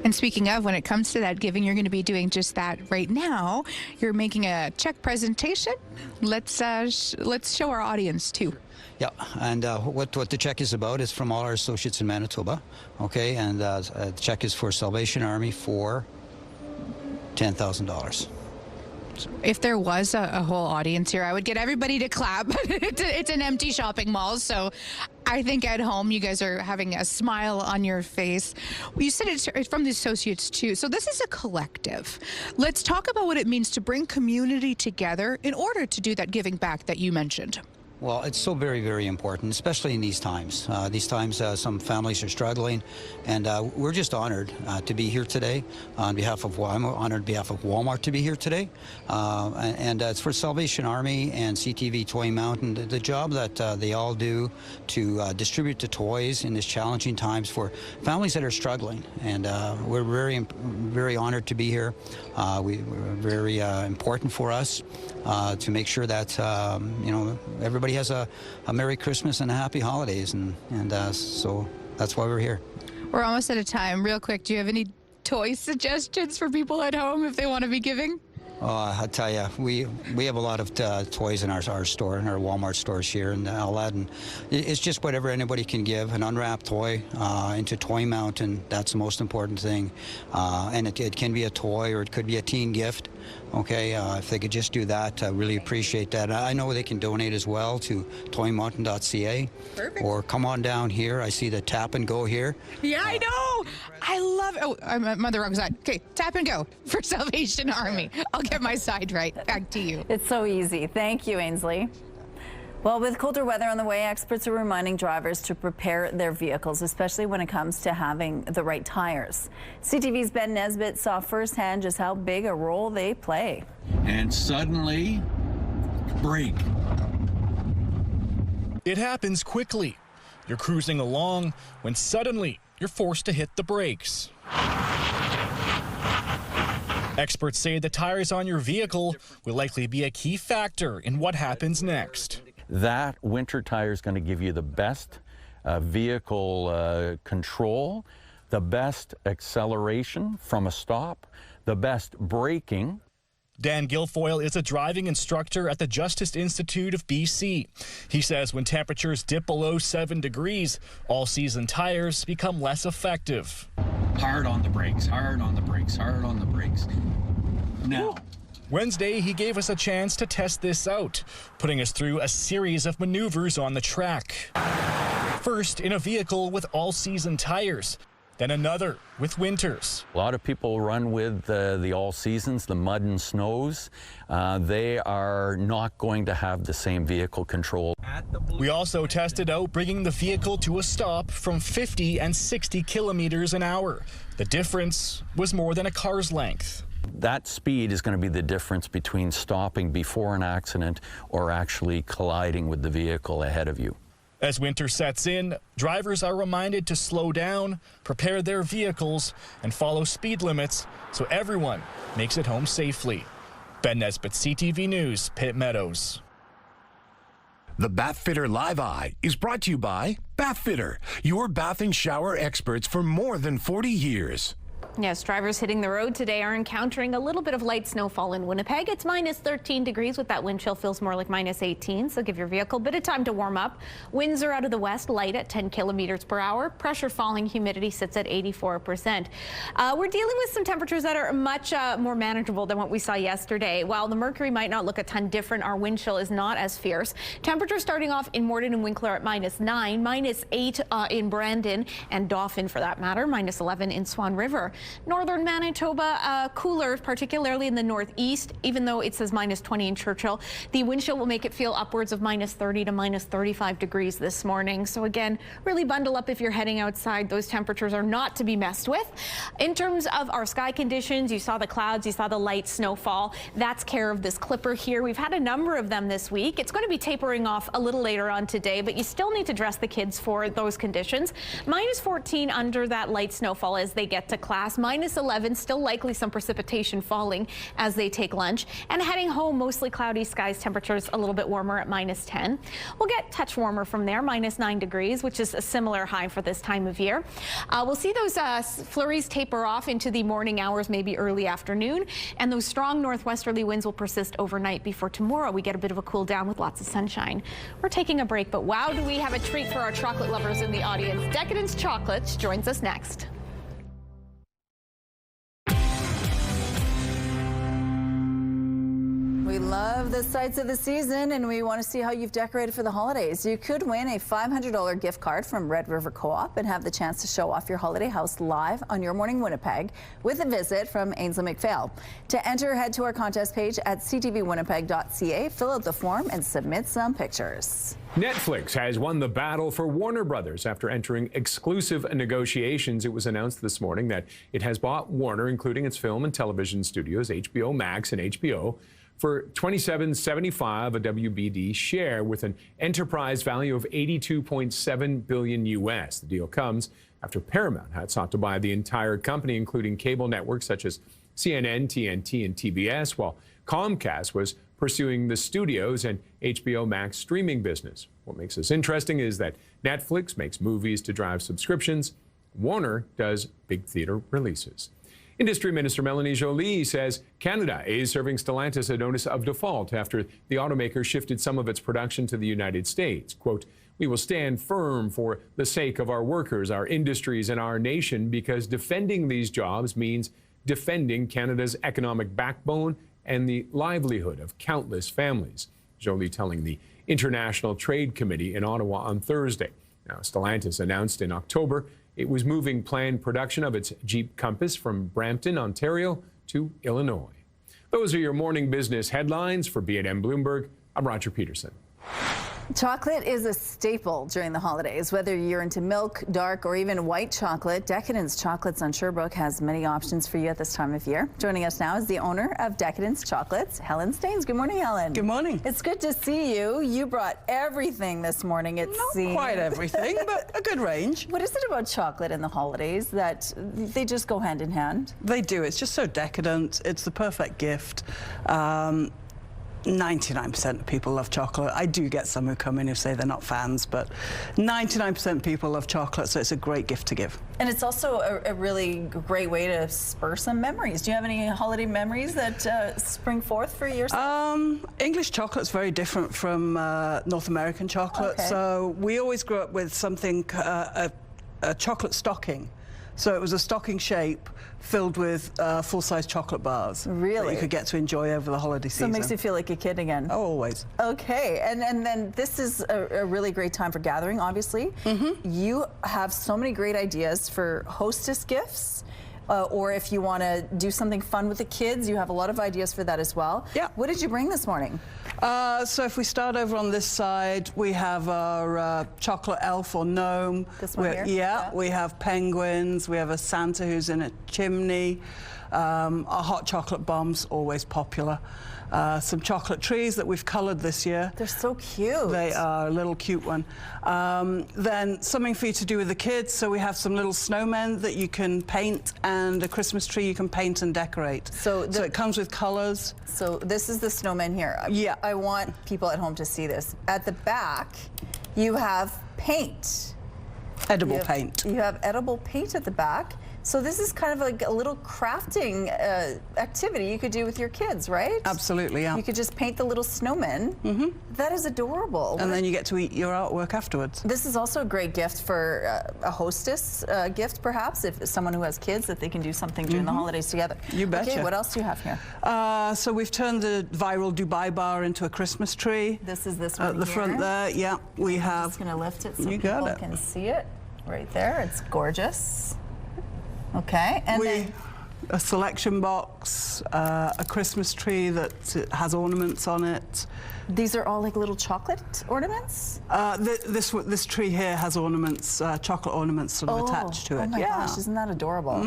And speaking of, when it comes to that giving, you're going to be doing just that right now. You're making a check presentation. Let's show our audience too. Yeah, and what the check is about is from all our associates in Manitoba, okay? And the check is for Salvation Army for $10,000. If there was a whole audience here, I would get everybody to clap. It's an empty shopping mall, so I think at home you guys are having a smile on your face. You said it's from the associates too, so this is a collective. Let's talk about what it means to bring community together in order to do that giving back that you mentioned. Well, it's so very, very important, especially in these times. Some families are struggling, and we're just honored to be here today. I'm honored on behalf of Walmart to be here today, and it's for Salvation Army and CTV Toy Mountain. The job that they all do to distribute the toys in these challenging times for families that are struggling, and we're very, very honored to be here. We're very important for us to make sure that everybody has a Merry Christmas and a Happy Holidays, and so that's why we're here. We're almost out of time. Real quick, do you have any toy suggestions for people at home if they want to be giving? I tell you, we have a lot of toys in our store, in our Walmart stores here in Aladdin. It's just whatever anybody can give. An unwrapped toy into Toy Mountain, that's the most important thing. And it can be a toy, or it could be a teen gift. Okay, if they could just do that, I really appreciate that. I know they can donate as well to toymountain.ca. Perfect. Or come on down here. I see the tap and go here. Yeah, I know. I love it. Oh, I'm on the wrong side. Okay, tap and go for Salvation Army. I'll get my side right. Back to you. It's so easy. Thank you, Ainsley. Well, with colder weather on the way, experts are reminding drivers to prepare their vehicles, especially when it comes to having the right tires. CTV's Ben Nesbitt saw firsthand just how big a role they play. And suddenly, brake. It happens quickly. You're cruising along when suddenly you're forced to hit the brakes. Experts say the tires on your vehicle will likely be a key factor in what happens next. That winter tire is going to give you the best vehicle control, the best acceleration from a stop, the best braking. Dan Guilfoyle is a driving instructor at the Justice Institute of BC. He says when temperatures dip below 7 degrees, all-season tires become less effective. Hard on the brakes, hard on the brakes, hard on the brakes. Now. Wednesday, he gave us a chance to test this out, putting us through a series of maneuvers on the track. First, in a vehicle with all-season tires, then another with winters. A lot of people run with the all-seasons, the mud and snows. They are not going to have the same vehicle control. We also tested out bringing the vehicle to a stop from 50 and 60 kilometers an hour. The difference was more than a car's length. That speed is going to be the difference between stopping before an accident or actually colliding with the vehicle ahead of you. As winter sets in, drivers are reminded to slow down, prepare their vehicles, and follow speed limits so everyone makes it home safely. Ben Nesbitt, CTV News, Pitt Meadows. The Bathfitter Live Eye is brought to you by Bathfitter, your bath and shower experts for more than 40 years. Yes, drivers hitting the road today are encountering a little bit of light snowfall in Winnipeg. It's minus 13 degrees with that wind chill feels more like minus 18, so give your vehicle a bit of time to warm up. Winds are out of the west, light at 10 kilometers per hour. Pressure falling, humidity sits at 84%. We're dealing with some temperatures that are much more manageable than what we saw yesterday. While the mercury might not look a ton different, our wind chill is not as fierce. Temperatures starting off in Morden and Winkler at -9, -8 in Brandon and Dauphin for that matter, -11 in Swan River. temperature. Northern Manitoba, cooler, particularly in the northeast, even though it says -20 in Churchill. The wind chill will make it feel upwards of -30 to -35 degrees this morning. So again, really bundle up if you're heading outside. Those temperatures are not to be messed with. In terms of our sky conditions, you saw the clouds, you saw the light snowfall. That's care of this clipper here. We've had a number of them this week. It's going to be tapering off a little later on today, but you still need to dress the kids for those conditions. -14 under that light snowfall as they get to class. -11, still likely some precipitation falling as they take lunch. And heading home, mostly cloudy skies, temperatures a little bit warmer at -10. We'll get a touch warmer from there, -9 degrees, which is a similar high for this time of year. We'll see those flurries taper off into the morning hours, maybe early afternoon, and those strong northwesterly winds will persist overnight before tomorrow we get a bit of a cool down with lots of sunshine. We're taking a break, but wow, do we have a treat for our chocolate lovers in the audience. Decadence Chocolates joins us next. We love the sights of the season, and we want to see how you've decorated for the holidays. You could win a $500 gift card from Red River Co-op and have the chance to show off your holiday house live on Your Morning Winnipeg with a visit from Ainsley McPhail. To enter, head to our contest page at ctvwinnipeg.ca, fill out the form, and submit some pictures. Netflix has won the battle for Warner Brothers after entering exclusive negotiations. It was announced this morning that it has bought Warner, including its film and television studios, HBO Max and HBO, for $27.75 a WBD share with an enterprise value of $82.7 billion US. The deal comes after Paramount had sought to buy the entire company, including cable networks such as CNN, TNT, and TBS, while Comcast was pursuing the studios and HBO Max streaming business. What makes this interesting is that Netflix makes movies to drive subscriptions. Warner does big theater releases. Industry Minister Melanie Joly says Canada is serving Stellantis a notice of default after the automaker shifted some of its production to the United States. Quote, "We will stand firm for the sake of our workers, our industries, and our nation, because defending these jobs means defending Canada's economic backbone and the livelihood of countless families." Joly telling the International Trade Committee in Ottawa on Thursday. Now, Stellantis announced in October it was moving planned production of its Jeep Compass from Brampton, Ontario to Illinois. Those are your morning business headlines. For B&M Bloomberg, I'm Roger Peterson. Chocolate is a staple during the holidays. Whether you're into milk, dark, or even white chocolate, Decadence Chocolates on Sherbrooke has many options for you at this time of year. Joining us now is the owner of Decadence Chocolates, Helen Staines. Good morning, Helen. Good morning. It's good to see you. You brought everything this morning, it seems. Not quite everything, but a good range. What is it about chocolate in the holidays that they just go hand in hand? They do. It's just so decadent. It's the perfect gift. 99% of people love chocolate. I do get some who come in who say they're not fans, but 99% of people love chocolate, so it's a great gift to give. And it's also a really great way to spur some memories. Do you have any holiday memories that spring forth for yourself? English chocolate's very different from North American chocolate. Okay. So we always grew up with something, a chocolate stocking. So it was a stocking shape filled with full-size chocolate bars. Really? That you could get to enjoy over the holiday season. So it makes you feel like a kid again. Oh, always. Okay, and then this is a really great time for gathering, obviously. You have so many great ideas for hostess gifts. Or if you want to do something fun with the kids, you have a lot of ideas for that as well. Yeah. What did you bring this morning? So if we start over on this side, we have our chocolate elf or gnome. This one here? Yeah, we have penguins. We have a Santa who's in a chimney. Our hot chocolate bombs, always popular. Some chocolate trees that we've coloured this year. They're so cute. They are a little cute one. Then something for you to do with the kids. So we have some little snowmen that you can paint, and a Christmas tree you can paint and decorate. So it comes with colours. So this is the snowman here. Yeah. I want people at home to see this. At the back, you have paint. Edible paint. You have edible paint at the back. So this is kind of like a little crafting activity you could do with your kids, right? Absolutely, yeah. You could just paint the little snowmen. That is adorable. And then you get to eat your artwork afterwards. This is also a great gift for a hostess gift, perhaps, if someone who has kids, that they can do something during the holidays together. You betcha. Okay, what else do you have here? So we've turned the viral Dubai bar into a Christmas tree. This is this one at the front there. Yeah, we have. I'm just going to lift it so you got people it. can see it right there. It's gorgeous. Okay, and then a selection box, a Christmas tree that has ornaments on it. These are all like little chocolate ornaments? This tree here has ornaments, chocolate ornaments sort of attached to it. Oh my gosh, isn't that adorable?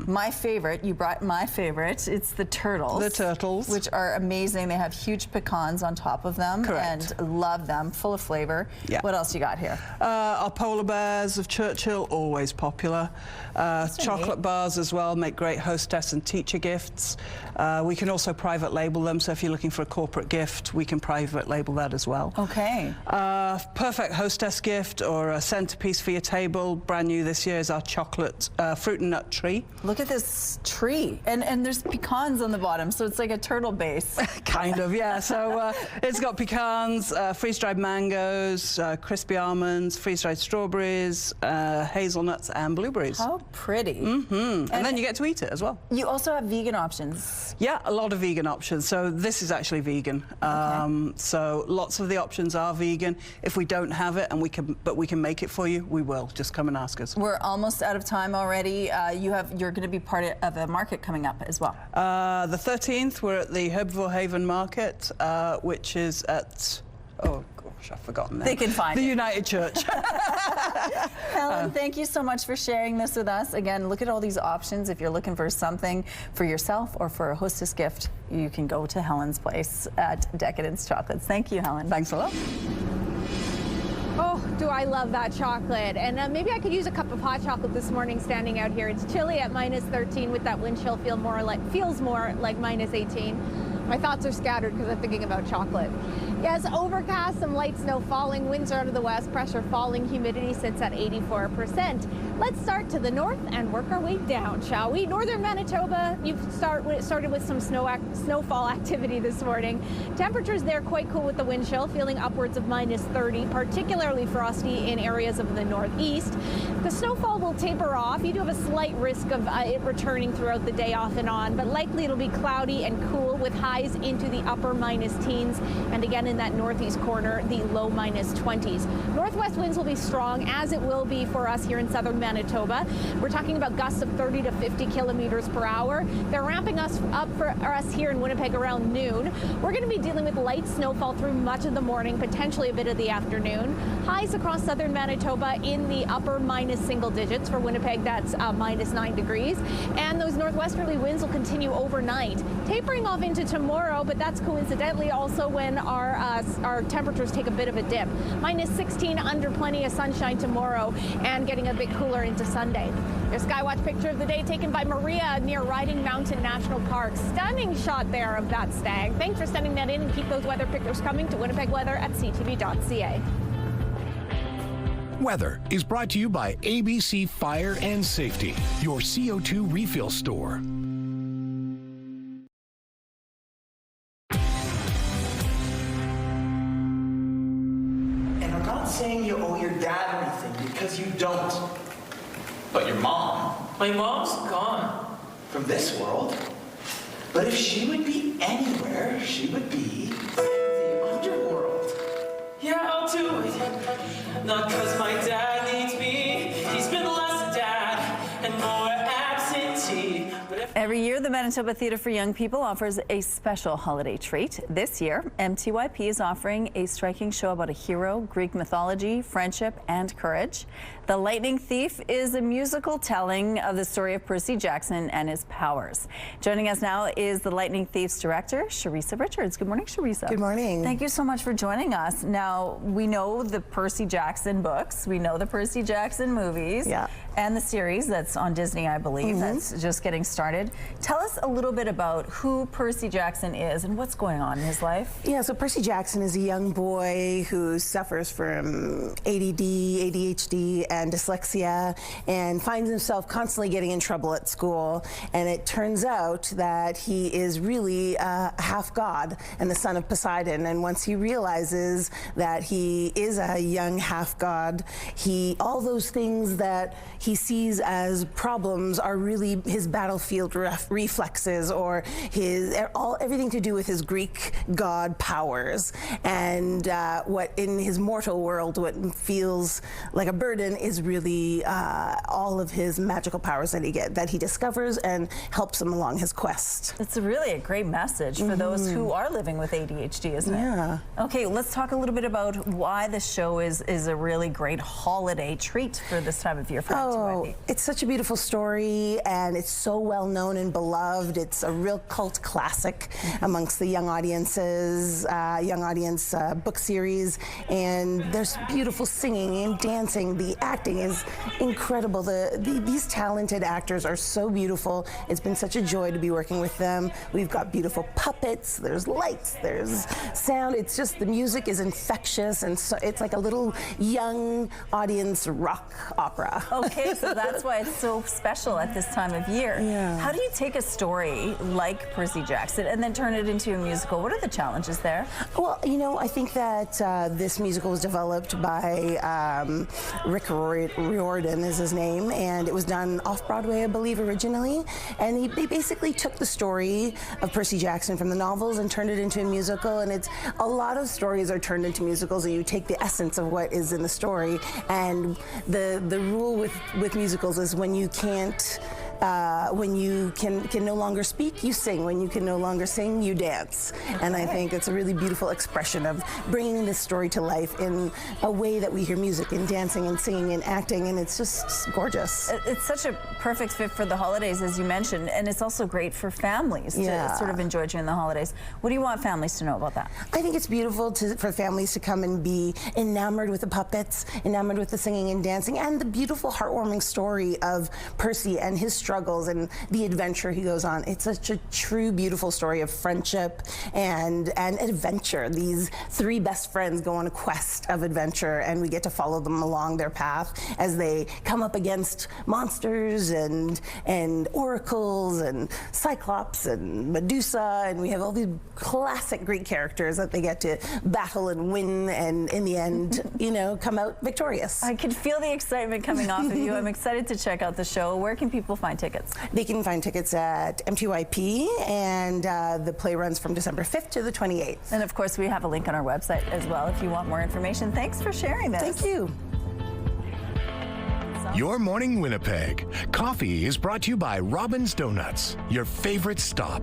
My favorite, you brought my favorite, it's the turtles. The turtles. Which are amazing. They have huge pecans on top of them. Correct. And love them, full of flavor. Yeah. What else you got here? Our polar bears of Churchill, always popular. Chocolate bars as well, make great hostess and teacher gifts. We can also private label them, so if you're looking for a corporate gift, we can private label that as well. Okay. Perfect hostess gift or a centerpiece for your table. Brand new this year is our chocolate fruit and nut tree. Look at this tree. And there's pecans on the bottom, so it's like a turtle base. Kind of, yeah. So it's got pecans, freeze-dried mangoes, crispy almonds, freeze-dried strawberries, hazelnuts, and blueberries. How pretty. And then you get to eat it as well. You also have vegan options. Yeah, a lot of vegan options. So this is actually vegan. So lots of the options are vegan. If we don't have it, and we can make it for you, we will. Just come and ask us. We're almost out of time already. You're going to be part of a market coming up as well. The 13th, we're at the Herbivore Haven Market, which is at, oh gosh, I've forgotten that. They can find the it. United Church. Helen, thank you so much for sharing this with us. Again, look at all these options. If you're looking for something for yourself or for a hostess gift, you can go to Helen's place at Decadence Chocolates. Thank you, Helen. Thanks a lot. Oh, do I love that chocolate. And maybe I could use a cup of hot chocolate this morning standing out here. It's chilly at -13 with that wind chill feels more like -18. My thoughts are scattered because I'm thinking about chocolate. Yes, overcast, some light snow falling, winds are out of the west, pressure falling, humidity sits at 84%. Let's start to the north and work our way down, shall we? Northern Manitoba, you've started with some snowfall activity this morning. Temperatures there quite cool with the wind chill, feeling upwards of -30, particularly frosty in areas of the northeast. The snowfall will taper off. You do have a slight risk of it returning throughout the day off and on, but likely it'll be cloudy and cool with highs into the upper -teens. And again, in that northeast corner, the low -20s. Northwest winds will be strong, as it will be for us here in southern Manitoba. We're talking about gusts of 30 to 50 kilometers per hour. They're ramping us up for us here in Winnipeg around noon. We're going to be dealing with light snowfall through much of the morning, potentially a bit of the afternoon. Highs across southern Manitoba in the upper single digits. For Winnipeg, that's -9 degrees. And those northwesterly winds will continue overnight, tapering off into tomorrow, but that's coincidentally also when our temperatures take a bit of a dip. -16 under plenty of sunshine tomorrow, and getting a bit cooler into Sunday. Your Skywatch picture of the day taken by Maria near Riding Mountain National Park. Stunning shot there of that stag. Thanks for sending that in, and keep those weather pictures coming to winnipegweather@ctv.ca. Weather is brought to you by ABC Fire and Safety, your CO2 refill store. I'm not saying you owe your dad anything, because you don't. But your mom? My mom's gone. From this world? But if she would be anywhere, she would be the underworld. Yeah, I'll do it. Not because my dad needs me. He's been less dad and more absentee. Every year, the Manitoba Theatre for Young People offers a special holiday treat. This year, MTYP is offering a striking show about a hero, Greek mythology, friendship, and courage. The Lightning Thief is a musical telling of the story of Percy Jackson and his powers. Joining us now is the Lightning Thief's director, Sharissa Richards. Good morning, Sharissa. Good morning. Thank you so much for joining us. Now, we know the Percy Jackson books, we know the Percy Jackson movies, and the series that's on Disney, I believe, that's just getting started. Tell us a little bit about who Percy Jackson is and what's going on in his life. Yeah, so Percy Jackson is a young boy who suffers from ADD, ADHD, and dyslexia, and finds himself constantly getting in trouble at school. And it turns out that he is really half god and the son of Poseidon. And once he realizes that he is a young half god, all those things that he sees as problems are really his battlefield reflexes reflexes or everything to do with his Greek god powers. And what in his mortal world, what feels like a burden is really all of his magical powers that he discovers and helps him along his quest. It's really a great message for those who are living with ADHD, isn't it? Yeah. Okay, let's talk a little bit about why this show is a really great holiday treat for this time of year for NTYP. It's such a beautiful story, and it's so well known and beloved. It's a real cult classic amongst the young audience book series, and there's beautiful singing and dancing. The acting is incredible. These talented actors are so beautiful. It's been such a joy to be working with them. We've got beautiful puppets, there's lights, there's sound. It's just, the music is infectious, and so it's like a little young audience rock opera. Okay, so that's why it's so special at this time of year. Yeah. How do you take a story like Percy Jackson and then turn it into a musical? What are the challenges there? Well, I think that this musical was developed by Rick Riordan is his name, and it was done off-Broadway, I believe, originally. And they basically took the story of Percy Jackson from the novels and turned it into a musical. And it's a lot of stories are turned into musicals, and you take the essence of what is in the story. And the rule with musicals is when you can't when you can no longer speak, you sing. When you can no longer sing, you dance. And I think it's a really beautiful expression of bringing this story to life in a way that we hear music and dancing and singing and acting, and it's just gorgeous. It's such a perfect fit for the holidays, as you mentioned, and it's also great for families to sort of enjoy during the holidays. What do you want families to know about that? I think it's beautiful for families to come and be enamored with the puppets, enamored with the singing and dancing, and the beautiful, heartwarming story of Percy and his struggles and the adventure he goes on. It's such a true, beautiful story of friendship and adventure. These three best friends go on a quest of adventure, and we get to follow them along their path as they come up against monsters and oracles and Cyclops and Medusa, and we have all these classic Greek characters that they get to battle and win, and in the end, come out victorious. I can feel the excitement coming off of you. I'm excited to check out the show. Where can people find tickets? They can find tickets at MTYP, and the play runs from December 5th to the 28th. And of course, we have a link on our website as well if you want more information. Thanks for sharing this. Thank you. Your Morning Winnipeg. Coffee is brought to you by Robin's Donuts, your favorite stop.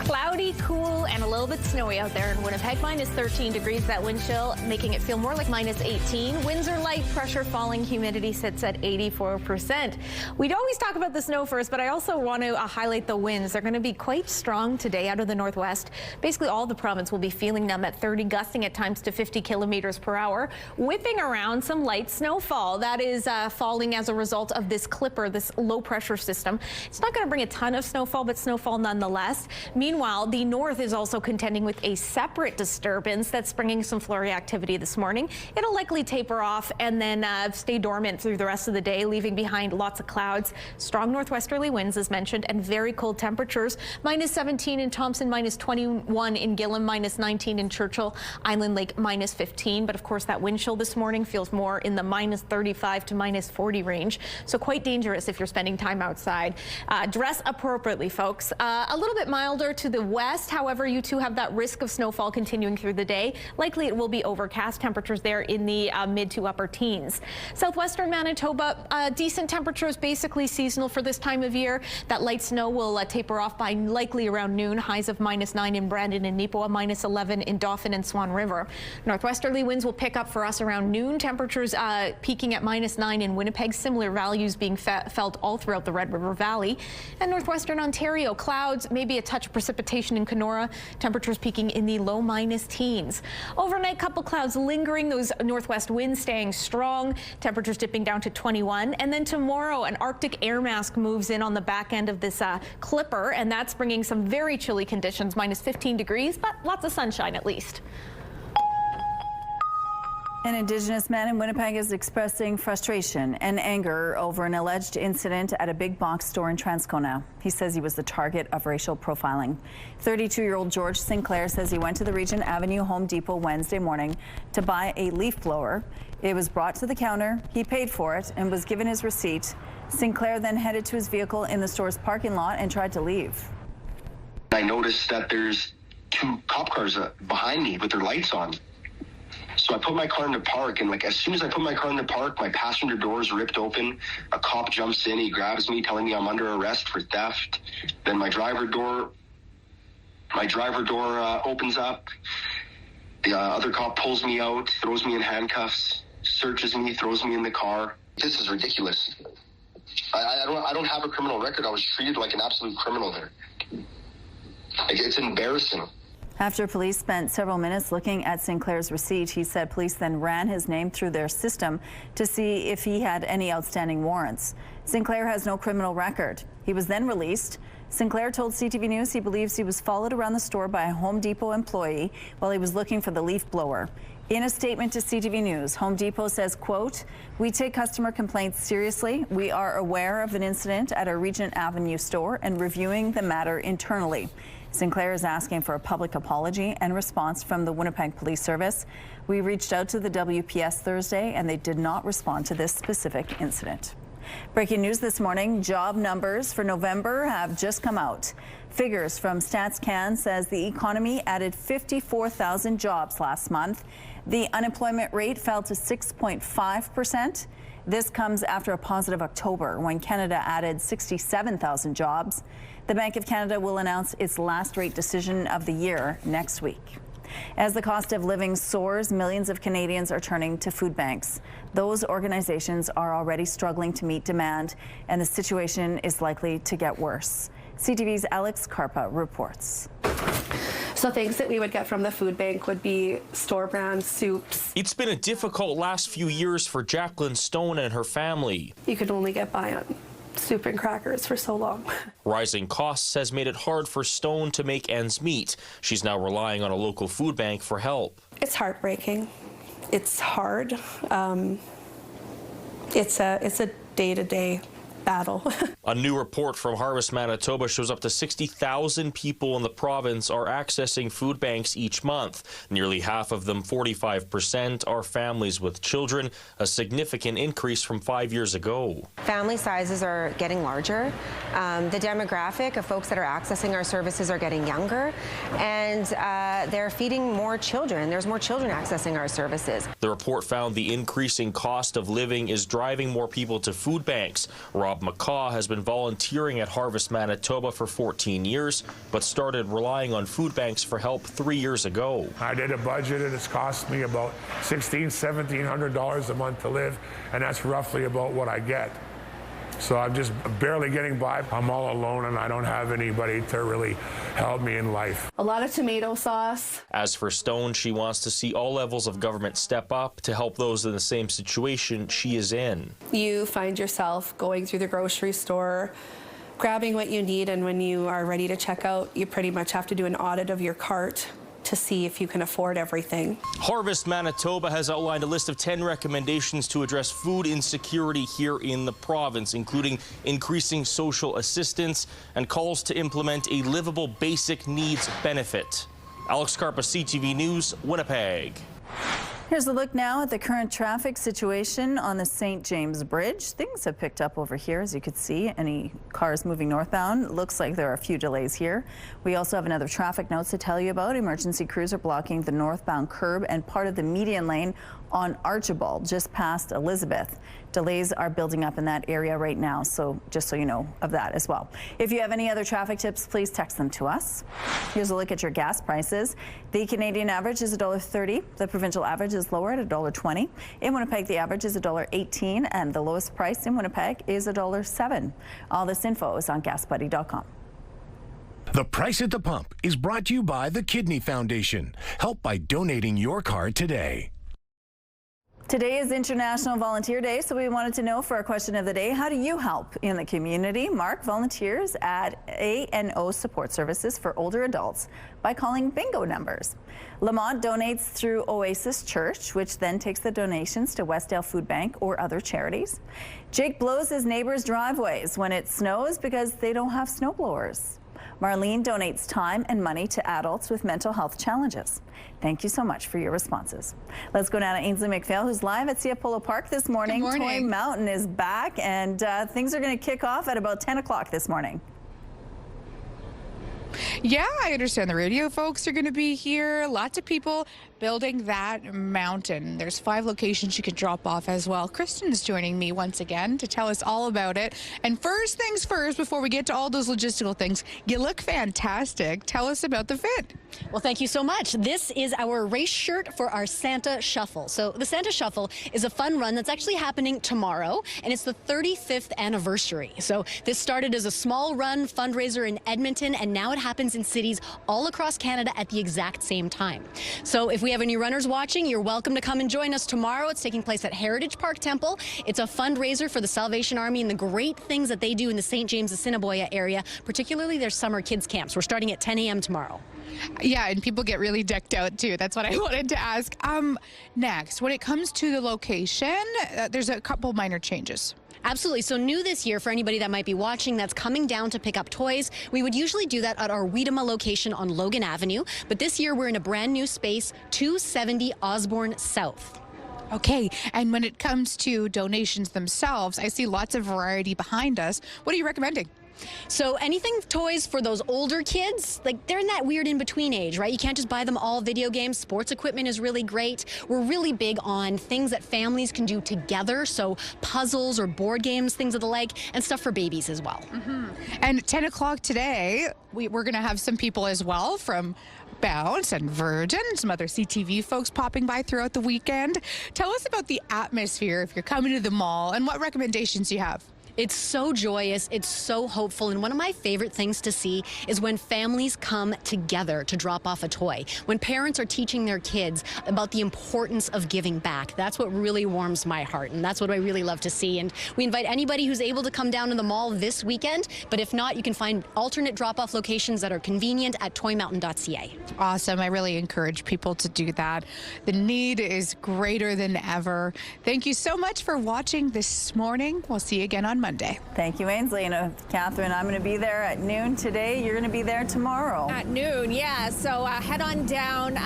Cloudy, cool, and a little bit snowy out there in Winnipeg. Minus 13 degrees, that wind chill, making it feel more like minus 18. Winds are light, pressure falling, humidity sits at 84%. We'd always talk about the snow first, but I also want to highlight the winds. They're going to be quite strong today out of the northwest. Basically, all the province will be feeling them at 30, gusting at times to 50 kilometers per hour, whipping around some light snowfall. That is falling as a result of this clipper, this low pressure system. It's not going to bring a ton of snowfall, but snowfall nonetheless. Meanwhile, the north is also contending with a separate disturbance that's bringing some flurry activity this morning. It'll likely taper off and then stay dormant through the rest of the day, leaving behind lots of clouds, strong northwesterly winds as mentioned, and very cold temperatures. Minus 17 in Thompson, minus 21 in Gillam, minus 19 in Churchill, Island Lake minus 15. But of course, that wind chill this morning feels more in the minus 35 to minus 40 range. So quite dangerous if you're spending time outside. Dress appropriately, folks. A little bit milder to the west. However, you too have that risk of snowfall continuing through the day. Likely it will be overcast, temperatures there in the mid to upper teens. Southwestern Manitoba, decent temperatures, basically seasonal for this time of year. That light snow will taper off by likely around noon. Highs of minus 9 in Brandon and Neepawa, minus 11 in Dauphin and Swan River. Northwesterly winds will pick up for us around noon. Temperatures peaking at minus 9 in Winnipeg. Similar values being felt all throughout the Red River Valley. And northwestern Ontario, clouds, maybe a touch of precipitation in Kenora. Temperatures peaking in the low minus teens. Overnight, couple clouds lingering, those northwest winds staying strong. Temperatures dipping down to 21. And then tomorrow, an Arctic air mass moves in on the back end of this clipper, and that's bringing some very chilly conditions, minus 15 degrees, but lots of sunshine at least. An Indigenous man in Winnipeg is expressing frustration and anger over an alleged incident at a big box store in Transcona. He says he was the target of racial profiling. 32-year-old George Sinclair says he went to the Regent Avenue Home Depot Wednesday morning to buy a leaf blower. It was brought to the counter, he paid for it, and was given his receipt. Sinclair then headed to his vehicle in the store's parking lot and tried to leave. I noticed that there's 2 cop cars behind me with their lights on. So I put my car into park, and as soon as I put my car into park, my passenger door is ripped open. A cop jumps in, he grabs me, telling me I'm under arrest for theft. Then my driver door opens up. The other cop pulls me out, throws me in handcuffs, searches me, throws me in the car. This is ridiculous. I don't have a criminal record. I was treated like an absolute criminal there. It's embarrassing. After police spent several minutes looking at Sinclair's receipt, he said police then ran his name through their system to see if he had any outstanding warrants. Sinclair has no criminal record. He was then released. Sinclair told CTV News he believes he was followed around the store by a Home Depot employee while he was looking for the leaf blower. In a statement to CTV News, Home Depot says, quote, "We take customer complaints seriously. We are aware of an incident at our Regent Avenue store and reviewing the matter internally." Sinclair is asking for a public apology and response from the Winnipeg Police Service. We reached out to the WPS Thursday and they did not respond to this specific incident. Breaking news this morning, job numbers for November have just come out. Figures from StatsCan says the economy added 54,000 jobs last month. The unemployment rate fell to 6.5%. This comes after a positive October when Canada added 67,000 jobs. The Bank of Canada will announce its last rate decision of the year next week. As the cost of living soars, millions of Canadians are turning to food banks. Those organizations are already struggling to meet demand, and the situation is likely to get worse. CTV's Alex Karpa reports. So things that we would get from the food bank would be store brand soups. It's been a difficult last few years for Jacqueline Stone and her family. You could only get by on soup and crackers for so long. Rising costs has made it hard for Stone to make ends meet. She's now relying on a local food bank for help. It's heartbreaking. It's hard. It's a day-to-day battle. A new report from Harvest Manitoba shows up to 60,000 people in the province are accessing food banks each month. Nearly half of them, 45%, are families with children, a significant increase from 5 years ago. Family sizes are getting larger. The demographic of folks that are accessing our services are getting younger, and they're feeding more children. There's more children accessing our services. The report found the increasing cost of living is driving more people to food banks. Rob McCaw has been volunteering at Harvest Manitoba for 14 years, but started relying on food banks for help 3 years ago. I did a budget and it's cost me about $1,700 a month to live, and that's roughly about what I get. So I'm just barely getting by. I'm all alone and I don't have anybody to really help me in life. A lot of tomato sauce. As for Stone, she wants to see all levels of government step up to help those in the same situation she is in. You find yourself going through the grocery store, grabbing what you need, and when you are ready to check out, you pretty much have to do an audit of your cart to see if you can afford everything. Harvest Manitoba has outlined a list of 10 recommendations to address food insecurity here in the province, including increasing social assistance and calls to implement a livable basic needs benefit. Alex Karpa, CTV News, Winnipeg. Here's a look now at the current traffic situation on the St. James Bridge. Things have picked up over here, as you could see. Any cars moving northbound, looks like there are a few delays here. We also have another traffic note to tell you about. Emergency crews are blocking the northbound curb and part of the median lane on Archibald, just past Elizabeth. Delays are building up in that area right now, so just so you know of that as well. If you have any other traffic tips, please text them to us. Here's a look at your gas prices. The Canadian average is $1.30. The provincial average is lower at $1.20. In Winnipeg, the average is $1.18, and the lowest price in Winnipeg is $1.07. All this info is on GasBuddy.com. The Price at the Pump is brought to you by the Kidney Foundation. Help by donating your card today. Today is International Volunteer Day, so we wanted to know for our question of the day, how do you help in the community? Mark volunteers at A&O Support Services for older adults by calling bingo numbers. Lamont donates through Oasis Church, which then takes the donations to Westdale Food Bank or other charities. Jake blows his neighbors' driveways when it snows because they don't have snowblowers. Marlene donates time and money to adults with mental health challenges. Thank you so much for your responses. Let's go now to Ainsley McPhail, who's live at CF Polo Park this morning. Good morning. Toy Mountain is back, and things are going to kick off at about 10 o'clock this morning. Yeah, I understand the radio folks are going to be here. Lots of people building that mountain. There's 5 locations you can drop off as well. Kristen is joining me once again to tell us all about it. And first things first, before we get to all those logistical things, you look fantastic. Tell us about the fit. Well, thank you so much. This is our race shirt for our Santa Shuffle. So the Santa Shuffle is a fun run that's actually happening tomorrow, and it's the 35th anniversary. So this started as a small run fundraiser in Edmonton, and now it happens in cities all across Canada at the exact same time. So if we have any runners watching, you're welcome to come and join us tomorrow. It's taking place at Heritage Park Temple. It's a fundraiser for the Salvation Army and the great things that they do in the St. James Assiniboia area, particularly their summer kids camps. We're starting at 10 a.m. tomorrow. Yeah, and people get really decked out too. That's what I wanted to ask. Next, when it comes to the location, there's a couple minor changes. Absolutely. So new this year, for anybody that might be watching that's coming down to pick up toys, we would usually do that at our Weedema location on Logan Avenue. But this year, we're in a brand new space, 270 Osborne South. Okay, and when it comes to donations themselves, I see lots of variety behind us. What are you recommending? So anything toys for those older kids, like they're in that weird in-between age, right? You can't just buy them all video games. Sports equipment is really great. We're really big on things that families can do together. So puzzles or board games, things of the like, and stuff for babies as well. Mm-hmm. And 10 o'clock today, we're going to have some people as well from Bounce and Virgin, some other CTV folks popping by throughout the weekend. Tell us about the atmosphere if you're coming to the mall and what recommendations you have. It's so joyous, it's so hopeful, and one of my favorite things to see is when families come together to drop off a toy. When parents are teaching their kids about the importance of giving back. That's what really warms my heart, and that's what I really love to see. And we invite anybody who's able to come down to the mall this weekend, but if not, you can find alternate drop-off locations that are convenient at toymountain.ca. Awesome. I really encourage people to do that. The need is greater than ever. Thank you so much for watching this morning. We'll see you again on Monday. Thank you, Ainsley. And Catherine, I'm going to be there at noon today. You're going to be there tomorrow. At noon, yeah. So head on down,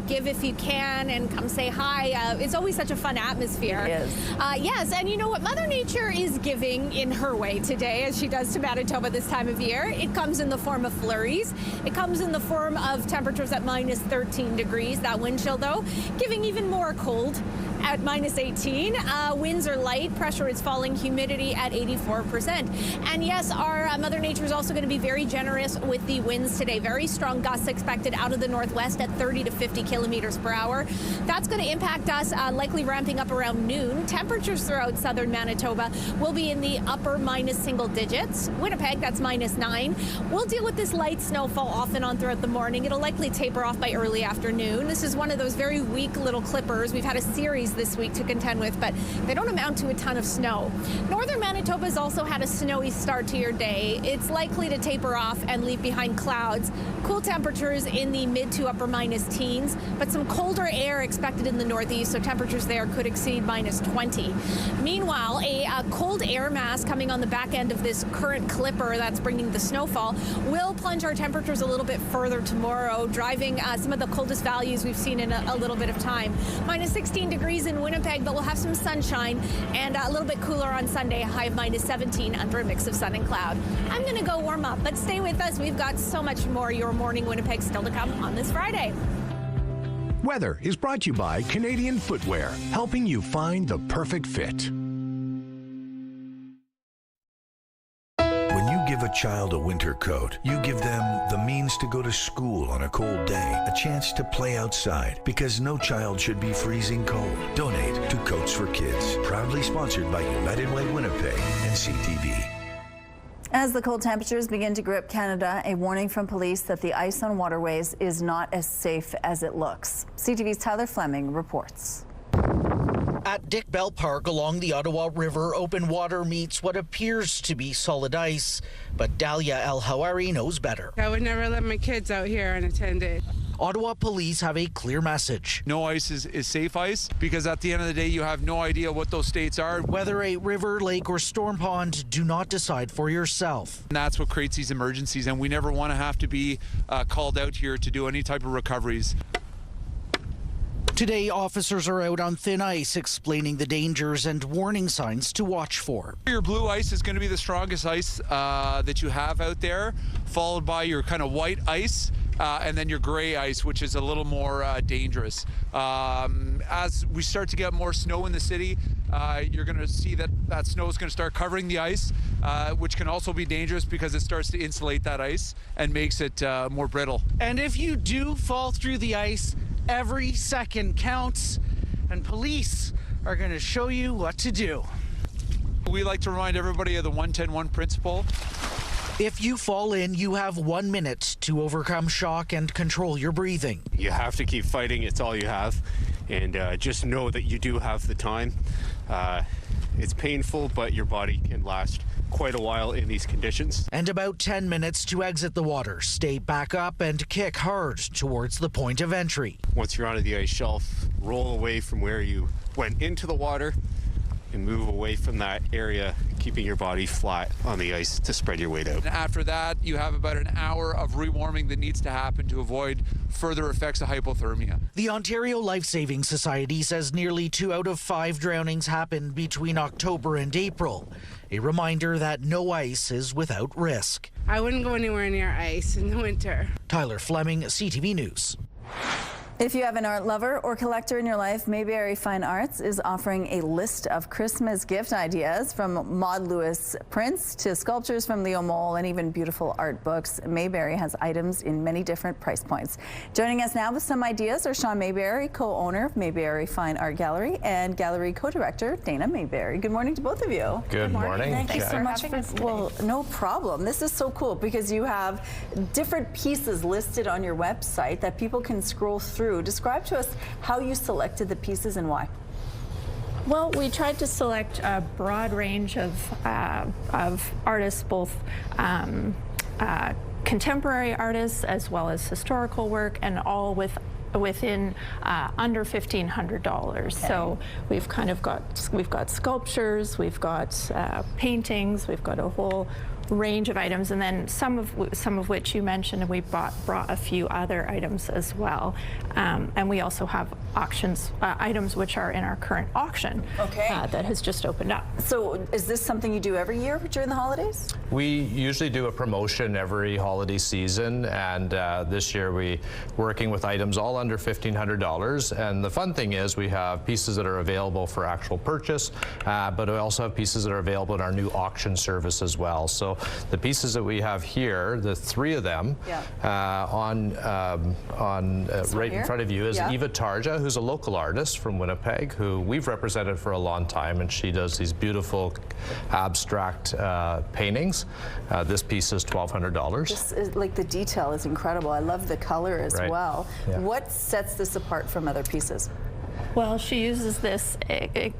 give if you can, and come say hi. It's always such a fun atmosphere. It is. Yes, and you know what? Mother Nature is giving in her way today, as she does to Manitoba this time of year. It comes in the form of flurries. It comes in the form of temperatures at minus 13 degrees. That wind chill, though, giving even more cold at minus 18. Winds are light. Pressure is falling. Humidity at 84%. And yes, our Mother Nature is also going to be very generous with the winds today. Very strong gusts expected out of the northwest at 30 to 50 kilometers per hour. That's going to impact us, likely ramping up around noon. Temperatures throughout southern Manitoba will be in the upper minus single digits. Winnipeg, that's minus 9. We'll deal with this light snowfall off and on throughout the morning. It'll likely taper off by early afternoon. This is one of those very weak little clippers. We've had a series this week to contend with, but they don't amount to a ton of snow. Northern Manitoba's also had a snowy start to your day. It's likely to taper off and leave behind clouds. Cool temperatures in the mid to upper minus teens, but some colder air expected in the northeast, so temperatures there could exceed minus 20. Meanwhile, a cold air mass coming on the back end of this current clipper that's bringing the snowfall will plunge our temperatures a little bit further tomorrow, driving some of the coldest values we've seen in a little bit of time. Minus 16 degrees in Winnipeg, but we'll have some sunshine, and a little bit cooler on Sunday, a high of minus 17 under a mix of sun and cloud. I'm going to go warm up, but stay with us. We've got so much more Your Morning Winnipeg still to come on this Friday. Weather is brought to you by Canadian Footwear, helping you find the perfect fit. When you give a child a winter coat, you give them the means to go to school on a cold day, a chance to play outside, because no child should be freezing cold. Donate to Coats for Kids, proudly sponsored by United Way Winnipeg and CTV. As the cold temperatures begin to grip Canada, a warning from police that the ice on waterways is not as safe as it looks. CTV's Tyler Fleming reports. At Dick Bell Park along the Ottawa River, open water meets what appears to be solid ice. But Dalia El Hawari knows better. I would never let my kids out here unattended. Ottawa police have a clear message. No ice is safe ice, because at the end of the day, you have no idea what those states are. Whether a river, lake, or storm pond, do not decide for yourself. And that's what creates these emergencies, and we never want to have to be called out here to do any type of recoveries. Today, officers are out on thin ice explaining the dangers and warning signs to watch for. Your blue ice is going to be the strongest ice that you have out there, followed by your kind of white ice, and then your gray ice, which is a little more dangerous. As we start to get more snow in the city, you're going to see that snow is going to start covering the ice, which can also be dangerous because it starts to insulate that ice and makes it more brittle. And if you do fall through the ice, every second counts, and police are going to show you what to do. We like to remind everybody of the 1-10-1 principle. If you fall in, you have 1 minute to overcome shock and control your breathing. You have to keep fighting. It's all you have. And just know that you do have the time. It's painful, but your body can last quite a while in these conditions. And about 10 minutes to exit the water. Stay back up and kick hard towards the point of entry. Once you're onto the ice shelf, roll away from where you went into the water and move away from that area, keeping your body flat on the ice to spread your weight out. And after that, you have about an hour of rewarming that needs to happen to avoid further effects of hypothermia. The Ontario Life Saving Society says nearly 2 out of 5 drownings happened between October and April. A reminder that no ice is without risk. I wouldn't go anywhere near ice in the winter. Tyler Fleming, CTV News. If you have an art lover or collector in your life, Mayberry Fine Arts is offering a list of Christmas gift ideas, from Maud Lewis prints to sculptures from Leo Mole and even beautiful art books. Mayberry has items in many different price points. Joining us now with some ideas are Sean Mayberry, co-owner of Mayberry Fine Art Gallery, and gallery co-director Dana Mayberry. Good morning to both of you. Good morning. Thank you so much for well, no problem. This is so cool because you have different pieces listed on your website that people can scroll through. Describe to us how you selected the pieces and why. Well, we tried to select a broad range of artists, both contemporary artists as well as historical work, and all within under $1,500. Okay. So we've got sculptures, we've got paintings, we've got a whole range of items, and then some of which you mentioned, and we brought a few other items as well. And we also have items which are in our current auction that has just opened up. So is this something you do every year during the holidays? We usually do a promotion every holiday season, and this year we're working with items all under $1,500. And the fun thing is we have pieces that are available for actual purchase, but we also have pieces that are available in our new auction service as well. So the pieces that we have here, the 3 of them, right in front of you is Eva Tarja, who's a local artist from Winnipeg, who we've represented for a long time, and she does these beautiful abstract paintings. This piece is $1,200. This is, like, the detail is incredible. I love the color as well. Yeah. What sets this apart from other pieces? Well, she uses this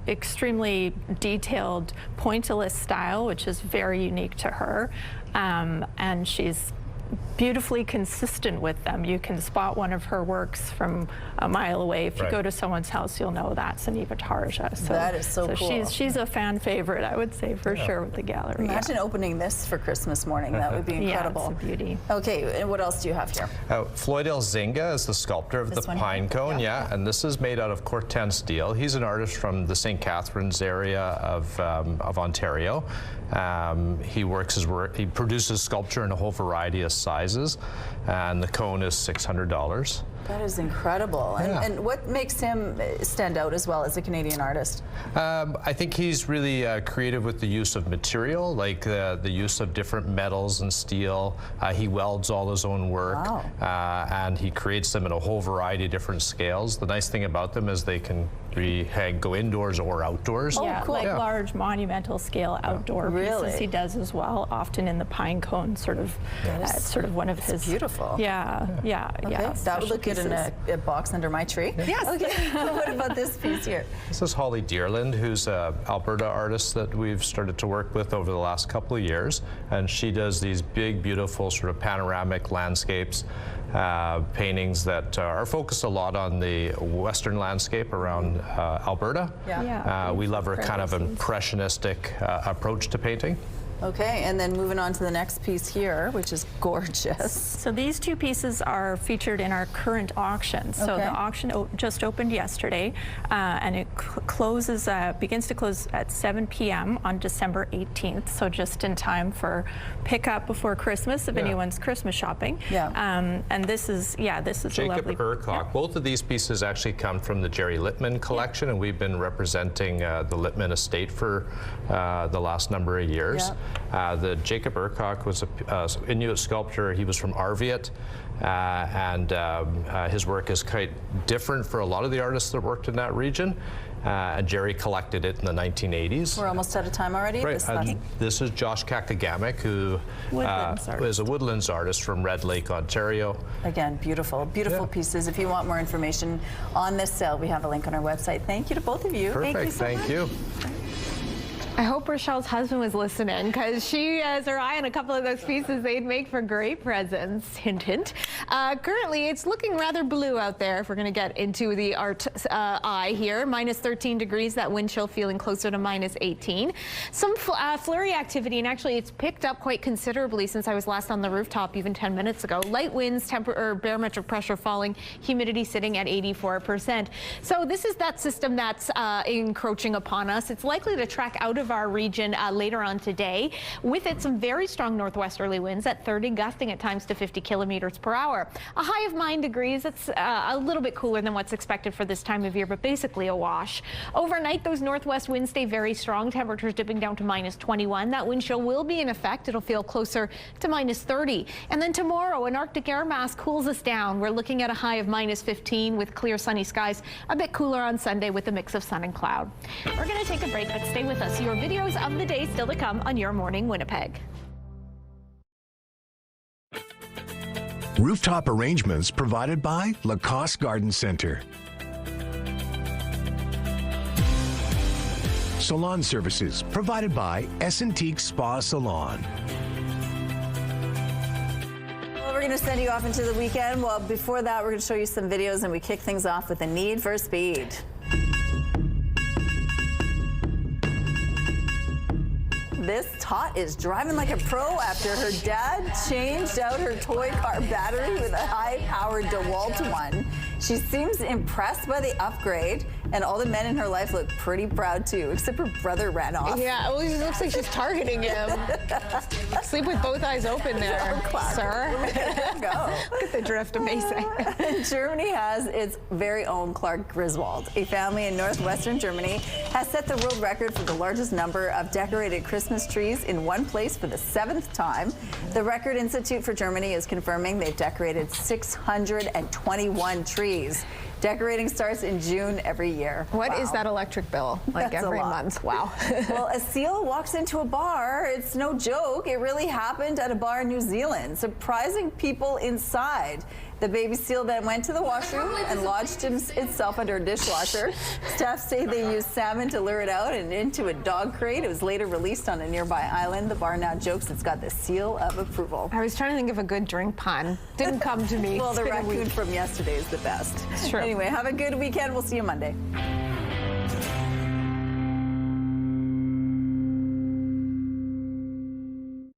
extremely detailed pointillist style, which is very unique to her, and she's beautifully consistent with them. You can spot one of her works from a mile away. If you go to someone's house, you'll know that's an Eva Tarja. So that is so cool. She's a fan favorite, I would say, for sure, with the gallery. Imagine opening this for Christmas morning. That would be incredible. Yeah, it's a beauty. Okay, and what else do you have here? Floyd Elzinga is the sculptor of the pine cone, and this is made out of Corten steel. He's an artist from the St. Catharines area of Ontario. He produces sculpture in a whole variety of sizes, and the cone is $600. That is incredible. And what makes him stand out as well as a Canadian artist? I think he's really creative with the use of material, like the use of different metals and steel. He welds all his own work, and he creates them in a whole variety of different scales. The nice thing about them is they can we go indoors or outdoors. Yeah, cool. like large monumental scale outdoor pieces he does as well, often in the pine cone sort of, sort of one of his. Beautiful. Yeah. Okay, that would look good in a box under my tree. Yes. Okay, what about this piece here? This is Holly Dearland, who's an Alberta artist that we've started to work with over the last couple of years, and she does these big, beautiful sort of panoramic landscapes, paintings that are focused a lot on the western landscape around Alberta. We love her kind of impressionistic approach to painting. Okay, and then moving on to the next piece here, which is gorgeous. So these two pieces are featured in our current auction. So the auction just opened yesterday, and it begins to close at 7 p.m. on December 18th. So just in time for pickup before Christmas if anyone's Christmas shopping. And this is Jacob a lovely. Urquhart. Both of these pieces actually come from the Jerry Littman collection, and we've been representing the Littman estate for the last number of years. The Jacob Urquhart was an Inuit sculptor. He was from Arviat, and his work is quite different for a lot of the artists that worked in that region. And Jerry collected it in the 1980s. We're almost out of time already. Right. This is Josh Kakagamic, who is a woodlands artist from Red Lake, Ontario. Again, beautiful pieces. If you want more information on this sale, we have a link on our website. Thank you to both of you. Perfect. Thank you. I hope Rochelle's husband was listening, because she has her eye on a couple of those pieces. They'd make for great presents. Hint, hint. Currently, it's looking rather blue out there if we're going to get into the art eye here. Minus 13 degrees, that wind chill feeling closer to minus 18. Some flurry activity, and actually it's picked up quite considerably since I was last on the rooftop even 10 minutes ago. Light winds, barometric pressure falling, humidity sitting at 84%. So this is that system that's encroaching upon us. It's likely to track out of our region later on today. With it, some very strong northwesterly winds at 30, gusting at times to 50 kilometers per hour. A high of 9 degrees. It's a little bit cooler than what's expected for this time of year, but basically a wash. Overnight, those northwest winds stay very strong. Temperatures dipping down to minus 21. That wind chill will be in effect. It'll feel closer to minus 30. And then tomorrow, an Arctic air mass cools us down. We're looking at a high of minus 15 with clear sunny skies. A bit cooler on Sunday with a mix of sun and cloud. We're going to take a break, but stay with us. Your videos of the day still to come on Your Morning Winnipeg. Rooftop arrangements provided by Lacoste Garden Center. Salon services provided by Essentique Spa Salon. Well, we're going to send you off into the weekend. Well, before that, we're going to show you some videos, and we kick things off with the need for speed. This tot is driving like a pro after her dad changed out her toy car battery with a high-powered DeWalt one. She seems impressed by the upgrade, and all the men in her life look pretty proud too, except her brother ran off. Yeah, well, it looks like she's targeting him. Sleep with both eyes open there, sir. There you go. Look at the drift, amazing. Germany has its very own Clark Griswold. A family in northwestern Germany has set the world record for the largest number of decorated Christmas trees in one place for the 7th time. The Record Institute for Germany is confirming they've decorated 621 trees. Decorating starts in June every year. What is that electric bill? Like That's every month? Wow. Well, a seal walks into a bar. It's no joke. It really happened at a bar in New Zealand, surprising people inside. The baby seal then went to the washroom and lodged itself under a dishwasher. Staff say they used salmon to lure it out and into a dog crate. It was later released on a nearby island. The bar now jokes it's got the seal of approval. I was trying to think of a good drink pun. Didn't come to me. Well, the raccoon from yesterday is the best. Sure. Anyway, have a good weekend. We'll see you Monday.